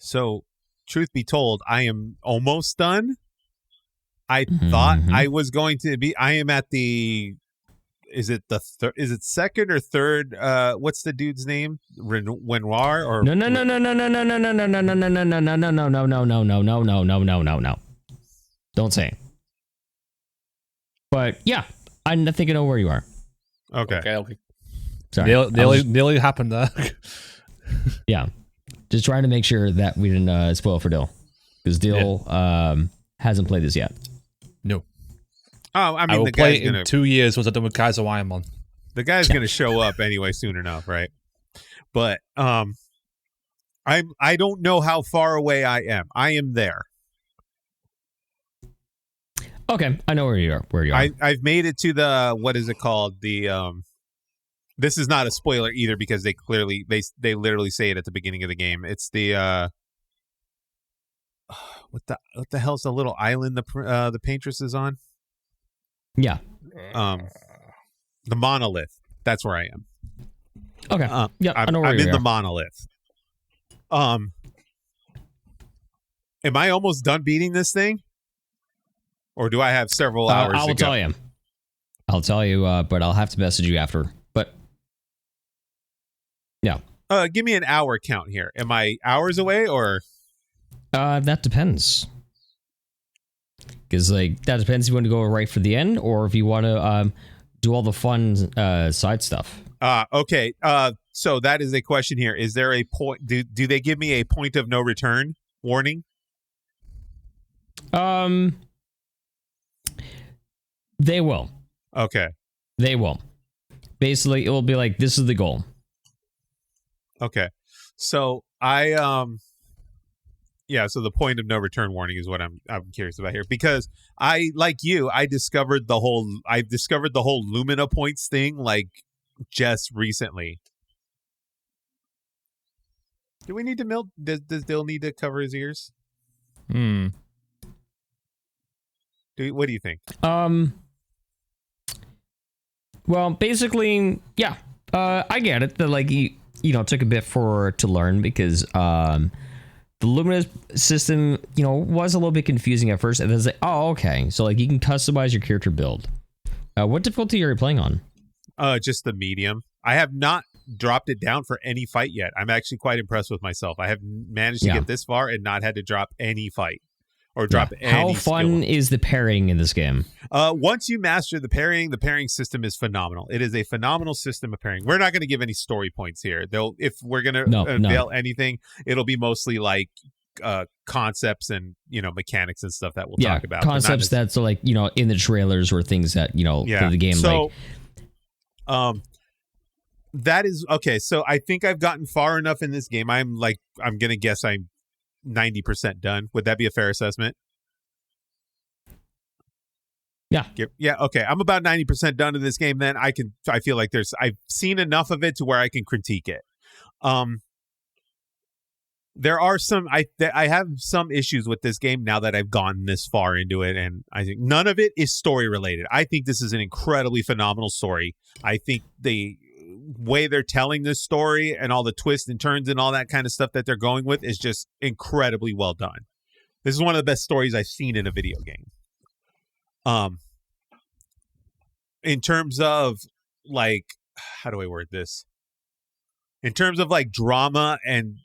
Speaker 1: So, truth be told, I am almost done. I thought I was going to be. I am at the. Is it the third? Is it second or third? What's the dude's name? Renoir or
Speaker 3: No. Don't say. But yeah, I think I know where you are.
Speaker 1: Okay.
Speaker 3: Sorry.
Speaker 2: Nearly happened there.
Speaker 3: Yeah. Just trying to make sure that we didn't spoil for Dill. Because Dill hasn't played this yet.
Speaker 2: No.
Speaker 1: Oh, I mean,
Speaker 2: will
Speaker 1: the
Speaker 2: play
Speaker 1: guy's
Speaker 2: it in
Speaker 1: gonna
Speaker 2: 2 years once I'm done with Kaiser Ironman.
Speaker 1: the guy's gonna show up anyway soon enough, right? But I don't know how far away I am. I am there.
Speaker 3: Okay, I know where you are.
Speaker 1: I've made it to the what is it called? The this is not a spoiler either because they literally say it at the beginning of the game. It's the what the hell's the little island the paintress is on?
Speaker 3: Yeah.
Speaker 1: The monolith. That's where I am.
Speaker 3: Okay. Yeah, I know where
Speaker 1: I'm
Speaker 3: you
Speaker 1: in
Speaker 3: are.
Speaker 1: the monolith. Am I almost done beating this thing? Or do I have several hours
Speaker 3: I will
Speaker 1: to go?
Speaker 3: tell you. I'll tell you, but I'll have to message you after. But yeah.
Speaker 1: Give me an hour count here. Am I hours away or?
Speaker 3: That depends. Because that depends if you want to go right for the end or if you want to do all the fun side stuff.
Speaker 1: Okay. So that is a question here. Is there a point? Do they give me a point of no return warning?
Speaker 3: They will.
Speaker 1: Okay.
Speaker 3: They will. Basically, it will be like, this is the goal.
Speaker 1: Okay. So so the point of no return warning is what I'm curious about here because I discovered the whole Lumina points thing like just recently. Do we need to does Dill need to cover his ears? What do you think?
Speaker 3: Well, basically, yeah. I get it that you took a bit to learn because the Lumina system, was a little bit confusing at first, and then it's like, oh, okay. So you can customize your character build. What difficulty are you playing on?
Speaker 1: Just the medium. I have not dropped it down for any fight yet. I'm actually quite impressed with myself. I have managed to get this far and not had to drop any fight or drop any
Speaker 3: How fun is the pairing in this game?
Speaker 1: Once you master the pairing system is phenomenal. It is a phenomenal system of pairing. We're not going to give any story points here. If we're going to unveil anything, it'll be mostly like concepts and mechanics and stuff that we'll talk about.
Speaker 3: Concepts that's in the trailers or things that for the game.
Speaker 1: So, that is okay. So I think I've gotten far enough in this game. I'm gonna guess I'm 90% done. Would that be a fair assessment? Yeah. Okay. I'm about 90% done in this game. Then I feel like I've seen enough of it to where I can critique it. There are I have some issues with this game now that I've gone this far into it, and I think none of it is story related. I think this is an incredibly phenomenal story. I think the way they're telling this story and all the twists and turns and all that kind of stuff that they're going with is just incredibly well done. This is one of the best stories I've seen in a video game. In terms of like, how do I word this? In terms of like drama and,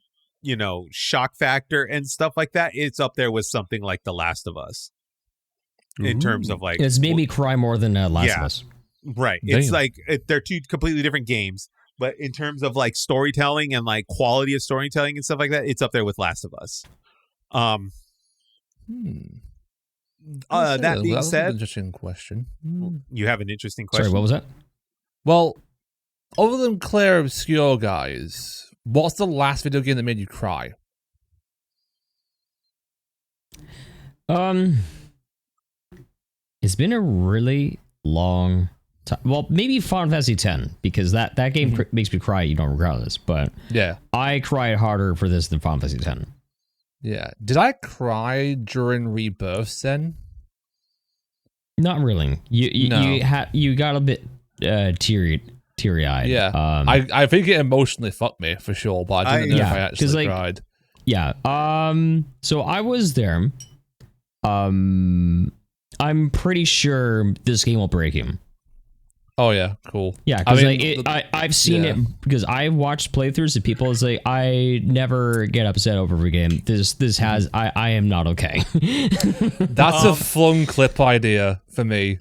Speaker 1: shock factor and stuff like that, it's up there with something like The Last of Us. In terms of like,
Speaker 3: it's made me cry more than Last of Us.
Speaker 1: Right.
Speaker 2: Damn.
Speaker 1: It's like they're two completely different games, but in terms of like storytelling and like quality of storytelling and stuff like that, it's up there with Last of Us. That being said,
Speaker 2: an interesting question.
Speaker 1: You have an interesting question.
Speaker 3: Sorry, what was that?
Speaker 2: Well, other than Clair Obscur, guys, what's the last video game that made you cry?
Speaker 3: It's been a really long time. Well, maybe Final Fantasy X, because that game makes me cry, regardless. But
Speaker 2: yeah,
Speaker 3: I cried harder for this than Final Fantasy X.
Speaker 2: Yeah. Did I cry during Rebirth then?
Speaker 3: Not really. You got a bit teary-eyed.
Speaker 2: Yeah. I think it emotionally fucked me for sure, but I didn't know if I actually cried.
Speaker 3: Yeah. So I was there. I'm pretty sure this game will break him.
Speaker 2: Oh yeah, cool.
Speaker 3: Yeah, because I've seen it, because I've watched playthroughs of people say I never get upset over a game. This has I am not okay.
Speaker 2: That's a fun clip idea for me.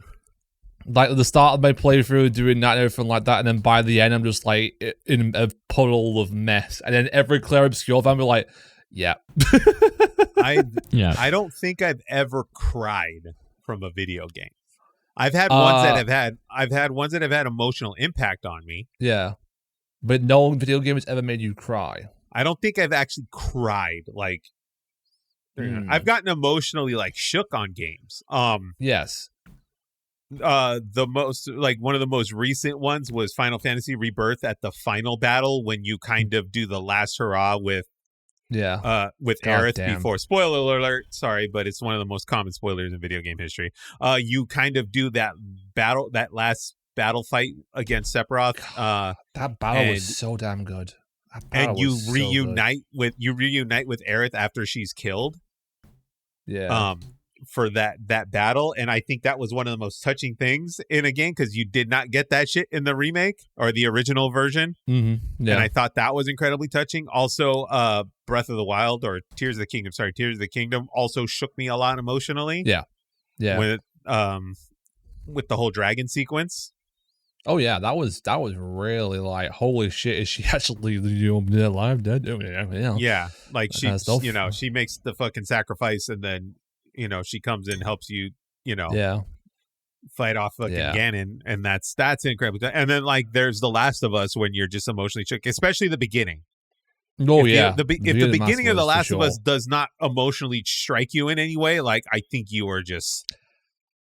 Speaker 2: Like at the start of my playthrough, doing that and everything like that, and then by the end, I'm just like in a puddle of mess, and then every Clair Obscur fan be like, yeah.
Speaker 1: I don't think I've ever cried from a video game. I've had ones that have had emotional impact on me.
Speaker 2: Yeah. But no video game has ever made you cry.
Speaker 1: I don't think I've actually cried. Like, I've gotten emotionally like shook on games.
Speaker 2: Yes.
Speaker 1: The most, like, one of the most recent ones was Final Fantasy Rebirth at the final battle, when you kind of do the last hurrah with Aerith before, spoiler alert, sorry, but it's one of the most common spoilers in video game history. You kind of do that last battle fight against Sephiroth.
Speaker 2: That battle was so damn good.
Speaker 1: And you reunite with Aerith after she's killed.
Speaker 2: Yeah.
Speaker 1: For that battle, and I think that was one of the most touching things in a game, because you did not get that shit in the remake or the original version.
Speaker 2: Mm-hmm. Yeah.
Speaker 1: And I thought that was incredibly touching. Also, Breath of the Wild, or Tears of the Kingdom also shook me a lot emotionally.
Speaker 2: Yeah.
Speaker 1: With the whole dragon sequence.
Speaker 2: Oh yeah, that was really like, holy shit, is she actually alive, dead?
Speaker 1: Yeah, like she makes the fucking sacrifice, and then she comes in, helps you, fight off fucking Ganon, and that's incredible. And then like there's The Last of Us, when you're just emotionally shook, especially the beginning.
Speaker 2: Oh,
Speaker 1: if the beginning of The Last of Us does not emotionally strike you in any way, like, I think you are just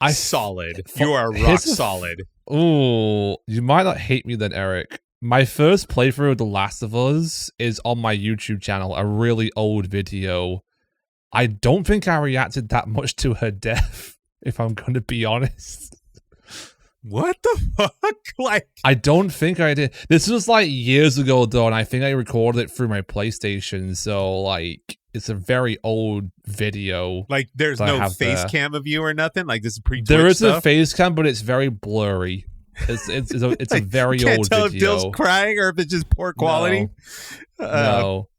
Speaker 1: solid. You are rock solid.
Speaker 2: Oh, you might not hate me then, Eric. My first playthrough of The Last of Us is on my YouTube channel, a really old video. I don't think I reacted that much to her death, if I'm going to be honest.
Speaker 1: What the fuck? Like,
Speaker 2: I don't think I did. This was like years ago, though, and I think I recorded it through my PlayStation, so like it's a very old video.
Speaker 1: Like, there's no face cam of you or nothing? Like, this is pre-Twitch
Speaker 2: There is
Speaker 1: stuff?
Speaker 2: a face cam, but it's very blurry. It's a very
Speaker 1: can't
Speaker 2: old
Speaker 1: tell
Speaker 2: video.
Speaker 1: If Dill's crying or if it's just poor quality.
Speaker 2: No.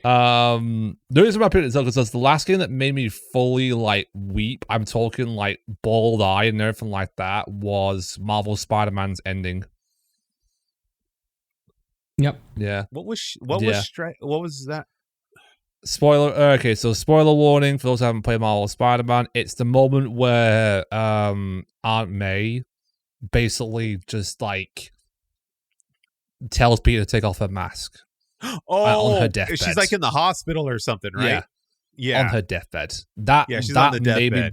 Speaker 2: The reason why I picked it up, because that's the last game that made me fully like weep. I'm talking like bald eye and everything like that, was Marvel Spider-Man's ending.
Speaker 3: Yep.
Speaker 2: Yeah.
Speaker 1: What was that?
Speaker 2: Spoiler. Okay, so spoiler warning for those who haven't played Marvel Spider-Man. It's the moment where Aunt May basically just like tells Peter to take off her mask. On her deathbed.
Speaker 1: She's like in the hospital or something, right? Yeah.
Speaker 2: On her deathbed. She's on the deathbed. Made me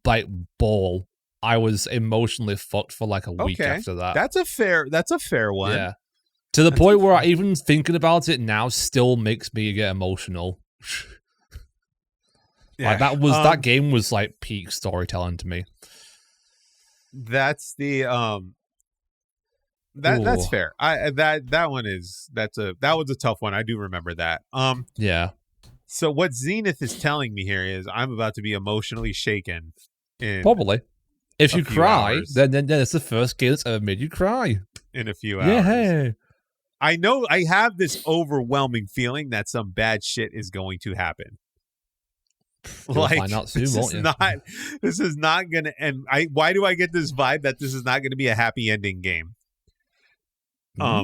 Speaker 2: like bawl. I was emotionally fucked for like a week after that.
Speaker 1: That's a fair one.
Speaker 2: Yeah. To the point where even thinking about it now still makes me get emotional.
Speaker 1: Yeah.
Speaker 2: Like that game was like peak storytelling to me.
Speaker 1: That's the that's fair. That was a tough one. I do remember that.
Speaker 2: Yeah.
Speaker 1: So what Zenith is telling me here is I'm about to be emotionally shaken.
Speaker 2: Probably. If you cry, then it's the first game that's ever made you cry.
Speaker 1: In a few hours.
Speaker 2: Yeah.
Speaker 1: I know I have this overwhelming feeling that some bad shit is going to happen.
Speaker 2: You'll find out soon, won't you?
Speaker 1: This is not gonna end. Why do I get this vibe that this is not gonna be a happy ending game?
Speaker 2: I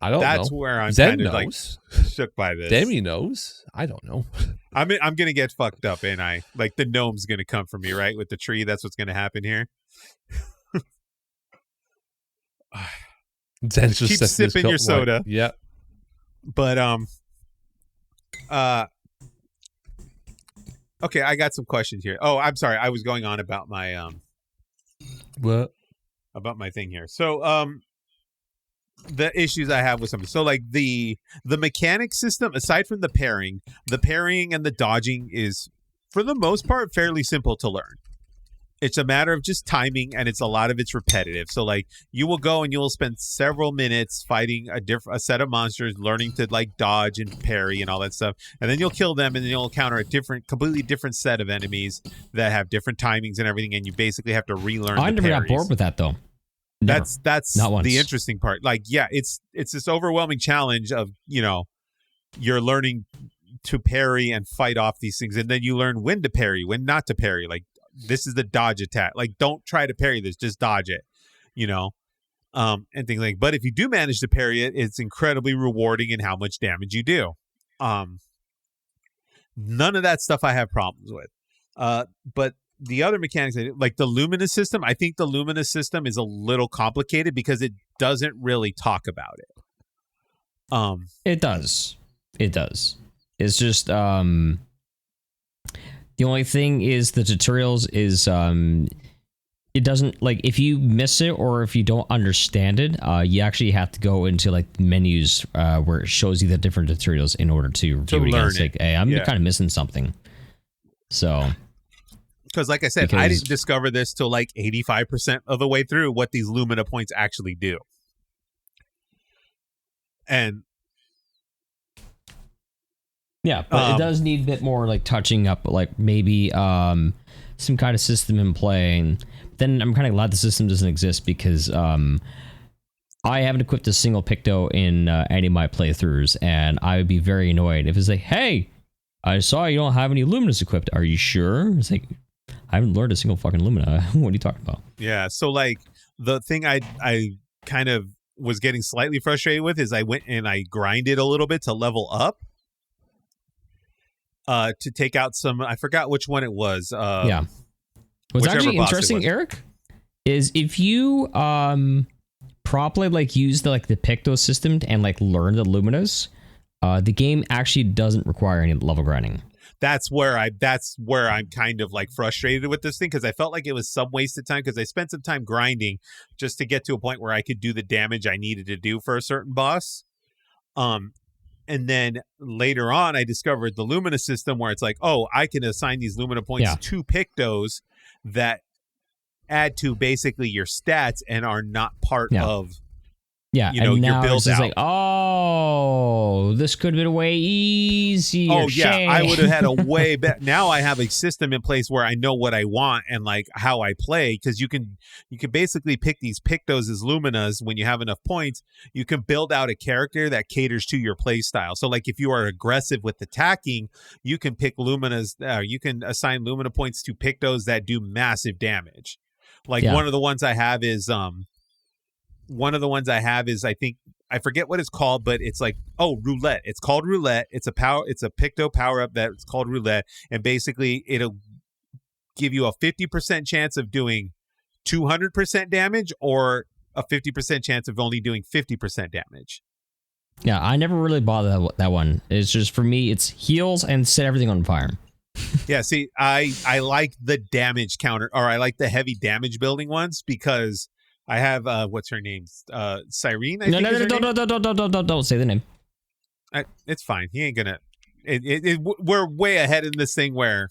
Speaker 2: don't know.
Speaker 1: That's where I'm
Speaker 2: Zen
Speaker 1: kind of
Speaker 2: knows.
Speaker 1: like shook by this.
Speaker 2: Demi knows. I don't know.
Speaker 1: I'm gonna get fucked up, and like the gnome's gonna come for me, right? With the tree, that's what's gonna happen here.
Speaker 2: Zen's just
Speaker 1: keep sipping your soda.
Speaker 2: Like, yeah.
Speaker 1: But okay, I got some questions here. Oh, I'm sorry. I was going on about my
Speaker 2: what?
Speaker 1: About my thing here. So the issues I have with something. So like the mechanic system, aside from the pairing and the dodging is for the most part fairly simple to learn. It's a matter of just timing, and a lot of it's repetitive. So like you will go and you will spend several minutes fighting a set of monsters, learning to like dodge and parry and all that stuff, and then you'll kill them, and then you'll encounter a completely different set of enemies that have different timings and everything, and you basically have to relearn.
Speaker 3: I never got bored with that though. Never.
Speaker 1: That's the interesting part. Like, yeah, it's this overwhelming challenge of you're learning to parry and fight off these things, and then you learn when to parry, when not to parry. Like, this is the dodge attack. Like, don't try to parry this, just dodge it, and things like. But if you do manage to parry it, it's incredibly rewarding in how much damage you do. None of that stuff I have problems with. But the other mechanics, like the Luminous system, I think the Luminous system is a little complicated because it doesn't really talk about it.
Speaker 3: It does. It's just the only thing is the tutorials is it doesn't, like, if you miss it or if you don't understand it, you actually have to go into like menus where it shows you the different tutorials in order to review it again. It's like, hey, I'm kind of missing something. So,
Speaker 1: because like I said, I didn't discover this till like 85% of the way through what these Lumina points actually do. And
Speaker 3: yeah, but it does need a bit more like touching up, like maybe some kind of system in play. And then I'm kind of glad the system doesn't exist because I haven't equipped a single Picto in any of my playthroughs, and I would be very annoyed if it's like, hey, I saw you don't have any Luminous equipped. Are you sure? It's like, I haven't learned a single fucking Lumina. What are you talking about?
Speaker 1: Yeah, so like the thing I kind of was getting slightly frustrated with is I went and I grinded a little bit to level up. To take out some, I forgot which one it was.
Speaker 3: Yeah. What's actually interesting, Eric, is if you properly like use the Picto system and like learn the Luminous, the game actually doesn't require any level grinding.
Speaker 1: That's where I'm kind of like frustrated with this thing, because I felt like it was some wasted time, because I spent some time grinding just to get to a point where I could do the damage I needed to do for a certain boss. And then later on, I discovered the Lumina system where it's like, oh, I can assign these Lumina points to Pictos that add to basically your stats and are not part of
Speaker 3: and now
Speaker 1: your build
Speaker 3: it's just like, oh, this could have been way easier.
Speaker 1: Oh, yeah, I would have had a way better. Now I have a system in place where I know what I want and like how I play, because you can basically pick these Pictos as Luminas when you have enough points. You can build out a character that caters to your play style. So like if you are aggressive with attacking, you can pick Luminas. You can assign Lumina points to Pictos that do massive damage. Like one of the ones I have is I think, I forget what it's called, but it's like, Roulette. It's called Roulette. It's a Picto power up that it's called Roulette, and basically it'll give you a 50% chance of doing 200% damage or a 50% chance of only doing 50% damage.
Speaker 3: Yeah, I never really bought that one. It's just, for me, it's heals and set everything on fire.
Speaker 1: Yeah, see, I like the damage counter, or I like the heavy damage building ones because I have what's her name? Cyrene, I think is her name?
Speaker 3: Don't say the name.
Speaker 1: It's fine. He ain't gonna. We're way ahead in this thing where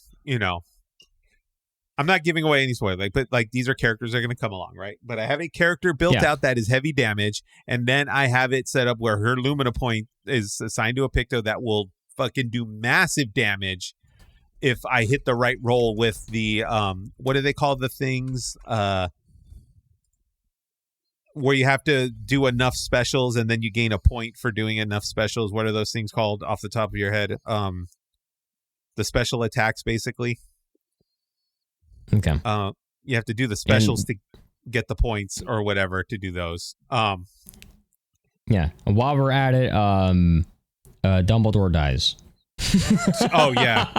Speaker 1: I'm not giving away any spoiler, but these are characters that are gonna come along, right? But I have a character built out that is heavy damage, and then I have it set up where her Lumina point is assigned to a Picto that will fucking do massive damage if I hit the right roll with the what do they call the things where you have to do enough specials and then you gain a point for doing enough specials. What are those things called off the top of your head? The special attacks, basically.
Speaker 3: Okay.
Speaker 1: You have to do the specials to get the points or whatever to do those.
Speaker 3: Yeah. And while we're at it, Dumbledore dies.
Speaker 1: Oh yeah.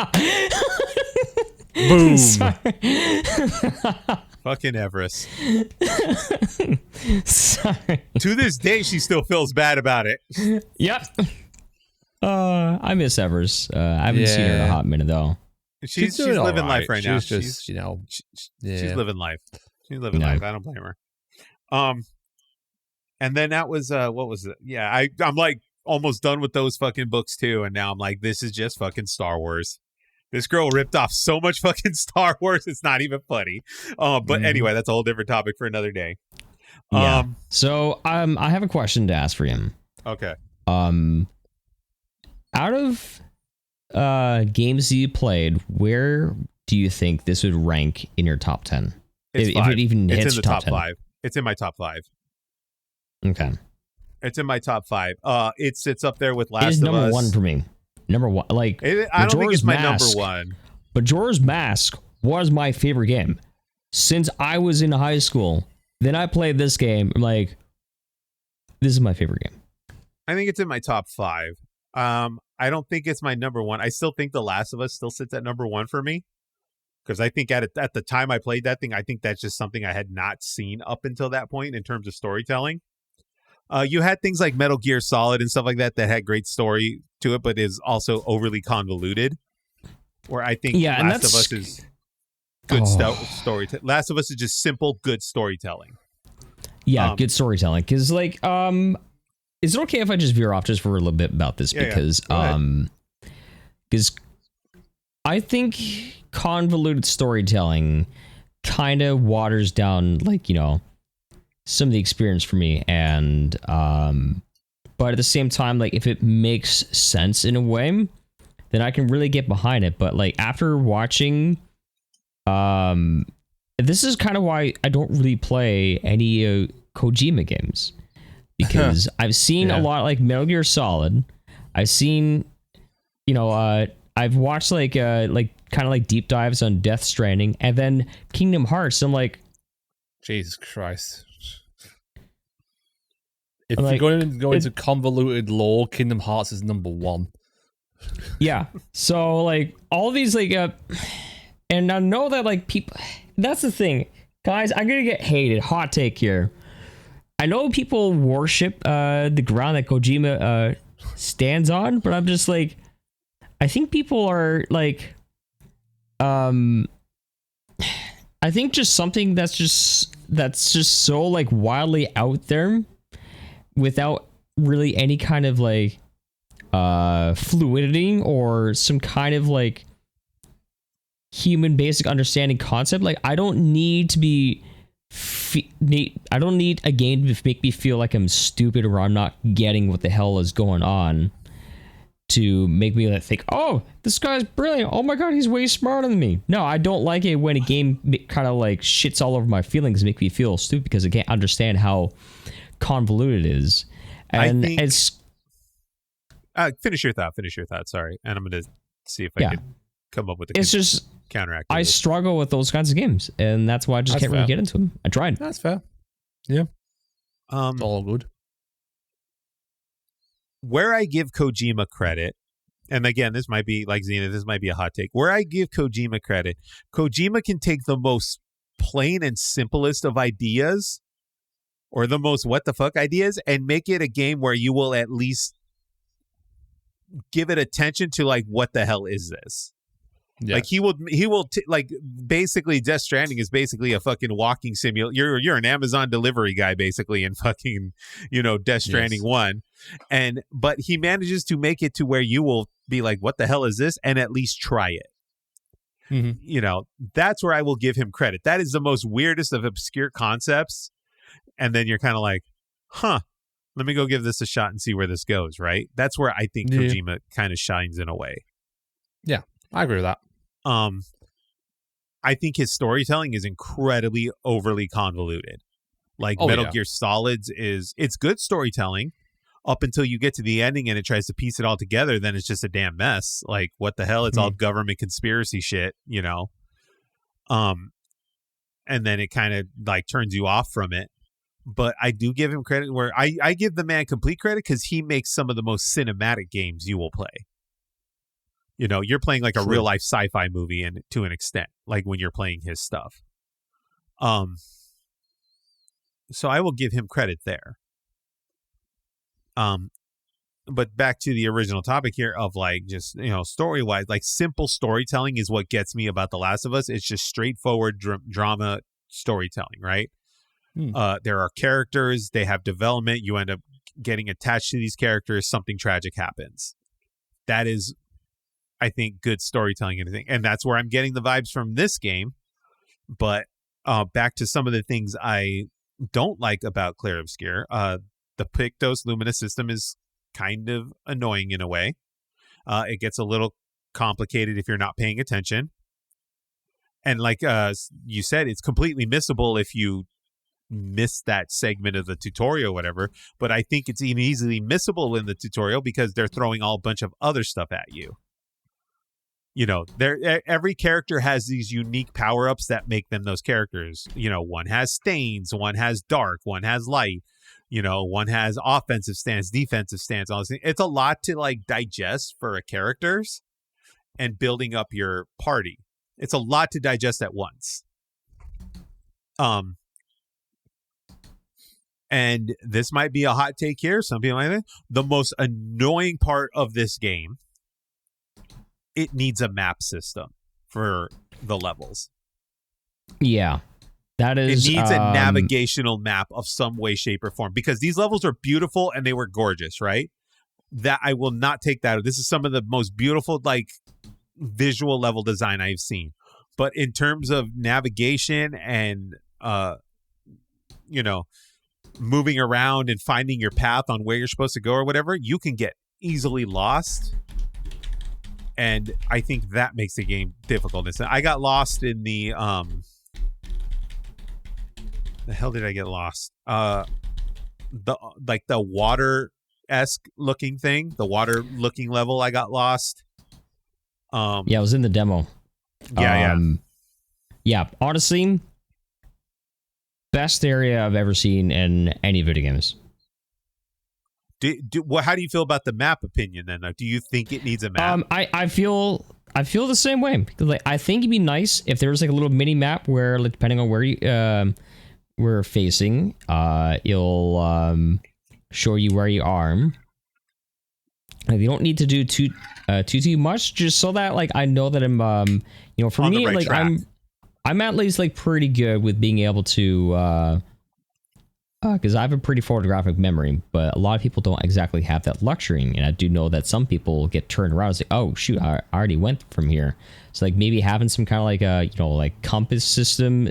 Speaker 2: Boom.
Speaker 1: Fucking Everest.
Speaker 3: Sorry.
Speaker 1: To this day, she still feels bad about it.
Speaker 3: Yep. I miss Evers. I haven't seen her in a hot minute though.
Speaker 1: She's living life right now.
Speaker 2: She's just,
Speaker 1: she's living life. She's living life. I don't blame her. And then that was what was it? Yeah, I'm like almost done with those fucking books too, and now I'm like, this is just fucking Star Wars. This girl ripped off so much fucking Star Wars, it's not even funny. But anyway, that's a whole different topic for another day.
Speaker 3: Yeah. So I have a question to ask for him.
Speaker 1: Okay.
Speaker 3: Out of games that you played, where do you think this would rank in your top 10?
Speaker 1: If
Speaker 3: it even hits
Speaker 1: in the
Speaker 3: your
Speaker 1: top
Speaker 3: 10.
Speaker 1: 5. It's in my top 5.
Speaker 3: Okay.
Speaker 1: It's in my top 5. It sits up there with Last of Us.
Speaker 3: It is number 1 for me. Number 1. Like,
Speaker 1: I don't think it's my number 1.
Speaker 3: Majora's Mask was my favorite game since I was in high school. Then I played this game. I'm like, this is my favorite game.
Speaker 1: I think it's in my top 5. I don't think it's my number 1. I still think The Last of Us still sits at number 1 for me. Because I think at the time I played that thing, I think that's just something I had not seen up until that point in terms of storytelling. You had things like Metal Gear Solid and stuff like that had great story to it, but is also overly convoluted. Where I think Last of Us is good storytelling. Last of Us is just simple, good storytelling.
Speaker 3: Yeah, good storytelling. Because like, is it okay if I just veer off just for a little bit about this? Because I think convoluted storytelling kind of waters down, like, some of the experience for me. And but at the same time, like, if it makes sense in a way, then I can really get behind it. But like, after watching, this is kind of why I don't really play any Kojima games, because I've seen a lot, like Metal Gear Solid. I've seen, I've watched like kind of like deep dives on Death Stranding, and then Kingdom Hearts. I'm like,
Speaker 2: Jesus Christ. If you're going to go into convoluted lore, Kingdom Hearts is number 1.
Speaker 3: Yeah. So like all these like and I know that like people, that's the thing, guys, I'm gonna get hated. Hot take here. I know people worship the ground that Kojima stands on, but I'm just like, I think people are like, I think just something that's just so like wildly out there without really any kind of like fluidity or some kind of like human basic understanding concept. Like, I don't need to be I don't need a game to make me feel like I'm stupid or I'm not getting what the hell is going on to make me like think, oh, this guy's brilliant. Oh my god, he's way smarter than me. No, I don't like it when a game kind of like shits all over my feelings and make me feel stupid because I can't understand how convoluted it is. And it's
Speaker 1: finish your thought. Sorry, and I'm gonna see if I can come up with a counteract.
Speaker 3: I struggle with those kinds of games, and that's why I just can't really get into them. I tried.
Speaker 2: That's fair. Yeah. It's all good.
Speaker 1: Where I give Kojima credit, and again, this might be like Zenith, this might be a hot take. Where I give Kojima credit, Kojima can take the most plain and simplest of ideas, or the most what the fuck ideas, and make it a game where you will at least give it attention to like, what the hell is this?
Speaker 2: Yeah.
Speaker 1: Like he will like basically Death Stranding is basically a fucking walking simulator. You're an Amazon delivery guy basically in fucking, Death Stranding 1. But he manages to make it to where you will be like, what the hell is this? And at least try it.
Speaker 2: Mm-hmm.
Speaker 1: That's where I will give him credit. That is the most weirdest of obscure concepts. And then you're kind of like, huh, let me go give this a shot and see where this goes, right? That's where I think Kojima kind of shines in a way.
Speaker 2: Yeah, I agree with that.
Speaker 1: I think his storytelling is incredibly overly convoluted. Like Metal Gear Solid's it's good storytelling up until you get to the ending and it tries to piece it all together. Then it's just a damn mess. Like what the hell? It's all government conspiracy shit, and then it kind of like turns you off from it. But I do give him credit where I give the man complete credit because he makes some of the most cinematic games you will play. You're playing like a real life sci-fi movie, and to an extent, like when you're playing his stuff. So I will give him credit there. But back to the original topic here of like just story wise, like simple storytelling is what gets me about The Last of Us. It's just straightforward drama storytelling, right? There are characters, they have development. You end up getting attached to these characters. Something tragic happens. That is, I think, good storytelling and that's where I'm getting the vibes from this game. But back to some of the things I don't like about Clair Obscur. The Pictos Luminous system is kind of annoying in a way. It gets a little complicated if you're not paying attention. And like you said, it's completely missable if you miss that segment of the tutorial or whatever. But I think it's easily missable in the tutorial because they're throwing all a bunch of other stuff at you. Every character has these unique power-ups that make them those characters. One has stains, one has dark, one has light, one has offensive stance, defensive stance, all this thing. It's a lot to like digest for a characters and building up your party. It's a lot to digest at once. And this might be a hot take here. Some people might think the most annoying part of this game, it needs a map system for the levels.
Speaker 3: Yeah, that is.
Speaker 1: It needs a navigational map of some way, shape, or form because these levels are beautiful and they were gorgeous, right? That I will not take that. This is some of the most beautiful, like visual level design I've seen. But in terms of navigation and, moving around and finding your path on where you're supposed to go or whatever, you can get easily lost. And I think that makes the game difficult. I got lost in the hell did I get lost? The water-esque looking thing, the water looking level. I got lost.
Speaker 3: Yeah, it was in the demo. Yeah. Honestly, best area I've ever seen in any video games.
Speaker 1: How do you feel about the map opinion then? Do you think it needs a map?
Speaker 3: I feel the same way because like I think it'd be nice if there was like a little mini map where like depending on where you we're facing, it'll show you where you are. Like, you don't need to do too much, just so that like I know that I'm for
Speaker 1: on
Speaker 3: me
Speaker 1: the right
Speaker 3: like
Speaker 1: track.
Speaker 3: I'm at least like pretty good with being able to because I have a pretty photographic memory, but a lot of people don't exactly have that luxury, and I do know that some people get turned around and say, "Oh shoot, I already went from here." So like maybe having some kind of like a like compass system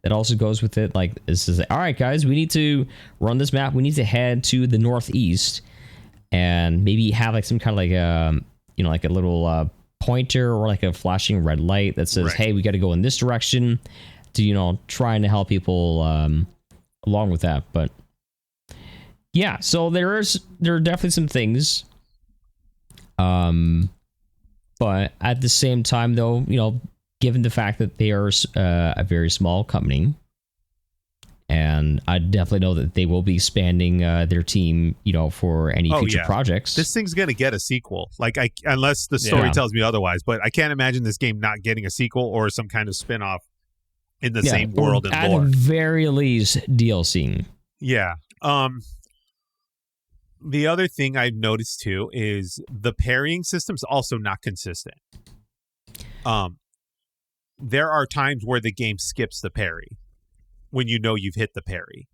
Speaker 3: that also goes with it, like this is like, all right, guys, we need to run this map. We need to head to the northeast, and maybe have like some kind of like like a little pointer or like a flashing red light that says, right, "Hey, we got to go in this direction," to trying to help people along with that. But yeah, so there are definitely some things, but at the same time, though, given the fact that they are a very small company, and I definitely know that they will be expanding their team, for any future projects.
Speaker 1: This thing's gonna get a sequel, unless the story tells me otherwise. But I can't imagine this game not getting a sequel or some kind of spin-off in the same world and lore.
Speaker 3: At very least, DLC.
Speaker 1: Yeah. The other thing I've noticed too is the parrying system's also not consistent. there are times where the game skips the parry when you know you've hit the parry.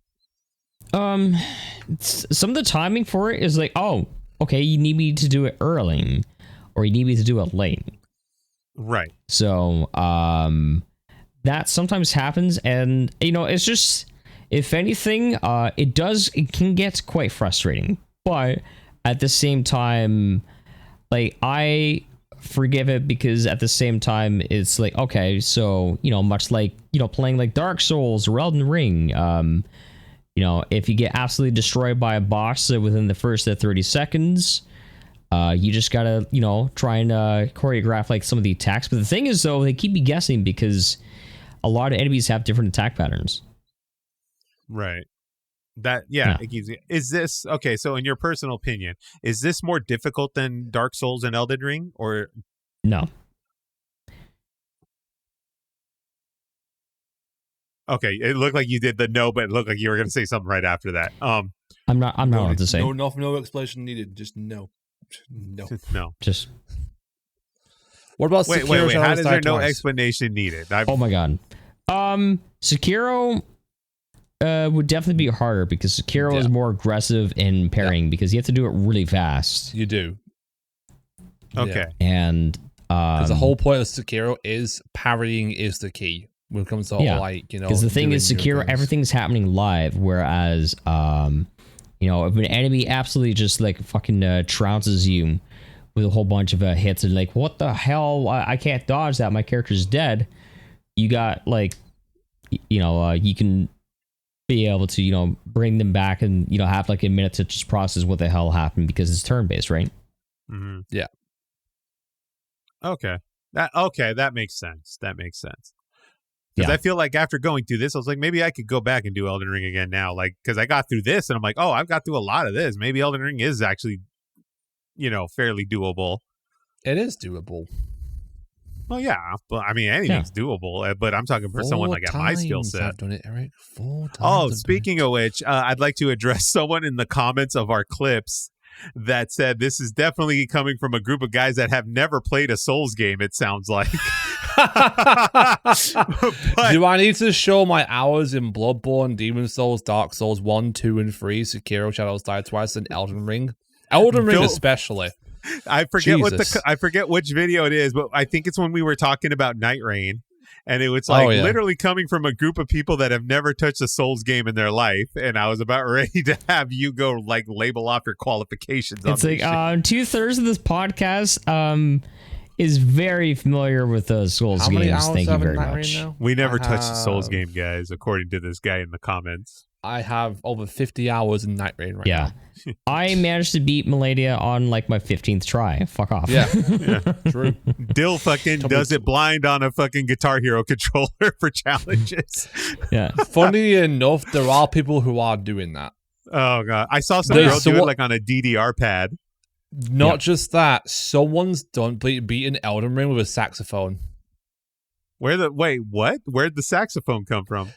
Speaker 3: Some of the timing for it is like, oh, okay, you need me to do it early, or you need me to do it late.
Speaker 1: Right.
Speaker 3: So, that sometimes happens, and it's just, if anything, it can get quite frustrating. But at the same time, like, I forgive it, because at the same time it's like, okay, so much like playing like Dark Souls or Elden Ring, if you get absolutely destroyed by a boss within the first 30 seconds, you just gotta try and choreograph like some of the attacks. But the thing is, though, they keep you guessing because a lot of enemies have different attack patterns.
Speaker 1: Right. It gives you, is this okay? So, in your personal opinion, is this more difficult than Dark Souls and Elden Ring, or
Speaker 3: no?
Speaker 1: Okay, it looked like you did the no, but it looked like you were going to say something right after that.
Speaker 3: I'm not allowed to say.
Speaker 4: No explanation needed. Just no.
Speaker 1: No.
Speaker 3: Just.
Speaker 2: What about Sekiro?
Speaker 1: Wait. How is there no explanation needed?
Speaker 3: Oh my god. Sekiro would definitely be harder, because Sekiro is more aggressive in parrying, because you have to do it really fast.
Speaker 2: You do.
Speaker 1: Okay.
Speaker 3: And
Speaker 2: because the whole point of Sekiro is parrying is the key when it comes to
Speaker 3: because the thing is, Sekiro, everything's happening live, whereas if an enemy absolutely just like fucking trounces you with a whole bunch of hits, and like, what the hell, I can't dodge that, my character's dead, you got like you can be able to bring them back and have like a minute to just process what the hell happened, because it's turn-based, right?
Speaker 1: Mm-hmm.
Speaker 2: Yeah.
Speaker 1: Okay. That makes sense. Because I feel like after going through this, I was like, maybe I could go back and do Elden Ring again now, like, because I got through this and I'm like, oh, I've got through a lot of this. Maybe Elden Ring is actually fairly doable.
Speaker 2: It is doable.
Speaker 1: Well, yeah, but I mean, anything's doable. But I'm talking for someone like at my skill set.
Speaker 2: I've done it, Eric. 4 times.
Speaker 1: Oh, speaking of which, I'd like to address someone in the comments of our clips that said this is definitely coming from a group of guys that have never played a Souls game. It sounds like.
Speaker 2: Do I need to show my hours in Bloodborne, Demon Souls, Dark Souls 1, 2, and 3, Sekiro, Shadows Die Twice, and Elden Ring? Elden Ring especially.
Speaker 1: I forget which video it is, but I think it's when we were talking about Night Rain, and it was like literally coming from a group of people that have never touched a Souls game in their life, and I was about ready to have you go like label off your qualifications.
Speaker 3: It's like 2/3 of this podcast is very familiar with the Souls games. Thank you very much.
Speaker 1: We never touched a Souls game, guys, according to this guy in the comments.
Speaker 2: I have over 50 hours in Night Rain right now.
Speaker 3: I managed to beat Malenia on like my 15th try. Fuck off.
Speaker 2: Yeah, true.
Speaker 1: Dill fucking does it blind on a fucking Guitar Hero controller for challenges.
Speaker 3: Yeah.
Speaker 2: Funny enough, there are people who are doing that.
Speaker 1: Oh god, I saw some girl do it like on a DDR pad.
Speaker 2: Not just that, someone's beaten Elden Ring with a saxophone.
Speaker 1: Where'd the saxophone come from?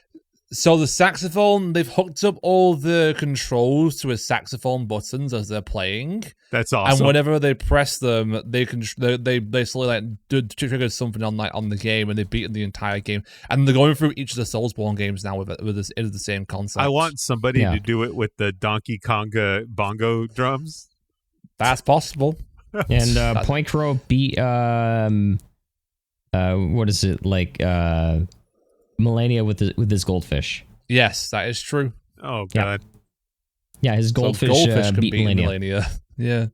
Speaker 2: So the saxophone, they've hooked up all the controls to a saxophone buttons as they're playing.
Speaker 1: That's awesome.
Speaker 2: And whenever they press them, they slowly like trigger something on the game, and they've beaten the entire game. And they're going through each of the Soulsborne games now with the same concept.
Speaker 1: I want somebody to do it with the Donkey Konga bongo drums.
Speaker 2: That's possible.
Speaker 3: And Point Crow beat what is it like? Malenia with his goldfish.
Speaker 2: Yes, that is true.
Speaker 1: Oh god.
Speaker 3: Yeah, his goldfish
Speaker 2: can
Speaker 3: beat
Speaker 2: Malenia. Yeah.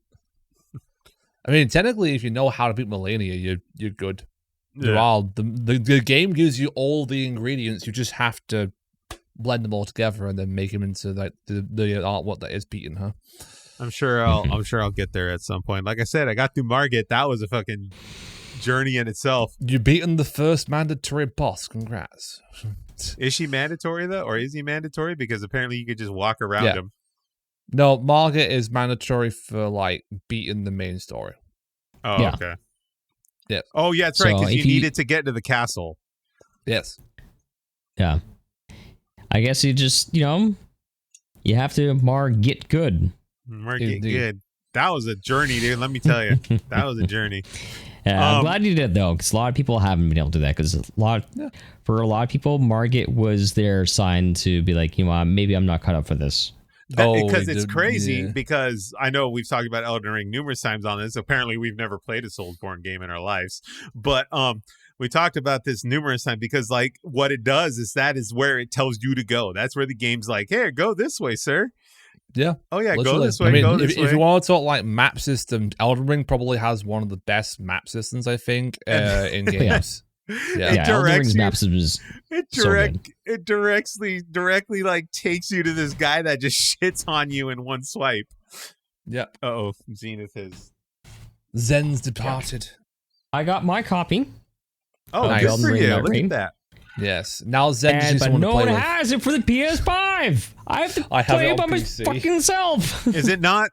Speaker 2: I mean, technically, if you know how to beat Malenia, you're good.
Speaker 1: Yeah.
Speaker 2: The game gives you all the ingredients. You just have to blend them all together and then make them into like the artwork that is beating her.
Speaker 1: I'm sure I'll get there at some point. Like I said, I got through Margit. That was a fucking journey in itself.
Speaker 2: You've beaten the first mandatory boss. Congrats.
Speaker 1: Is she mandatory though, or is he mandatory? Because apparently you could just walk around him.
Speaker 2: No, Margit is mandatory for like beating the main story.
Speaker 1: Oh, okay.
Speaker 2: Yeah.
Speaker 1: Oh, yeah, that's right. Because you needed to get to the castle.
Speaker 2: Yes.
Speaker 3: Yeah. I guess you just you have to get good.
Speaker 1: Get good. That was a journey, dude. Let me tell you, that was a journey.
Speaker 3: Yeah, I'm glad you did though, because a lot of people haven't been able to do that. Because for a lot of people, Margit was their sign to be like, you know, maybe I'm not cut up for this.
Speaker 1: Because it's crazy. Because I know we've talked about Elden Ring numerous times on this. Apparently, we've never played a Soulsborne game in our lives, but we talked about this numerous times because, like, what it does is that is where it tells you to go. That's where the game's like, "Hey, go this way, sir."
Speaker 2: Yeah.
Speaker 1: Oh yeah,
Speaker 2: literally.
Speaker 1: go this way.
Speaker 2: I mean,
Speaker 1: go this way.
Speaker 2: If you want to talk like map system, Elden Ring probably has one of the best map systems, I think, in games.
Speaker 3: Yeah, Elden Ring's map system is
Speaker 1: it directly like takes you to this guy that just shits on you in one swipe.
Speaker 2: Yeah.
Speaker 1: Oh, Zenith is
Speaker 2: Zen's departed.
Speaker 3: I got my copy.
Speaker 1: Oh,
Speaker 2: nice.
Speaker 1: good for you. Look
Speaker 3: Ring.
Speaker 1: at that.
Speaker 2: Yes. Now Zen just needs
Speaker 3: but
Speaker 2: someone
Speaker 3: no
Speaker 2: to play
Speaker 3: one
Speaker 2: with.
Speaker 3: has it for the PS5. I have to
Speaker 2: I have
Speaker 3: play
Speaker 2: it
Speaker 3: it by
Speaker 2: on
Speaker 3: my
Speaker 2: PC.
Speaker 3: fucking self.
Speaker 1: Is it not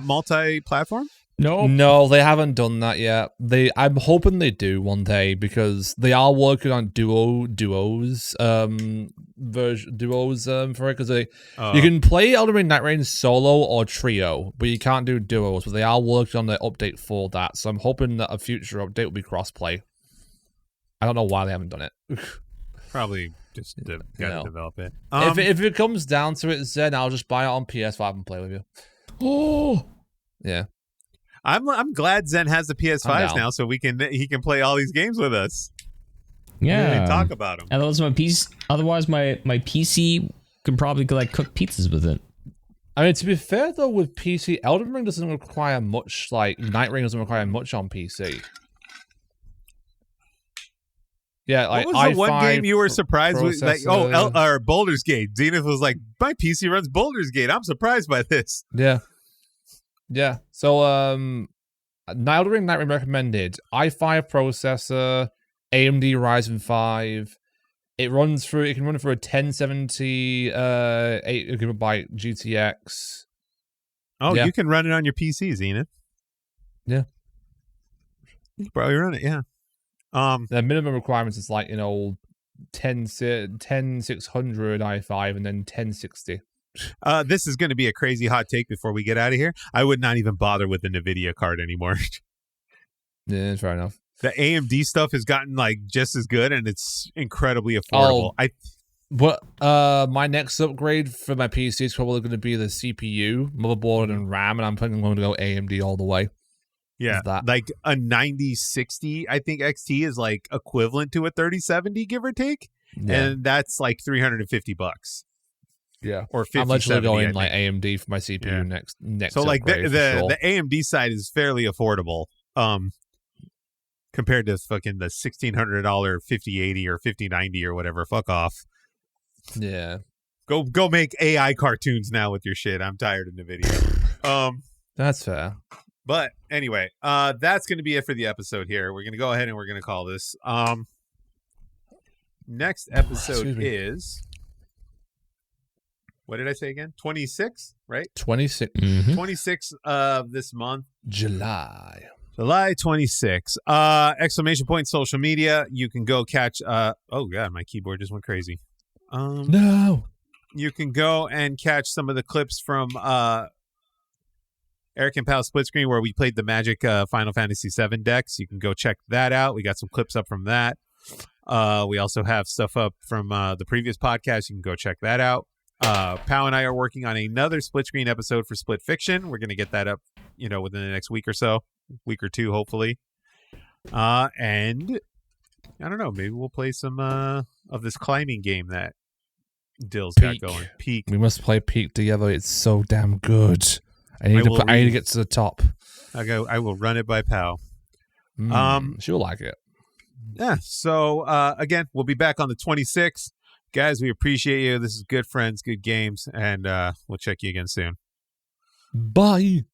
Speaker 1: multi-platform?
Speaker 2: No, they haven't done that yet. I'm hoping they do one day because they are working on duos for it because you can play Elden Ring Night Rain solo or trio, but you can't do duos. But they are working on the update for that, so I'm hoping that a future update will be crossplay. I don't know why they haven't done it.
Speaker 1: Probably just gotta develop it.
Speaker 2: If it comes down to it, Zen, I'll just buy it on PS5 and play with you.
Speaker 3: Oh,
Speaker 2: yeah.
Speaker 1: I'm glad Zen has the PS5s now, so he can play all these games with us.
Speaker 3: Yeah,
Speaker 1: and talk about them.
Speaker 3: And those my piece. Otherwise, my PC can probably like cook pizzas with it.
Speaker 2: I mean, to be fair though, with PC, Elden Ring doesn't require much. Like Night Ring doesn't require much on PC. Yeah, like
Speaker 1: what was the one game you were surprised with? Like, or Baldur's Gate. Zenith was like, my PC runs Baldur's Gate. I'm surprised by this.
Speaker 2: Yeah. Yeah. So, Elden Ring Night Ring recommended i5 processor, AMD Ryzen 5. It can run through a 1070 8GB GTX.
Speaker 1: Oh, yeah. You can run it on your PC, Zenith.
Speaker 2: Yeah.
Speaker 1: You can probably run it, yeah.
Speaker 2: The minimum requirements is like, 10600 i5 and then 1060.
Speaker 1: This is going to be a crazy hot take before we get out of here. I would not even bother with the NVIDIA card anymore.
Speaker 2: Yeah, fair enough.
Speaker 1: The AMD stuff has gotten like just as good, and it's incredibly affordable.
Speaker 2: My next upgrade for my PC is probably going to be the CPU, motherboard, and RAM, and I'm going to go AMD all the way.
Speaker 1: Yeah, like a 9060, I think XT is like equivalent to a 3070, give or take, and that's like $350.
Speaker 2: Yeah,
Speaker 1: or 50.
Speaker 2: I'm literally going like AMD for my CPU next. So like
Speaker 1: the AMD side is fairly affordable, compared to fucking the $1,600 5080 or 5090 or whatever. Fuck off.
Speaker 2: Yeah,
Speaker 1: go make AI cartoons now with your shit. I'm tired of NVIDIA.
Speaker 2: That's fair.
Speaker 1: But anyway, that's going to be it for the episode here. We're going to go ahead and we're going to call this. Next episode is, what did I say again? 26, right?
Speaker 2: 26.
Speaker 3: Mm-hmm.
Speaker 1: 26 of this month.
Speaker 2: July
Speaker 1: 26. Exclamation point social media. You can go catch. Oh god, my keyboard just went crazy.
Speaker 2: No.
Speaker 1: You can go and catch some of the clips from Erik and Pal Split Screen where we played the Magic Final Fantasy VII decks. You can go check that out. We got some clips up from that. We also have stuff up from the previous podcast. You can go check that out. Pal and I are working on another Split Screen episode for Split Fiction. We're going to get that up, within the next week or so, week or two, hopefully. And I don't know, maybe we'll play some of this climbing game that Dill's got going. Peak.
Speaker 2: We must play Peak together. It's so damn good. I need to get to the top.
Speaker 1: I will run it by Pal.
Speaker 2: She'll like it.
Speaker 1: Yeah. So again, we'll be back on the 26th. Guys, we appreciate you. This is good friends, good games, and we'll check you again soon.
Speaker 2: Bye.